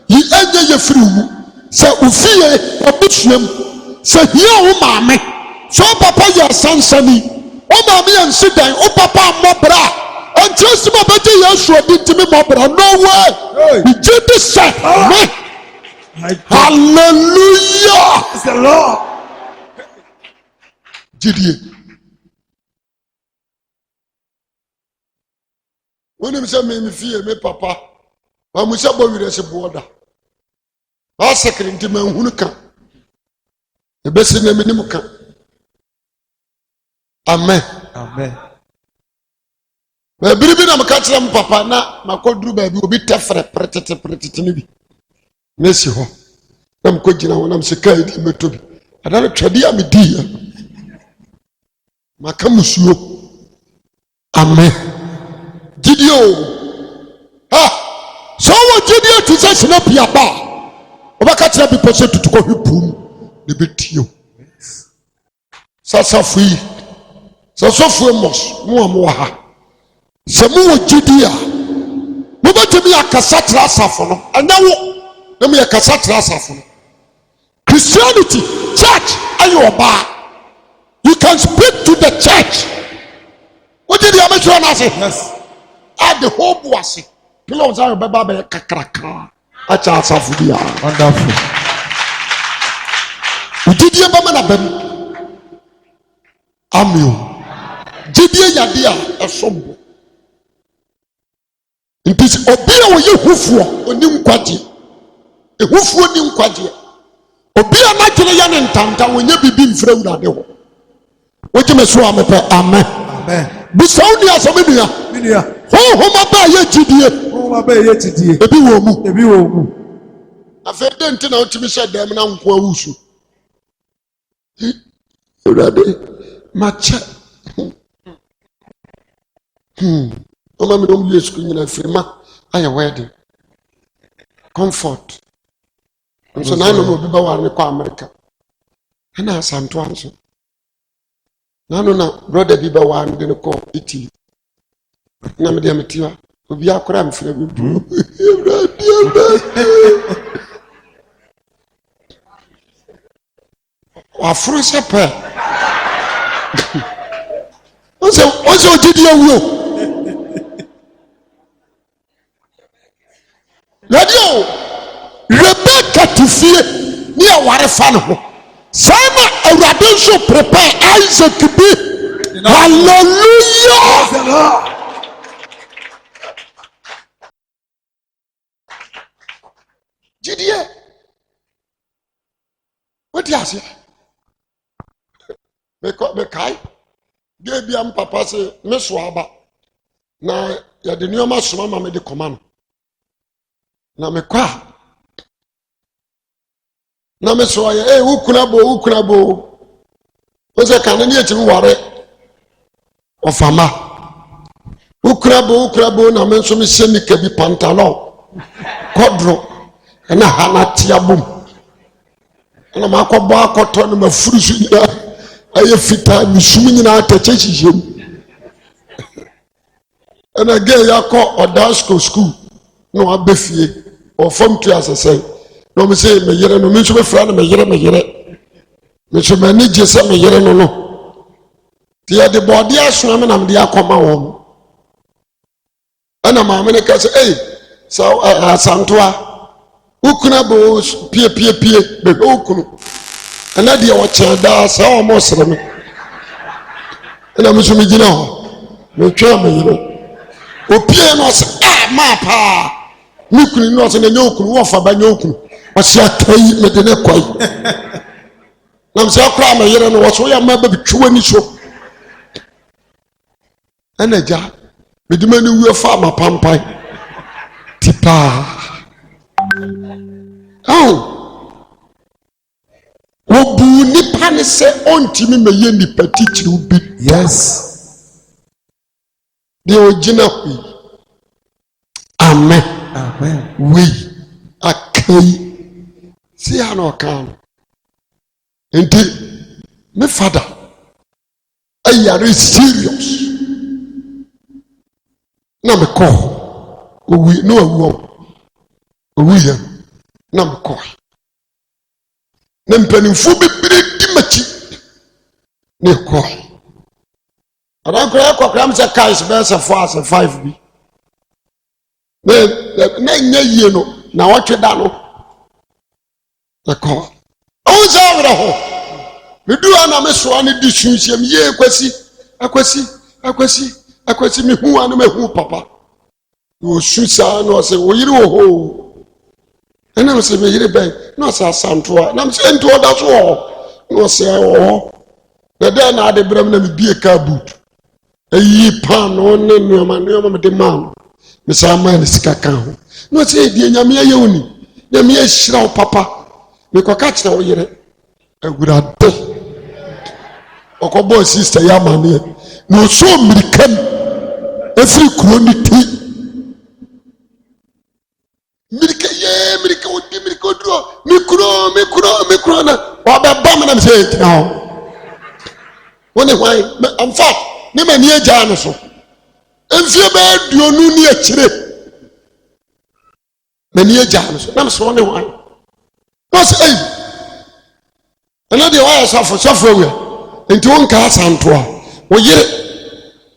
yi anya ye firi wu sɛ ofie obusuam sɛ hia wo maame so papa yɛ sansani o maame yɛ nsidan o papa mmɔbra antiesi ma bɛgye Yesu odi ntimi mmɔbra no way me gidi sɛ me hallelujah Praise the Lord. gidie wonim sɛ me fie me papa ma mu sɛ bɔ wirɛ se boɔda asekere nti manhunu ka ebesi na menim ka amen Amen. baabiri bi na meka kyerɛ m papa na makɔduru baabi obi tɛfrɛ pretete ne bi na si hɔ na mekɔgyina hɔ nam sɛ kaa di mɛtɔ bi ada no twɛdeɛ a mediiɛ maka musuo amen gidie o sɛ wowɔ gidie tu sɛ sena piaba a wobɛka kyerɛ bipɔ sɛ tutukɔhwe pum ne bɛtio sasafo yi sɛ sɔfoɔ mmɔs mo a mowɔ ha sɛ mowɔ gidi a mobɛtumi akasa kyerɛ asafo no ɛnyɛ wo na moyɛ kasa kyerɛ asafo no Christianity church ayɛ ɔbaa you can speak to the church wogye deɛ mɛkyerɛ no ase Yes. ade hɔ bo ase pillows ayɛ bɛba bɛyɛ kakraka akyɛ asafo bi a Wonderful. wogidie bɛma na bɛm ameo gidie yade a ɛsom bo nti obi a wɔyɛ hufoɔ oni nkwagye ehufoɔ ni nkwagye obi a n'adwene yɛ ne ntanta wɔnyɛ bibi mfiri awurade hɔ wogye me so a mepɛ amen Amen. busaw ni asɛm nua Minia. honhom aba a yɛ gyidie Who ma be ye tidie? ebi wɔ mu Ebi wo mu. afei de nti na wotumi hyɛ dɛm na nko awusu Awurade makyɛ ɔma me nom Yesu nyina firima ayɛ wedding comfort nso na no obi ba ware kɔ America ana asanto anso na no na brother bi ba ware de no kɔ Italy na me de ametiwa obi akora mfira bi waforo sɛ pɛ ɔsɛ ɔgyidi awuo radio Rebecca to fie ni aware fa ne ho saa na Awurade nso prepare Isaac bi hallelujah gidie what you say me kai ge bia papa se me so aba na ya de nneoma soma ma me de koma no na me kwa na me so ya ukuna bo o se kan ne etimi ware ofama ukuna bo na me nso me se nika bi pantalon kodro na hanatia bom na makobo akoto na mafuru so nyina aye fita misum nyina atache hihiem na ge yakọ Odasco school no abefie o form 2 asese no me say me yere no me nso be fra na me yere me so mani je se me yere no ti ya de body aso me na me de akoma wo ana ma me ne ka say so asantoa ukuna bo pie be ukunu ana de wo cheda sa o mo sere me ana me so me gina ho me twa me yere opie no se ma pa nikunu no se na nyokunu wo fa ba nyokunu o se akai me de ne kwai na me se akra me yere no wo so ya ma ba bitwa ni so ana ja me de mani wu fa ma pampai tipa obu nipa ne se ontimi meye nipa tichiri ubi yes de ogina hui amen we akai si ano kan enti me father ayare serious na me call owi no awu ya na me call na mpanimfo bebere di machi ne call adan kram se kais be se 4 se 5 bi na nya yie no na wotwe da no the call o zawra ho me duwa na me so ani di sunsiam ye akwasi me hu anu me hu papa wo susa no se wo yiri wo ho ena me se me yiri ben no se asantoa na me se nto da so ho no se ho na da na ade bram na me bie ka boot ayi pan no ne no me de man me sa man sika kan ho no se die nyame ye woni nyame ye hira wo papa me ko ka kira wo yire agurade okobo sister ya mane no so mirikam efiri kuro ni ti mirika odro mikro na wababa me na me say now woni hwan am fa ne mani agya no so emfie ba duonu ni akire mani agya no so na me so woni hwan no say ana de wa safo we enti won ka asantoa wo yire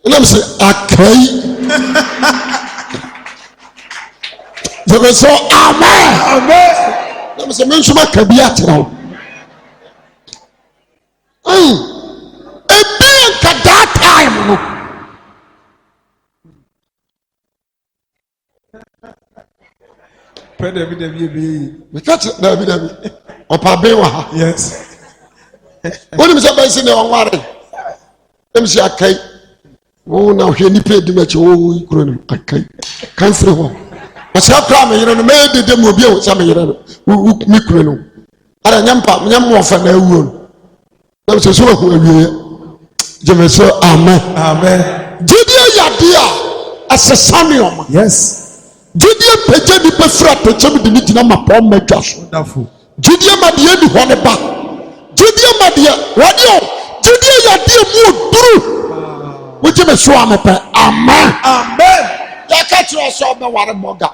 na me say akai so amen na me say men so maka bi atira at that time we catch David opa be wa yes when me say be say na onware dem say akai wo na hwe ni pe di ma che wo ikuro ni akai kan free ho wasa kra me yere no me de dem obi o sa me yere no mi kuro no ara nyampa nyam wo fa na awuo na so so ho awie jeme so amen jidie yade a asesaniom yes jidie peje di pefra peje mi di gina mapɔ madwa so wonderful jidie madie di ho ne ba jidie madie radio jidie yade mu duru wojeme so amepe amen ya ka tro so be ware boga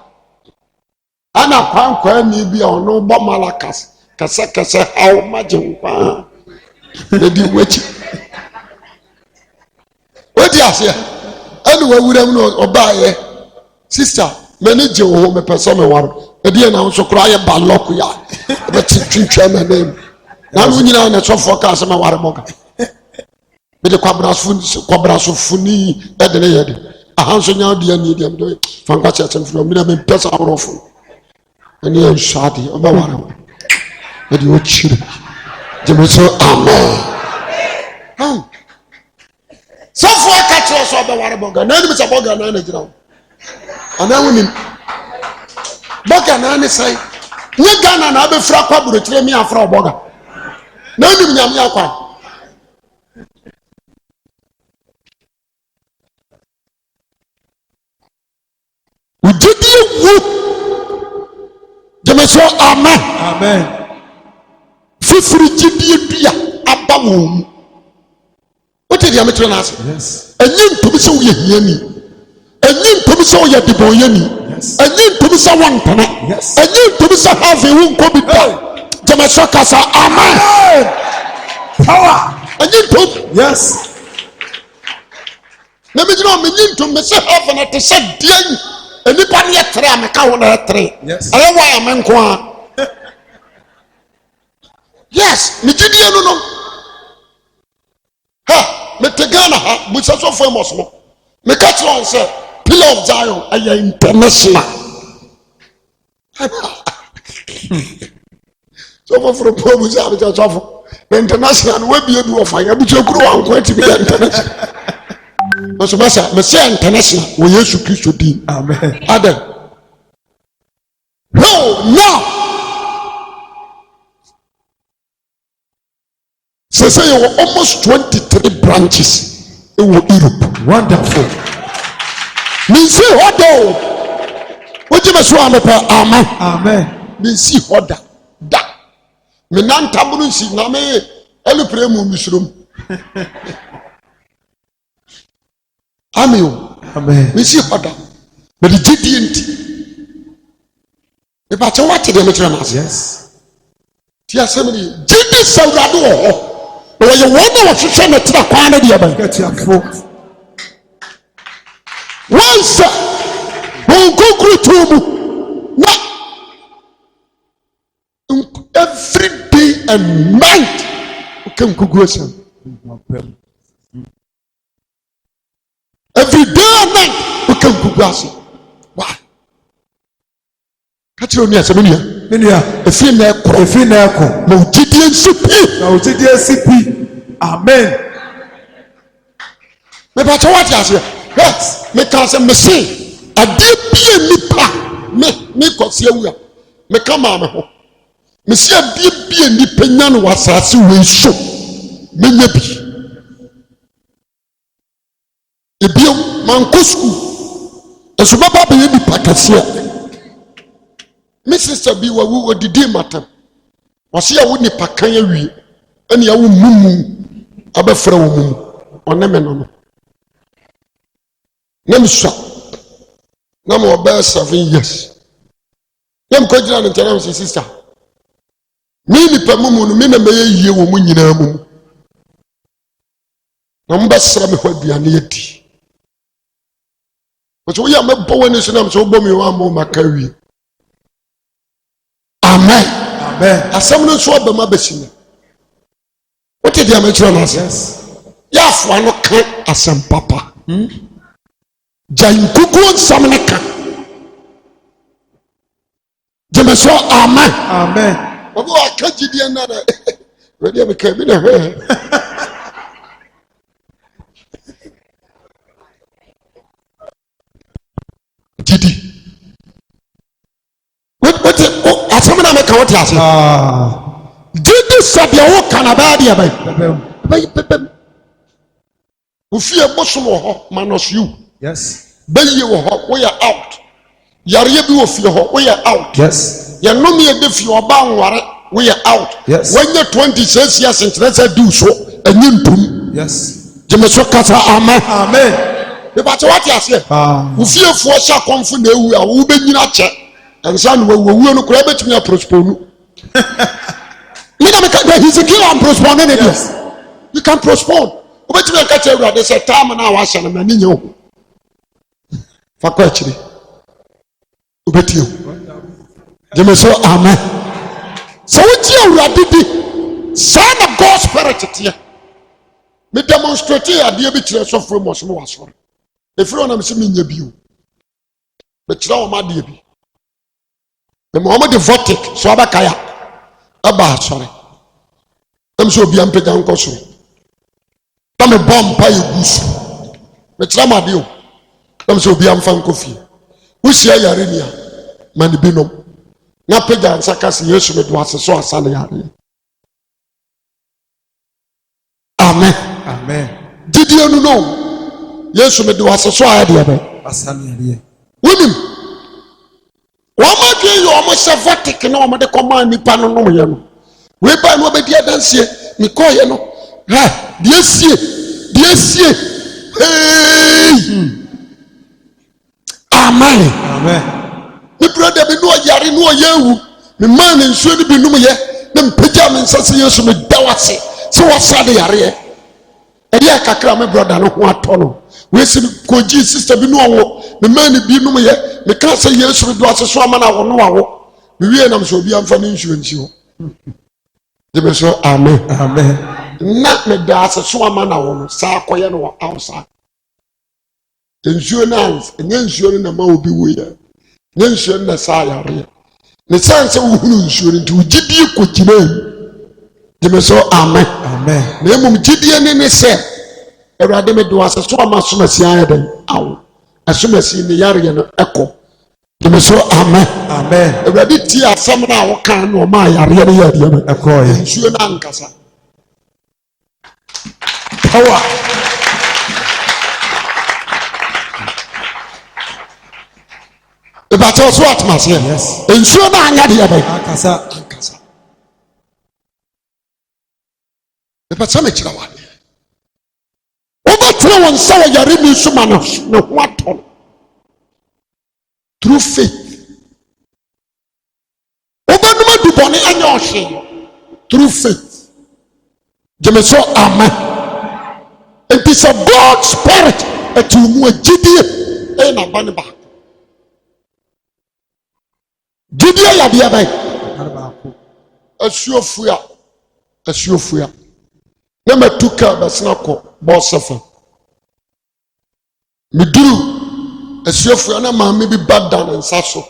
ana kwankwa ni bi ono bo malakas kase hawo majenkwa edi wachi odi ase anu wawuram no obaye sister manage wo me person me ware edi na nso kura ye balok ya be twintwa na name na no nyina na so focus me ware boga me de kwabraso funi ede ne yede ahanso nya odi ani dem do fanka chacham fro me na me pesa awrofo ani en shadi oba ware edi o chire jeme so amen so for catch us oba ware boga na ni me boga na na gira ana woni boga na ni sai nye Ghana na be fra kwa burotire mi afra boga na ni nyam ya kwa ujidi wu jeme so amen fifiri jidi dua aba wo wote dia metro na ase yes enyi ntomi se wo ye hiani enyi ntomi se wo ye deboyani enyi ntomi se wo ntana enyi ntomi se have wo nko bi da jeme so kasa amen power enyi ntomi yes na me jino me nyi ntomi se have na te se dian enipa ne tre ameka wo na tre aye wa amenko a yes me jidie no ha me tegana ha bu so famous no me catch on say Pillar of Zion aya international so for problem say abita so international we be do of aya bi chekuru wan ko ti bi international so masa me say international wo Yesu Kristo din amen adam no say you were almost 23 branches in Europe. Wonderful. Me see order. What you must want amen. Amen. Me see order. Da. Me nan tamunu si na me elu premu misrum. Amen. Me see order. But the GDNT. Me ba che what dey metre na. Yes. Ti asemi GD sawrado ho. But you wonder what you say to the corner the other. Get your foot. Once who go to no every day and night you can go every day and night you can go why? Catch your near Saminia. If you never no GDNCP. Amen. Me ba cho what you say? Yes, me can say me say a deep be nipa me kwasi awua me kama me ho me say a deep be nipa nya no wasase we so me nya bi ebio man ko school eso baba be nipa kase me sister bi wa wo didi matam wase ya wo nipa kan awie ene ya wo mumu abafra wo mumu oneme no nem sha nam oba 7 years nem ko jira no ntena so sister me nipa mumu no me na meye yie wo mu nyina mumu na mbasra me ho aduane yedi o so ya mebɔ wani so nam so bɔ me wa mo makawie amen Amen. asɛm no so aba ma basina wote dia me kyerɛ no ase ya afo no ka asɛm papa jankuku nsɛm ne ka jeme so amen Amen. obo aka gidie na na wedi me ka bi na hwe gidi what asɛm na me ka wote ase gidi sabi deɛ wo kana baa deɛ bɛyi pɛpɛm ofie bosom wɔ hɔ minus you. Yes. Bɛyie wɔ hɔ woyɛ out. Yareɛ bi wɔ fie hɔ woyɛ out. Yes. Yɛnom yɛ de fie ɔba nware woyɛ out. Yes. Wɔnyɛ 26 years nkyerɛ sɛ diw so ɛnyɛ ntom. Yes. Gyeme so kasa amen. Amen. Bɛbɛkyɛ wate aseɛ. Ofiefoɔ hyɛ akɔmfo na ewu a wobɛnyina kyɛ. Ɛnsa no wɔwuo no koraa bɛtumi aprosponu. Mina meka Hezekiel and postpone ne deɛ. You can postpone. Wobɛtumi aka kyerɛ Awurade sɛ time na wahyɛ no m'ani nyɛ wo. Fa kɔ akyiri. Wobɛtie wo. Gyeme so amen. Sɛ wotie Awurade di saa na God spirit teɛ. Me demonstrate adeɛ bi kyerɛ sɔfo mu ɔsom wasɔre. Efiri ɔnam sɛ menya bio. Bɛkyerɛ wɔn adeɛ bi. Me Muhammad votic so abakaya. Aba asɔre. Nam sɛ obi ampagya nkɔ so. Na me bɔ mpa yɛ gu so. Bɛkyerɛ m adeɛ o. Nam sɛ obi amfa nkɔ fie. Wohyia yare ni a ma ne binom. Na pagya nsa ka sɛ Yesu me do ase so asa ne yare. Amen. Amen. Didie no no. Yesu me do ase so ayɛ deɛ bɛ. Asa ne yare. Wonim. Wama dwe yɛ ɔmo hyɛ votic na ɔmo de kɔma nipa no nom yɛ no. We ba no obedi adansie me kɔ yɛ no. Ha, deɛ sie. Hey. Amen. Amen. Me brother bi no yare no yɛ wu. Me man ne nsuo no bi nom yɛ. Na mpagya me nsa sɛ Yesu me da wase. Sɛ wasa de yare. Ɛyɛ kakra me brother no ho atɔ no. We si koji sister bi no wo. Me man ne bi nom yɛ. Me ka sɛ Yesu me do ase so ama na wo no awo. Me wie nam so obi amfa ne nsuo nsi ho. Gyeme so amen. Amen. Na me da ase so ama na wo no saa kɔyɛ no wɔ outside. Nsuo na ɛnyɛ nsuo na ma obi wo yɛ. Nyɛ nsuo na saa yare. Ne sense wo hunu nsuo nti wo gidie kɔgyina mu. Gyeme so amen. Amen. Na emum gidie ne sɛ Awurade me do ase so ama somasi ayɛ den awo. Asomasi ne yare no ɛkɔ. Gyeme so amen. Amen. Awurade tie asɛm na wo kan no ma yare no yɛ deɛ no ɛkɔ yɛ. Nsuo na ankasa. Power. But also what must hear? Yes. Nsuo na anya deɛ bɛ. Ankasa. But some kyerɛ wa. Obatena wɔn nsa wɔ yare bi so ma no ne ho atɔ. Through faith. Obanuma du bɔne anya ɔhwe. Through faith. Gyeme so amen. It is a God spirit ɛti mu agyidie ɛyɛ n'aba ne ba. Gyidie yɛ adeɛ bɛyɛ. Asuofua. Na matu kaa bɛsena kɔ bɔɔsɛfa. Meduru asuofua na maame bi ba da ne nsa so.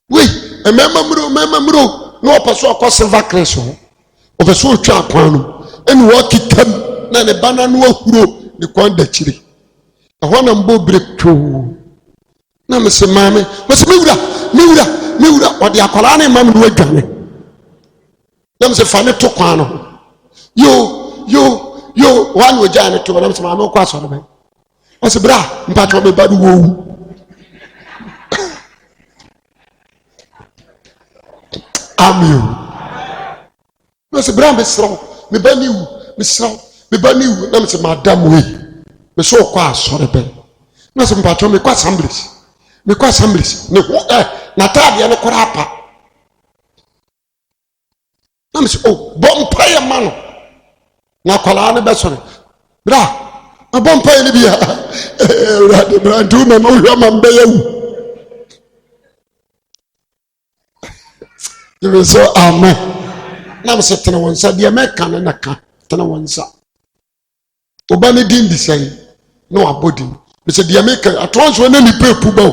Wei, mmarima mmiro na ɔpɛ so akɔ silver crest ho. Ɔpɛ so otwa akwan no. Ɛna wɔkeka mu na ne ba na no ahuro ne kwan da kyire. Ɛhɔ na mbɔ break twoo. Na me se maame, me se mewura ɔde akwaraa ne mam no adwane. Na me se fa ne to kwan no. Yo one wo gya ne to na me se maame kɔ asɔre bɛ. O se bra mpatwa me ba do wo. Amen. Me se bra me srɔ me ba ni wu me srɔ me ba ni wu na me se madam we. Me so kɔ asɔre bɛ. Na se mpatwa me kɔ assemblies. Ne ho na taade ne kora apa. Na me se bompa ye ma no. Na kwala ne besore. Bra, na bompa ye ne bia. Ewurade bra ntu na no hwa ma mbe yawu. You say amen. Na me se tena wonsa de me ka na ka tena wonsa. Oba ne din di sai no abodi. Me se de me ka atonso na ni pepu ba o.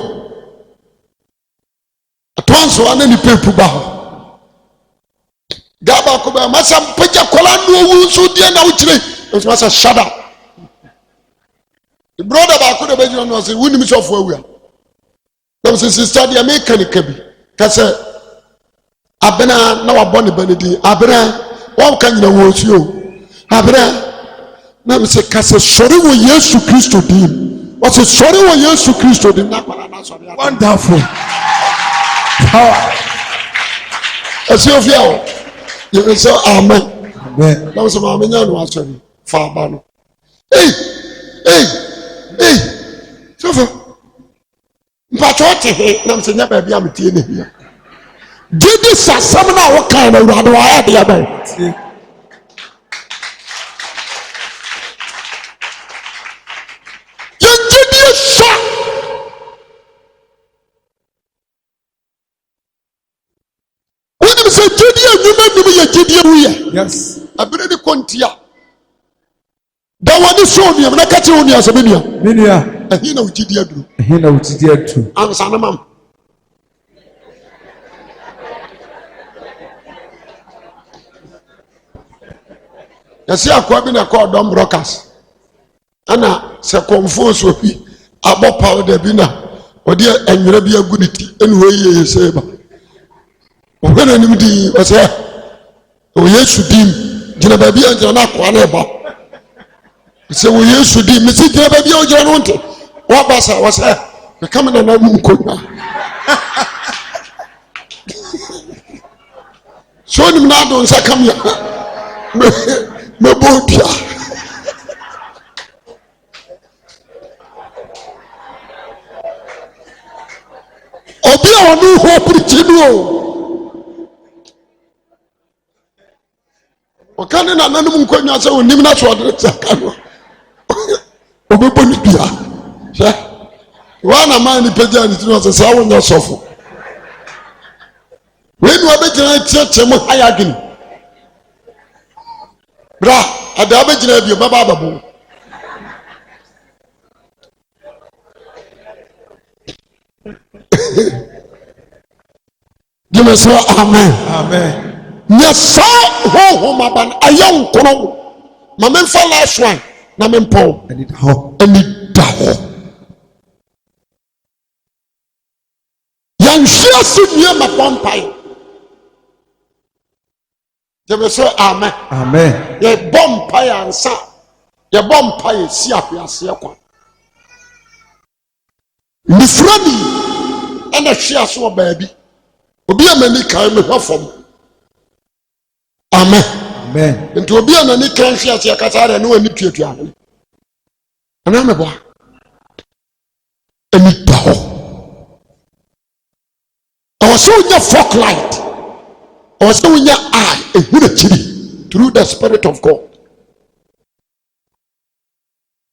Atonso ana ni pepu ba ho. Gaba ko ba masa mpagya kola no wu so de na wo kire. Nso masa shut up. The brother ba ko de be jino no say wuni mi sofo awua. Na say sister de me ka ni ka bi. Ka say abena na wabɔ ne banidi abena What can you know? You Abra. Now say, "Kase sorry wo Yesu Kristo dim." What say sorry wo Yesu Kristo dim? Wonderful. Power. Asiofia. You will say amen. Amen. Now some amen no actually. Father no. Hey. So for. Mpachote he na msenya ba bia metie ne hia. Gidi sasam na wo kan na urade wa ya de ba. Gidi sha. When you say gidi anyuma nyuma ya gidi wuya. Yes. Abere de kontia. Da wani so ni na ka che woni asabe nia. Minia. Ehi na ugidi aduru. Ehi na ugidi aduru. Ansa na mam. Yasi akwa bi na call Dom Broadcast. Ana se confuse obi abo powder bi na odi enwere bi agu ni ti enu we ye se ba. Ogana nim di o se o Yesu dim gina ba bi anja na kwa na ba. Se o Yesu dim mi si gina ba bi o gina no nte. Wa ba sa wa se me kam na na mu nkonya. So nim na do nsa kam ya. Me bodia. Obi a wonu ho prichinu o. O kan na nanum nkonya se onim na so de saka no. Obi boni bia. Hwe. Wa na man ni peja ni tino se sa wonya sofo. We nu abegina tietie mu hayagini. Bra, ada abegina bi baba babu. Give us amen. Amen. Yes, ho maban ayon kono. Ma men fa last one na men po. I need help. Ani da ho. Yan shia si nie ma pompai. Give us amen. Amen. Ye bompai ansa. Ye bompai si afiase kwa. Ni frani ana hwia so baabi. Obi amani kan me hwafom. Amen. Amen. Nti obi anani kan hwia se akasa re no ani tuatua. Ana me boa. Ani da ho. Also nya folk light. Also nya eye ehuna chiri through the spirit of God.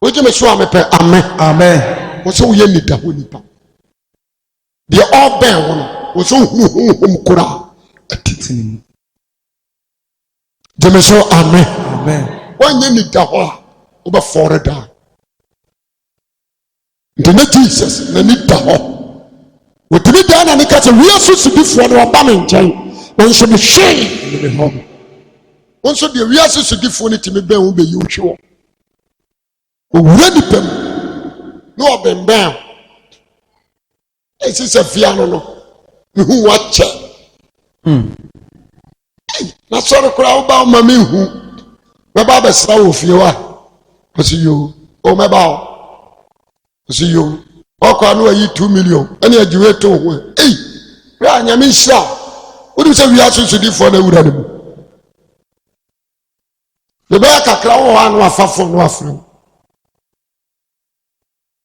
Woje me so amepe amen. Amen. Also ye ni da ho nipa. The all bear one was so kura atitini. Jeme so amen. Amen. When you need the hoa over for a day. The name Jesus, the need the hoa. With the done and the catch a real suit before the bombing chain. One should be shame. Also, the real suit before it to be will be usual. Ready them. No, been bound. This is a piano. Who watch it? Na sorry crowd about mammy who my baba saw of you are. I see you. Oh, my bow. I see you. Oh, I know you 2 million. Any graduate to hey, Ryan, I mean, sir. What do you say we are supposed to do for the wood animal? The back a crown one was far from Wafro.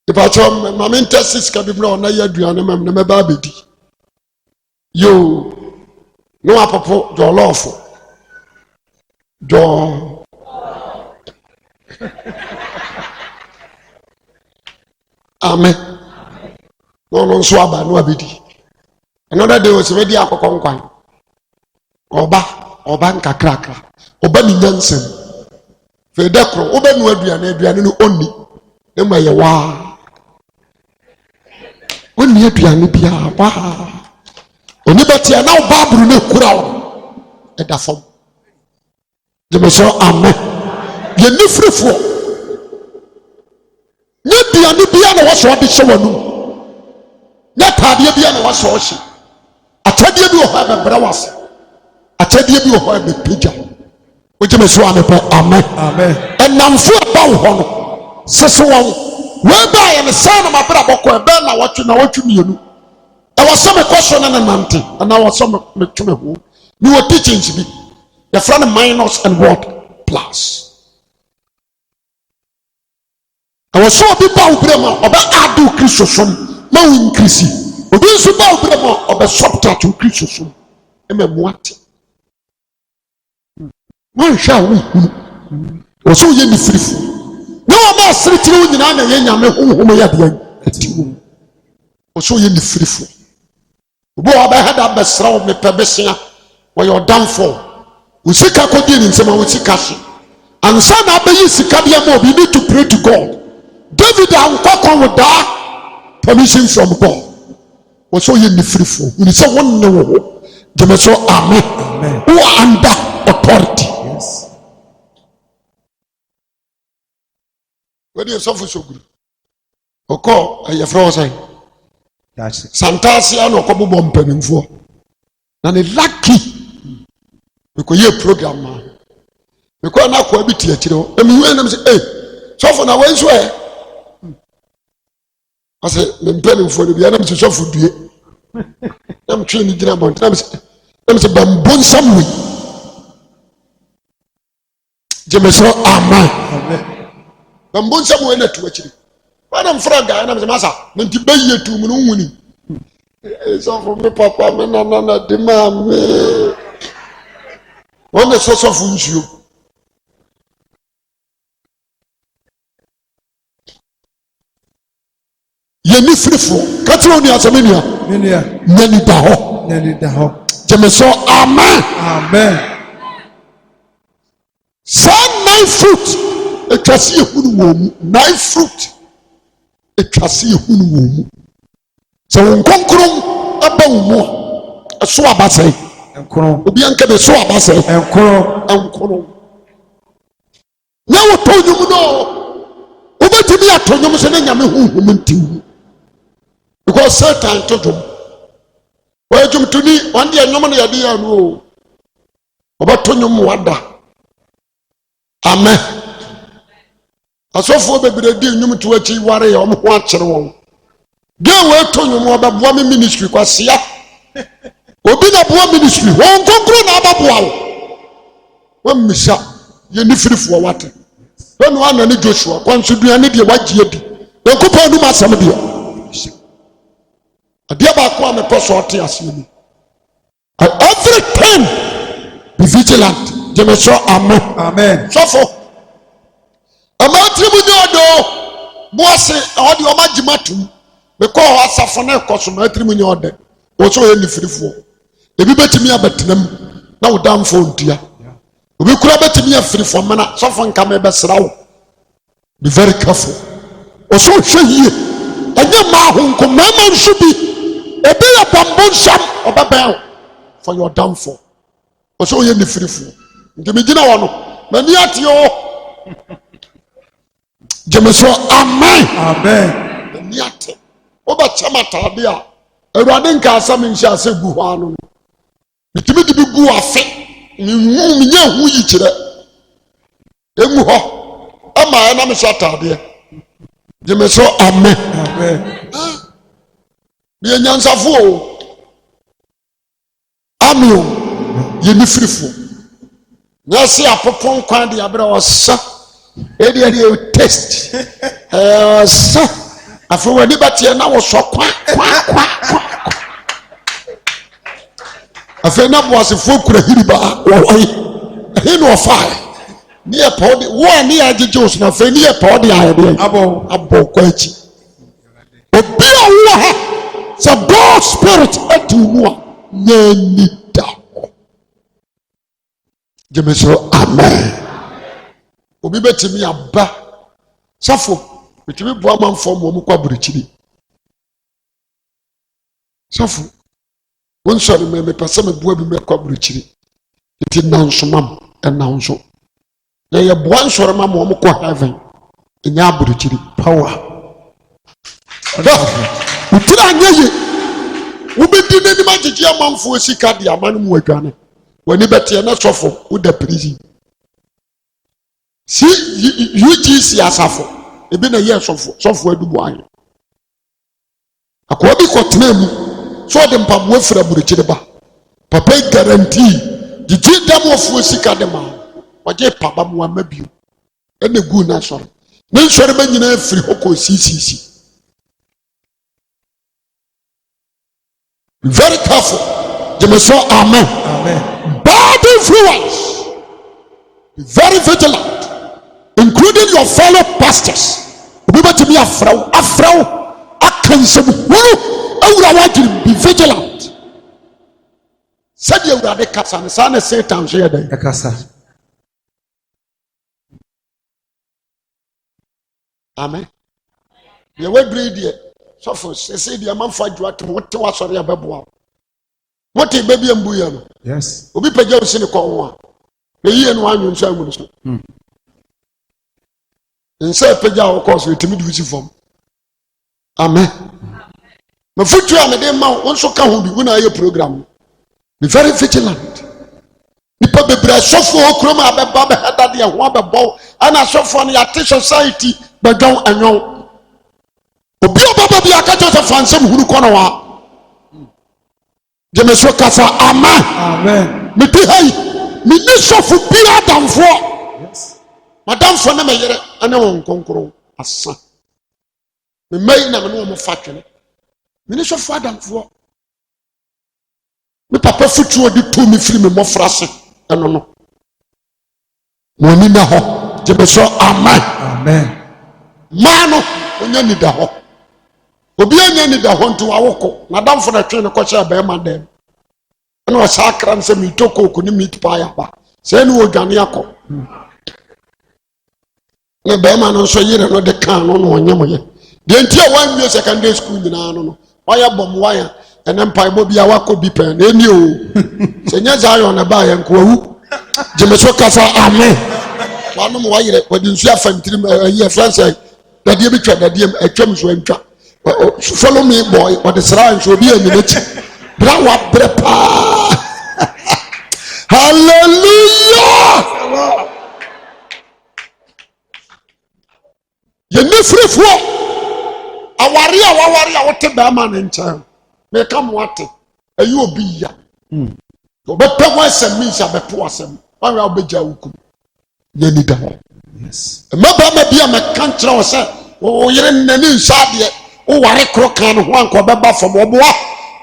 The patron, my main test is can be blown. I had you and my baby. You no apopo your lawful. Your amen. No swaba no abidi. Another day was ready akokon Oba nka krakra. Oba ni nyansem. Fe dekro oba nu aduane no onni. E ma ye wa. Onni aduane bia wa. Oni betia na Bible ne kura wo. E da fom. Jeme so amen. Ye ni frifo. Nye aduane bia na wo so de hye wanu. Nye taade bia na wo so hye. Atade bi wo ha be bra wase. Atade bi wo ha be pija. wote me so amepo amen Amen. enamfo ba wo ho no sese won we ba ye ne sa na mabra bokọ ebe na watwe mienu e wo so me kwaso na nante na wo so me tweme ho ni wo teachings bi the friend minus and what plus I was so be ba ubrema oba adu Kristo som ma wo increase obi nso ba ubrema oba subtract Kristo som e me muate man sha wo wo so ye ni firifu na wo ma sritire wo nyina na ye nyame honhom ya de atiwo wo so ye ni firifu obo oba hada besra wo me pebesia wo your downfall wo sika ko di ni nsema wo sika hye ansa na abayi sika bia ma obi need to pray to God. David and Kokon with that permission from God. Was so in the free fall. You say one no. They so amen. Who are under authority. Yes. Where do you suffer so good? Oko, I have frozen. That's it. Santasia no kobo bompening for. And a lucky because you program man. Because now ko bi tie kire. Emi we na say eh. So for na we so I said, I'm planning for the Vietnam to suffer. I'm training in about I'm saying, Bamboo somewhere. Jemeso, amen. Bamboo somewhere not to actually. When I'm Fraga and I'm the master, then to pay you to Mununi. It's all for me, Papa, Nana, the man. One the source of you. Yeni frifo kati oni asamenia nani da ho jemeso amen san nine fruit etwase ehunu wo mu nine fruit etwase ehunu wo mu so nkonkron aba wo mu so abasai enkron obi anka be so abasai enkron na wo tonyum no obetimi atonyum se na nyame huhum ntiwu. Because Satan told him, why jump to me one day? No money idea, no. About to you, wada. Amen. As of for baby, they did you to achieve warrior on watch wrong. Go away to you more about one ministry, because ya. Obin up one ministry, won't go grown up wow. One misha, you need free for water. Don't want any Joshua, one should be any white yeti. Don't go on to my somebody. Adia ba kwa me poso ate asemi. Every time be vigilant. Je me so amen. So for amatri mu nyodo boase odi o magimatum me ko asafo na ekoso amatri mu nyodo wo so ye nifirifo ebi betimi abetenam na wo damfo ntua obi kura betimi afirifo mana so for nka me besra wo. Be very careful. O so hwe yie anya ma ho nko mama nso bi ebe ya bamboo sham obabel for your downfall. Also ye ni frifo. Ndimi gina wono. Mani ati o. Jemeso amen. Mani ati. Oba chama tade a. Awurade nka asam nhyia ase gu ho anu. Bitimi di bi gu afe. Minhu hu yi kire. Emu ho. Ama na me so tade. Jemeso amen. Ye nyansafo amio ye ni frifo na se apopon kwan de abra osa e test osa afo wani batie na wo so kwa afa na boasefo kura hiriba oyi he no fire ni e podi wo ni agege os na fa ni e podi ayede abo kwa chi obi owo ha. So God's spirit etuwa nyenida. Jemeso amen. Obi betimi aba. Safo betimi bo amanfo mo kwa burichiri. Safo won sori me pese me bo abi me kwa burichiri. Iti nanso mam nanso. Na ye bo ansori mam mo kwa heaven. Enya burichiri power. Utira nyeye ubedi neni magigi amanfo sika de amanu mu adwane wani bete na sofo wo da prison si UGC asafo ebi na yɛ sɔfo adubu ayo akwa bi kɔtena mu so de mpaboa fira burukyire ba papa guarantee gigi damofoɔ sika de ma wɔgye papa mu ama bio ɛna gu na sɔre ne nsɔre ba nyinaa firi hɔ kɔ sisisi very careful jemeso amen bad influence be very vigilant including your fellow pastors obi betimi afraw akansem huru awura wagiri be vigilant said you are the kasa ne sa na Satan so yɛdan Kasa. amen ye wadri die sofo sese die manfa dwato wote wasɔre abɛboa wote baby ambu ya no Yes. obi pagya wo sine kɔ ho a na yie no anwo nso amu so nsa pagya wo kɔ so etimi du si fam amen mafutu a mede ma wo nso ka ho bi wo na aye program be very vigilant nipa bebre sofo okrom abɛba bɛhada de ho abɛbɔ ana sofo no yate society badwan anyon obi obaba bi akato se fansem huru kono wa jemeso kasa amen me ti hai me ni sofo bira damfo Yes. madamfo na me yere ane won konkro asa me mai na me no mo fatwene me ni sofo adamfo me papa futu odi to me firi me mofrase eno no mo ni na ho jemeso amen mano onya ni da ho obi anya ni da ho nto awoko na damfo na twe ne ko hye ba ma dem eno o sakra nse mi toko ko ni meat pie aba se ni wo dwane akọ na ba ma no so yire no de kan no no onyam ye de nti a wan nwe secondary school nyina no oya bom waya ene mpai bo bia wako bi pen na eni o se nya zayo na ba ye nko awu jemeso kasa amen wanu mo wayire wadi nsu afantiri ye France dadie bi twa dadie atwam so antwa follow me boy what is right so be anyinachi bra wa prepa hallelujah ye nifrefo awari a wote ba ma ne ncha me kam wate ayi obi ya obepe wa asemi sha bepo asem wa obegya wuku ye ni da Yes. maba ma bia me kan kire wo se wo yire nani nsade wo ware kro kan ho anko beba fam oboa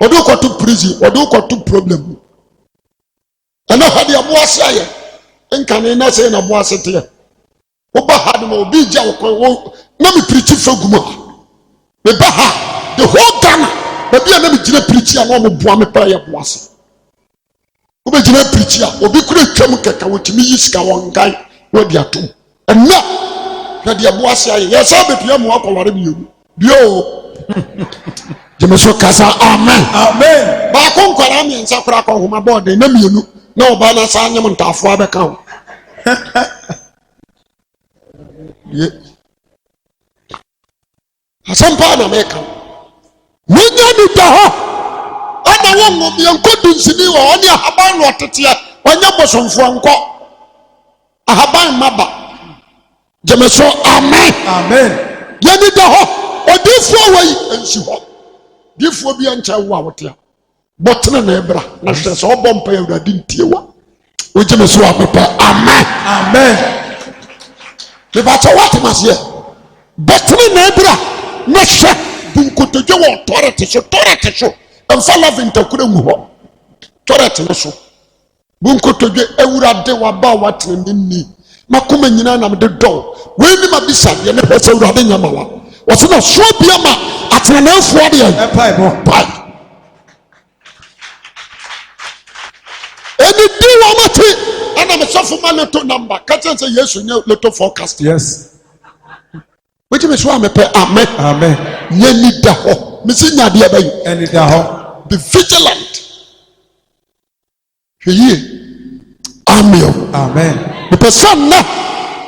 odu ko to prison odu ko to problem ana hade aboa se aye nkane na se na boa se te wo ba hade ma obi gya wo na me preach faguma me ba ha the whole Ghana ba bia na me gire preach a no mo boa me pa ye boa se wo be gire preach a obi kure twam keka wotimi yisika won gan no dia to na na dia boase aye ya sa bepia mu akware bi yegu bio jemeso kasa amen ba ko nkwara mi nsa kura ko homa board na mienu na oba na sa anyem ntafo abeka ho ye asampa na meka munya ni da ho ana won mi enkodu nsini wo oni ahaban lo tetea onya bosomfo nko ahaban maba jemeso amen yani da ho odifo wai ensi ho difo bi ancha wo a wotea botena na ebra na hwe so obompa ya urade ntiewa o jemeso apepa amen me ba cha what must here botena na ebra na hwe bunkotoje wo authority so emfa love ntakura mu ho authority no so bunkotoje awurade wa ba watena ni makoma nyina na mede do we ni mabisa ye ne pese urade nyamawa wose na so bia ma atenanafo de ye pai eni di wa mate ana me sofo ma leto number ka tense yesu nye leto forecast Yes. weje me so amepe amen ye ni da ho me si nyade abayi Eni da ho. be vigilant hweye amen the person na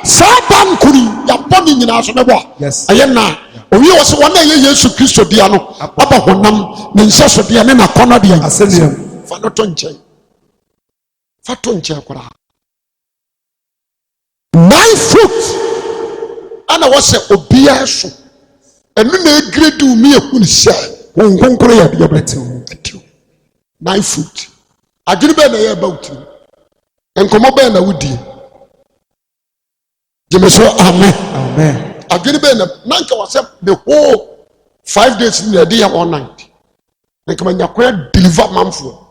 Satan kuri ya boni nyina so nebo Yes. ayena owi wo se wona ye Yesu Kristo dia no aba honam ne nse so dia ne na kono dia Aselium. fa no to nche fa to nche kura 9 foot ana wose obia so enu na grade umi ehunu sha won konkoro ya de bete 9 foot adwene be na ye about enkomo be na wudi jemeso amen adwene be na nanka wase the whole 5 days in the day all night nanka manya kwa deliver manfo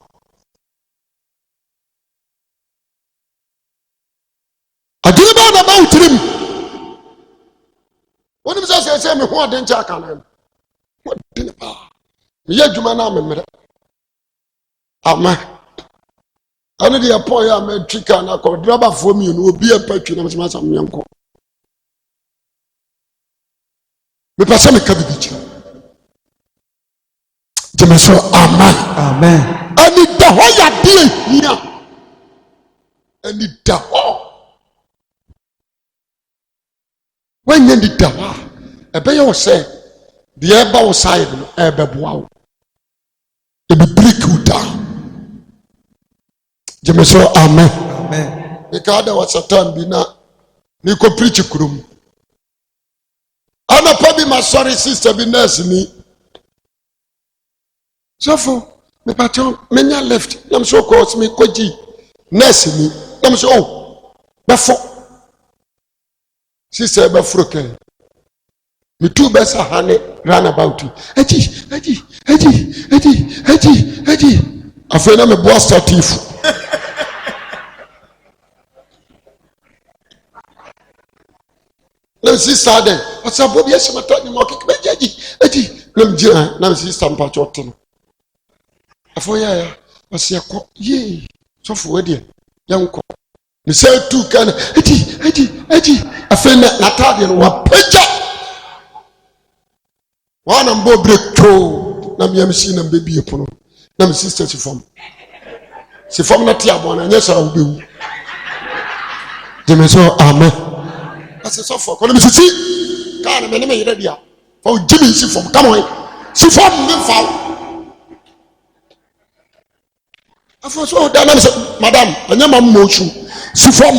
adwene be na ba utrim wonim say me ho den cha kana mo den pa me ya dwuma na memere amen ane de apo ya me twika na ko driver fo mi no obi apatwi na me sam yanko me passa me ka bibi chi jemeso amen ani da ho ya de hia ani da ho when you did that ebe yo say the eba wo side no ebe boa wo e be break you down jemeso amen e ka da wa satan bi na ni ko preach kurum ana pa bi ma sorry sister bi nurse ni so for me patron menya left nam so cause me koji nurse ni nam so oh before sister be froken me two best hane run about eji afena me boss statif na sister den what's up bobi esemata ni mo kike eji na mjira na sister mpacho teno afo ya wase ko ye so for we dey yanko me say two kan eji afena natade no wa peja wana mbo break to na miamsi na bebi epono na me sister si form na tia bona nyesa obewu de me so amen ase so for kono me sisi kan me ne me yere dia for jimi si form come on si form me fa afo so da na madam anya mam mo chu si form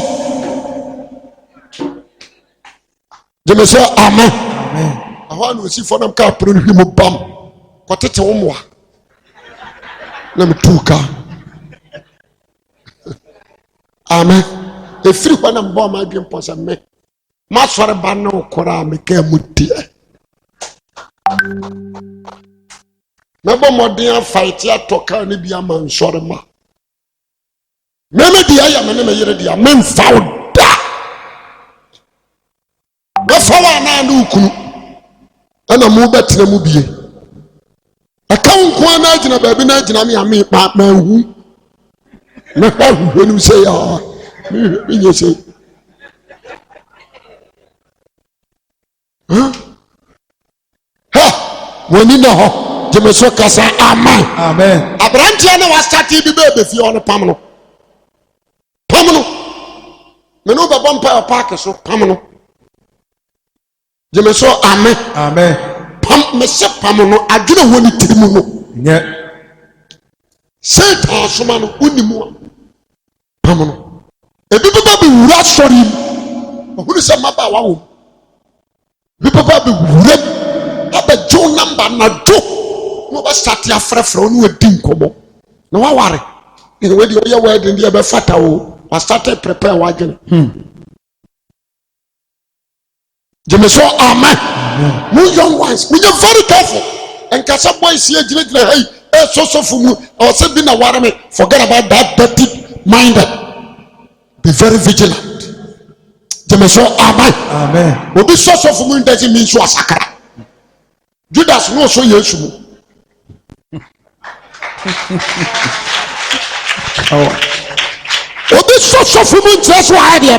de me so amen awa no si form ka pro no himo bam ko tete wo moa na me tuka amen e free kwa na mbo ma dwen posa me ma sore ba na okora me ka muti me bo modern fight ya toka ne bia man sore ma me dia ya me ne me yere dia men fauda be fawa na na ukunu ana mu betre mu bie account kwa na agina ba bi na agina me ame ma hu me ha hu ni say ya me nye say ha woni na ho jemeso kasa amen abrantia na wa start bi be fi on pam no me no ba bompa park so pam no jemeso amen pam me se pam no adwene woni tirimu no nye satan soma no unimu pam no ebi baba bi wura sori ohuru se maba wa wo bi baba bi wura aba jo number na do no ba start ya frefre no adi nkomo na wa ware e we di oya wedding dia be fata o wa start prepare wa gene jemeso amen mu young ones we are very careful and kasa boys here gina hey so fumu or say bi na ware me forget about that dirty minded be very vigilant jemeso amen obi so fumu doesn't mean so asakara Judas no so yesu mu obi so fumu nteso ha de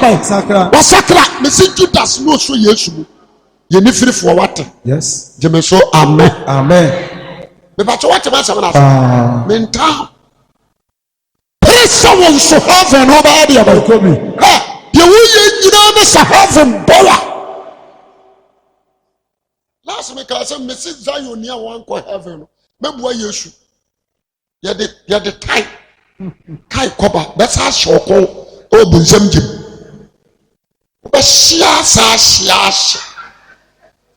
ba sakra me si Judas no so yesu mu ye ni free for what yes jemeso amen me ba to what ma sama na mental someone so heaven over there ba ko mi ha ye wo ye nyina na sa heaven bola last me ka say me si Zion ni wan ko heaven me bua yesu ye de kai koba be sa shoko o bunzam jim shia sa shia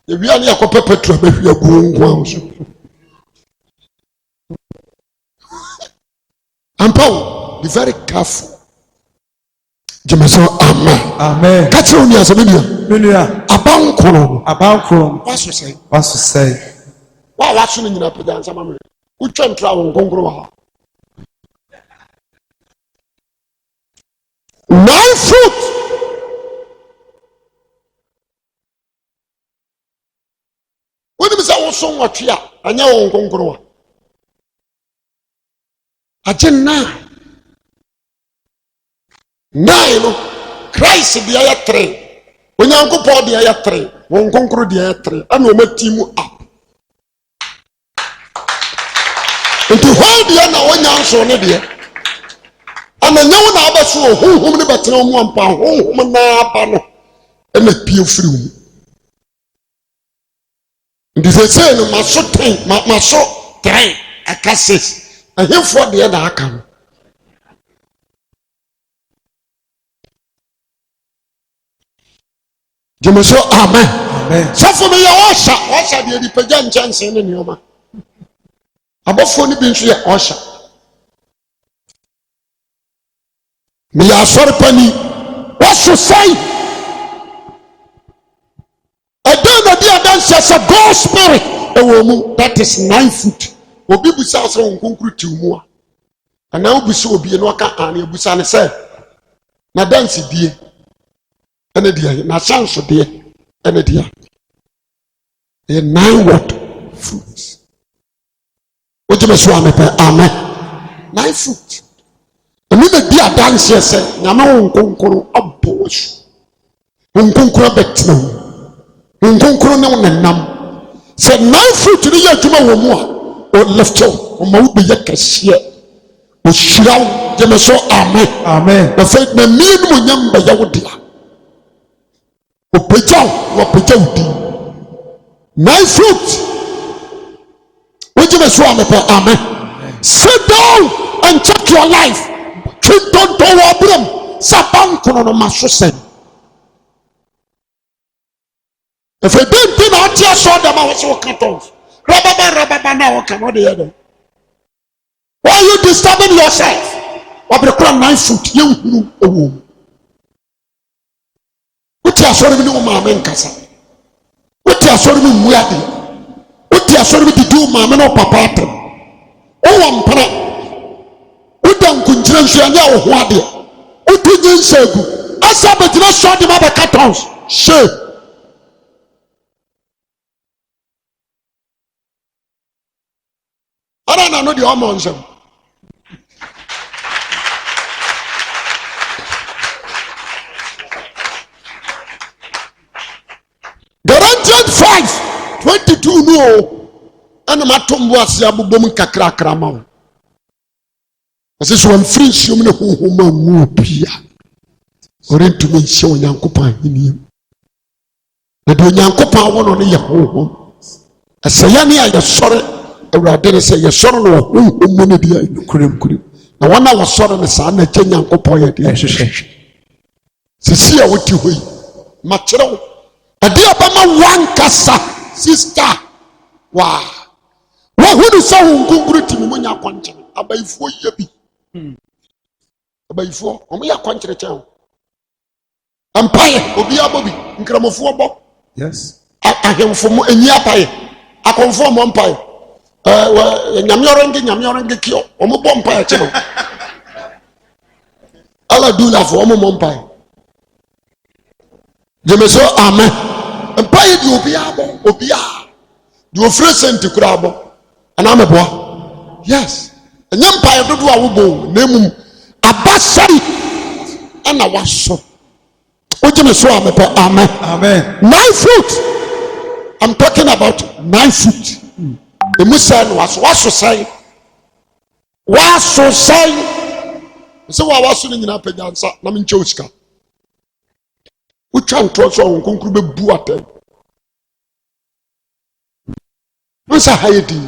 ewia ne akọ pepetra behwe agungun so ampa be very careful. Jemaso amen. Catch on your Saminia. Abankron. What's to say? Why watching in a pedan some who train travel Gongro? 9 foot. When is our song what here? And your own Gongro. Agena. 9 Christ the aya 3 onyankopɔ the aya 3 won konkro the aya 3 ana o matimu up into hold the na onyanso ne de ana nyawo na abaso honhom ne betena mu ampa honhom na aba no na pie firi mu ndi se no maso 10 maso 3 akases ahemfo de na aka no Jemaso amen. So for me osha de di pagya nchanse ne nioma. Abofo ni bi nso ye osha. Me ya sori pani. What should say? Adana dia dance as a God spirit. Ewo that is 9 foot. Obi busa so nkonkuru timu a. Ana obusa obi no aka an ebusa ne say na dance die ene dia na chance de ene dia e 9 what fruits oje me so amen 9 fruit emi na dia dance say nyama wonkonkoro abosu wonkonkoro betna wonkonkoro ne wonenam say 9 fruit ni ya djuma wo mu a o left o ma wo be yakashie o shiraw je me so amen o fe na mi no nyam ba ya wo dia Opejao di 9 fruit. Would you say amen? Sit down and check your life. Don't problem. Saban kono maso sen. If you don't think out here so them I was cartons. Rababa now cannot the other. Why are you disturbing yourself? What the 9 fruit you Uti asori bi no maame nkasa. Uti asori bi muade. Uti asori bi didu maame no papa atem. O wampara. Uda nkunjira nso anya wo ho ade. Uti nyinsegu. Asa betina so de ma be cartons. She. Ara na no de o mo nsem. Galatians 5:22 no ana matombo asia bobom kakra ma wo ase so am free siom ne honhom amu bia orentumi nhyɛ onyankopɔn ahini na de onyankopɔn wo no ne yɛ honhom asɛya ne ayɛ sɔre awurade ne sɛ yɛ sɔre no honhom mu ne bia nukurem na wana wɔ sɔre ne saa na gye nyankopɔn yɛ de hwehwɛ sisi a woti hɔ yi ma kyerɛ wo ade abama one kasa sister wa hunu sa hunkuru timi mo nya kwankyere abayifo ye bi abayifo o mo ya kwankyere kyɛn ampaye obi abobi nkramofo bo yes ahemfo mo enyi apaye akonfo mo ampaye nyamyorenge kio o mo bo mpaye kyɛn ala dula fo o mo mpaye Jemeso amen. Empire di obia. Di ofre senti kura abo. Ana meboa. Yes. Enya empire dodo a wobo na emum abasari ana waso. O Jemeso amen. Amen. 9 fruit. I'm talking about 9 fruit. Emusa no waso sai. Waso sai. So wa waso ni nyina pagansa na menche osika. Uchan troso on konkuru be bu atem. Once hayedi.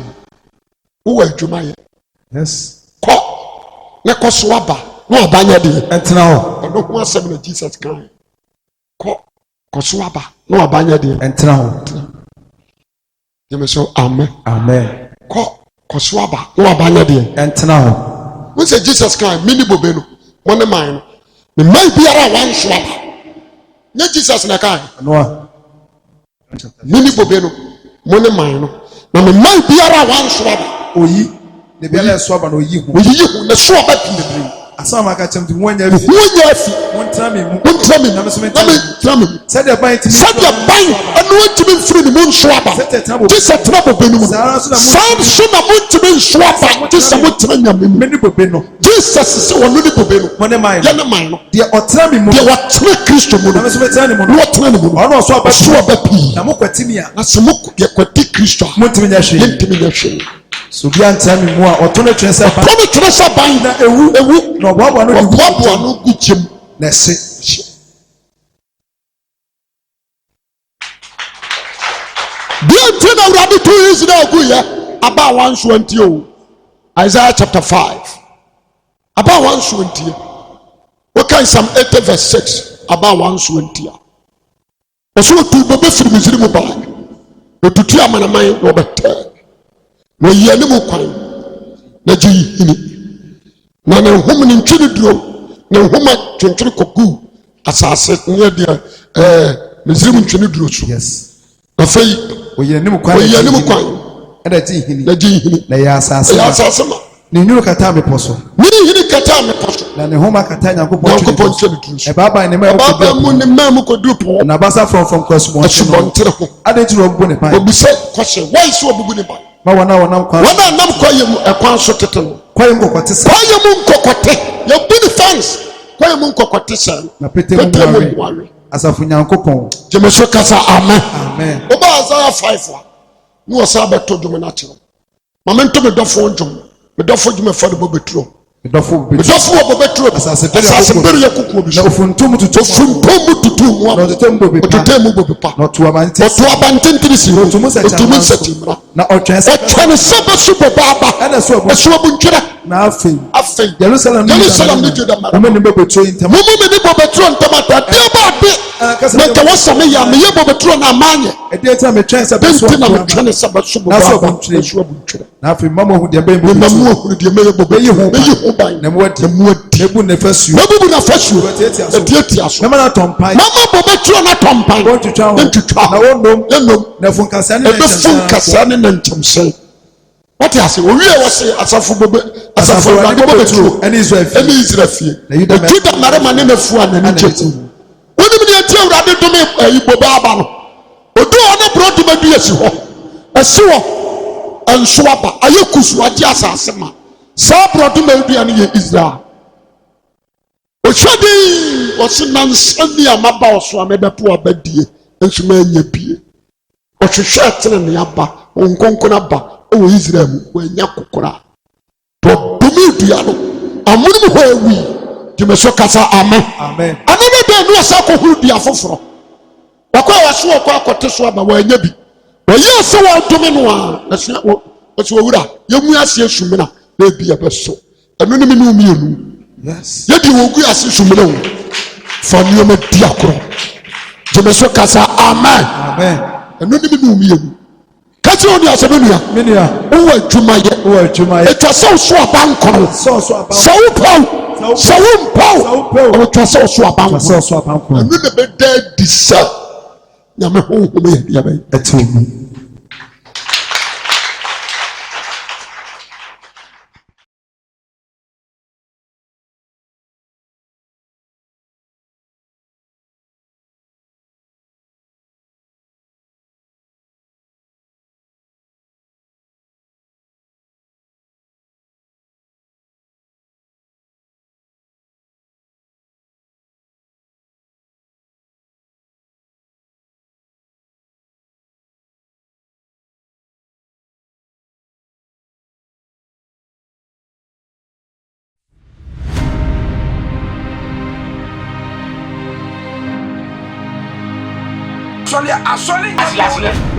Wo adwuma ye. Yes. Ko. Ne ko so aba. No abanya de. Entena ho. No ho asem na Jesus kan. Ko. kɔso aba na wabanyɛ deɛ ɛntena hɔ. yɛmɛ so amen kɔso aba na wabanyɛ deɛ ɛntena hɔ. wɔn sɛ Jesus kan mini bobe no mo ne man no ne man biara a wanso aba nye Jesus na kan noa mini bobe no mo ne man no na me man biara a wanso aba oyi ne biara ɛso aba na oyi ho oyiyi ho ne so aba pii asama maka kyɛm ti wɔn nyɛ ho fi nyɛ afi wɔn tena mi mu na me tena me mu sɛdeɛ ban ti sɛdeɛ ban ɛno ntumi mfiri ne mu nso aba gye sɛ tena bobe no mu saa nso na montumi nso aba gye sɛ motena nyame mu mene bobe no Jesus sɛ wɔno ne bobe no mo ne man yɛ ne man no deɛ ɔtena mi mu deɛ wɔtena Kristo mu no na me so metena ne mu na no wɔtena ne mu no ɔno ɔso aba ɔso aba pii na mo kwati mi a na sɛ mokwati Kristo a montumi nyɛ hwee yɛntumi nyɛ hwee so bi antena mi mu a ɔto no twɛn sɛ ba tɔne twerɛ sɛ ban na ewu na ɔboaboa no de gu ɔboaboa no gu gyem na ɛse deɛ nti na Awurade to Israel guyɛ aba a wansoa ntie o Isaiah chapter 5 aba a wansoa ntie wokan Psalm 80 verse 6 aba a wansoa ntie ɔso otu bobe firi Misiri mu baa otutu amanaman na ɔbɛtɛɛ na ɔyi anim kwan na gye hini na ne nhom ne ntwene duro ne nhoma twentwene kɔgu asase ne deɛ Misiri mu ntwene duro so yes afei oyi anim kwan ɛda gye hini na gye hini na yɛ asase ma ne nwuru kata mepɔ so ne hini kata mepɔ so na ne homa kata Nyankopɔn ntwene duro so ɛbaaba ne ma ɛbaaba mu ne ma mu kɔdu po na basa frɔmfrɔm kɔ asubɔntere ho ade nti na ɔbubu ne pan obi sɛ kɔhyɛ wɔn sɛ ɔbubu ne pan ma wɔn a wɔnam kwan wɔn a nam kɔyɛ mu ɛkwan so tete no kwan mu kɔkɔte sɛ kɔyɛ mu nkɔkɔte yɛbu ne fans kɔyɛ mu nkɔkɔte sɛ na pete mu mmoawe asafo Nyankopɔn gyeme so kasa amen amen woba Isaiah 5 a ne wɔ sɛ abɛtɔ dwom no akyerɛ ma mento me dɔfo dwom me dɔfo dwom ɛfa de bɔ bɛturo medɔfo me dɔfo wɔ bɔ bɛturo asase bere yɛ kukuo bi so ofuntum tutu mu a ɔtotɛ mu bobe pa na ɔto abantentene si hɔ ɔtumu nsɛti mmara na ɔtwɛn sɛ ɔtwɛne sɛ bɛso bɔbɔ aba ɛna so ɛso abuntwerɛ na afei Jerusalem ne Juda mara mo ne bɛbɛtuo yi ntɛm mo me ne bɔbɛturo ntam atadeɛ baade na nka wɔsɛ me yɛ meyɛ bɔbɛturo no amanyɛ ɛdeɛ nti na metwɛn sɛ bɛso bɛnti na metwɛne sɛ bɛso bɔbɔ aba ɛso abuntwerɛ na afei mma mo hu deɛ bɛyɛ na mu ahunu deɛ mɛyɛ bɔbɛturo mɛyi ho ban na mu adi ebu ne fasuo mabubu na fasuo etiatia so mama na tɔmpan mama bɔbɛturo na tɔmpan ntwitwa na wɔnom ɛnom na funkasa ne ɛbɛfu nkasa ne nankyɛmsɛn wate ase owie wɔ se asafo Awurade bɔbɛturo ɛne Israel fie na Juda mmarima ne nafu a n'ani gye wonim ne ɛti Awurade dome ayi bobe aba no odu hɔ ne borɔdoma bi asi hɔ ɛsi hɔ ɛnso aba ayɛ kusu agye asase ma saa borɔdoma dua no yɛ Israel ɔhwɛ de ɔse nansa ni a maba ɔso a mɛbɛpo abadie nso maanya bie ɔhwehwɛ tene ne aba ɔnkonkon aba ɛwɔ Israel mu wɔanya kokora dɔdome dua no amonom hɔ awi gyeme so kasa amen ano ne da ne wɔsa kɔhoro dua foforɔ wakɔ a wɔso wɔkɔ akɔte so aba wɔanya bi wɔyɛ sɛ wɔdome no a ɛsɛ wɔwura yɛmu ase asumena na ebi ɛbɛso ɛno ne me ne mmienu yɛdi wɔgu ase sumena wo fa nneɛma di akorɔ gyeme so kasa amen ɛno ne me ne mmienu kati o ni asɛm nua wowɔ adwumayɛ ɛtwa sɛ woso aba nkɔno sɛ wopɛw sɛ wompɛw ɔwɔtwa sɛ woso aba nkɔno ɛno ne bɛda adi sɛ nyame honhom yɛ deɛ bɛyɛ ɛtew mu asɔre nyɛ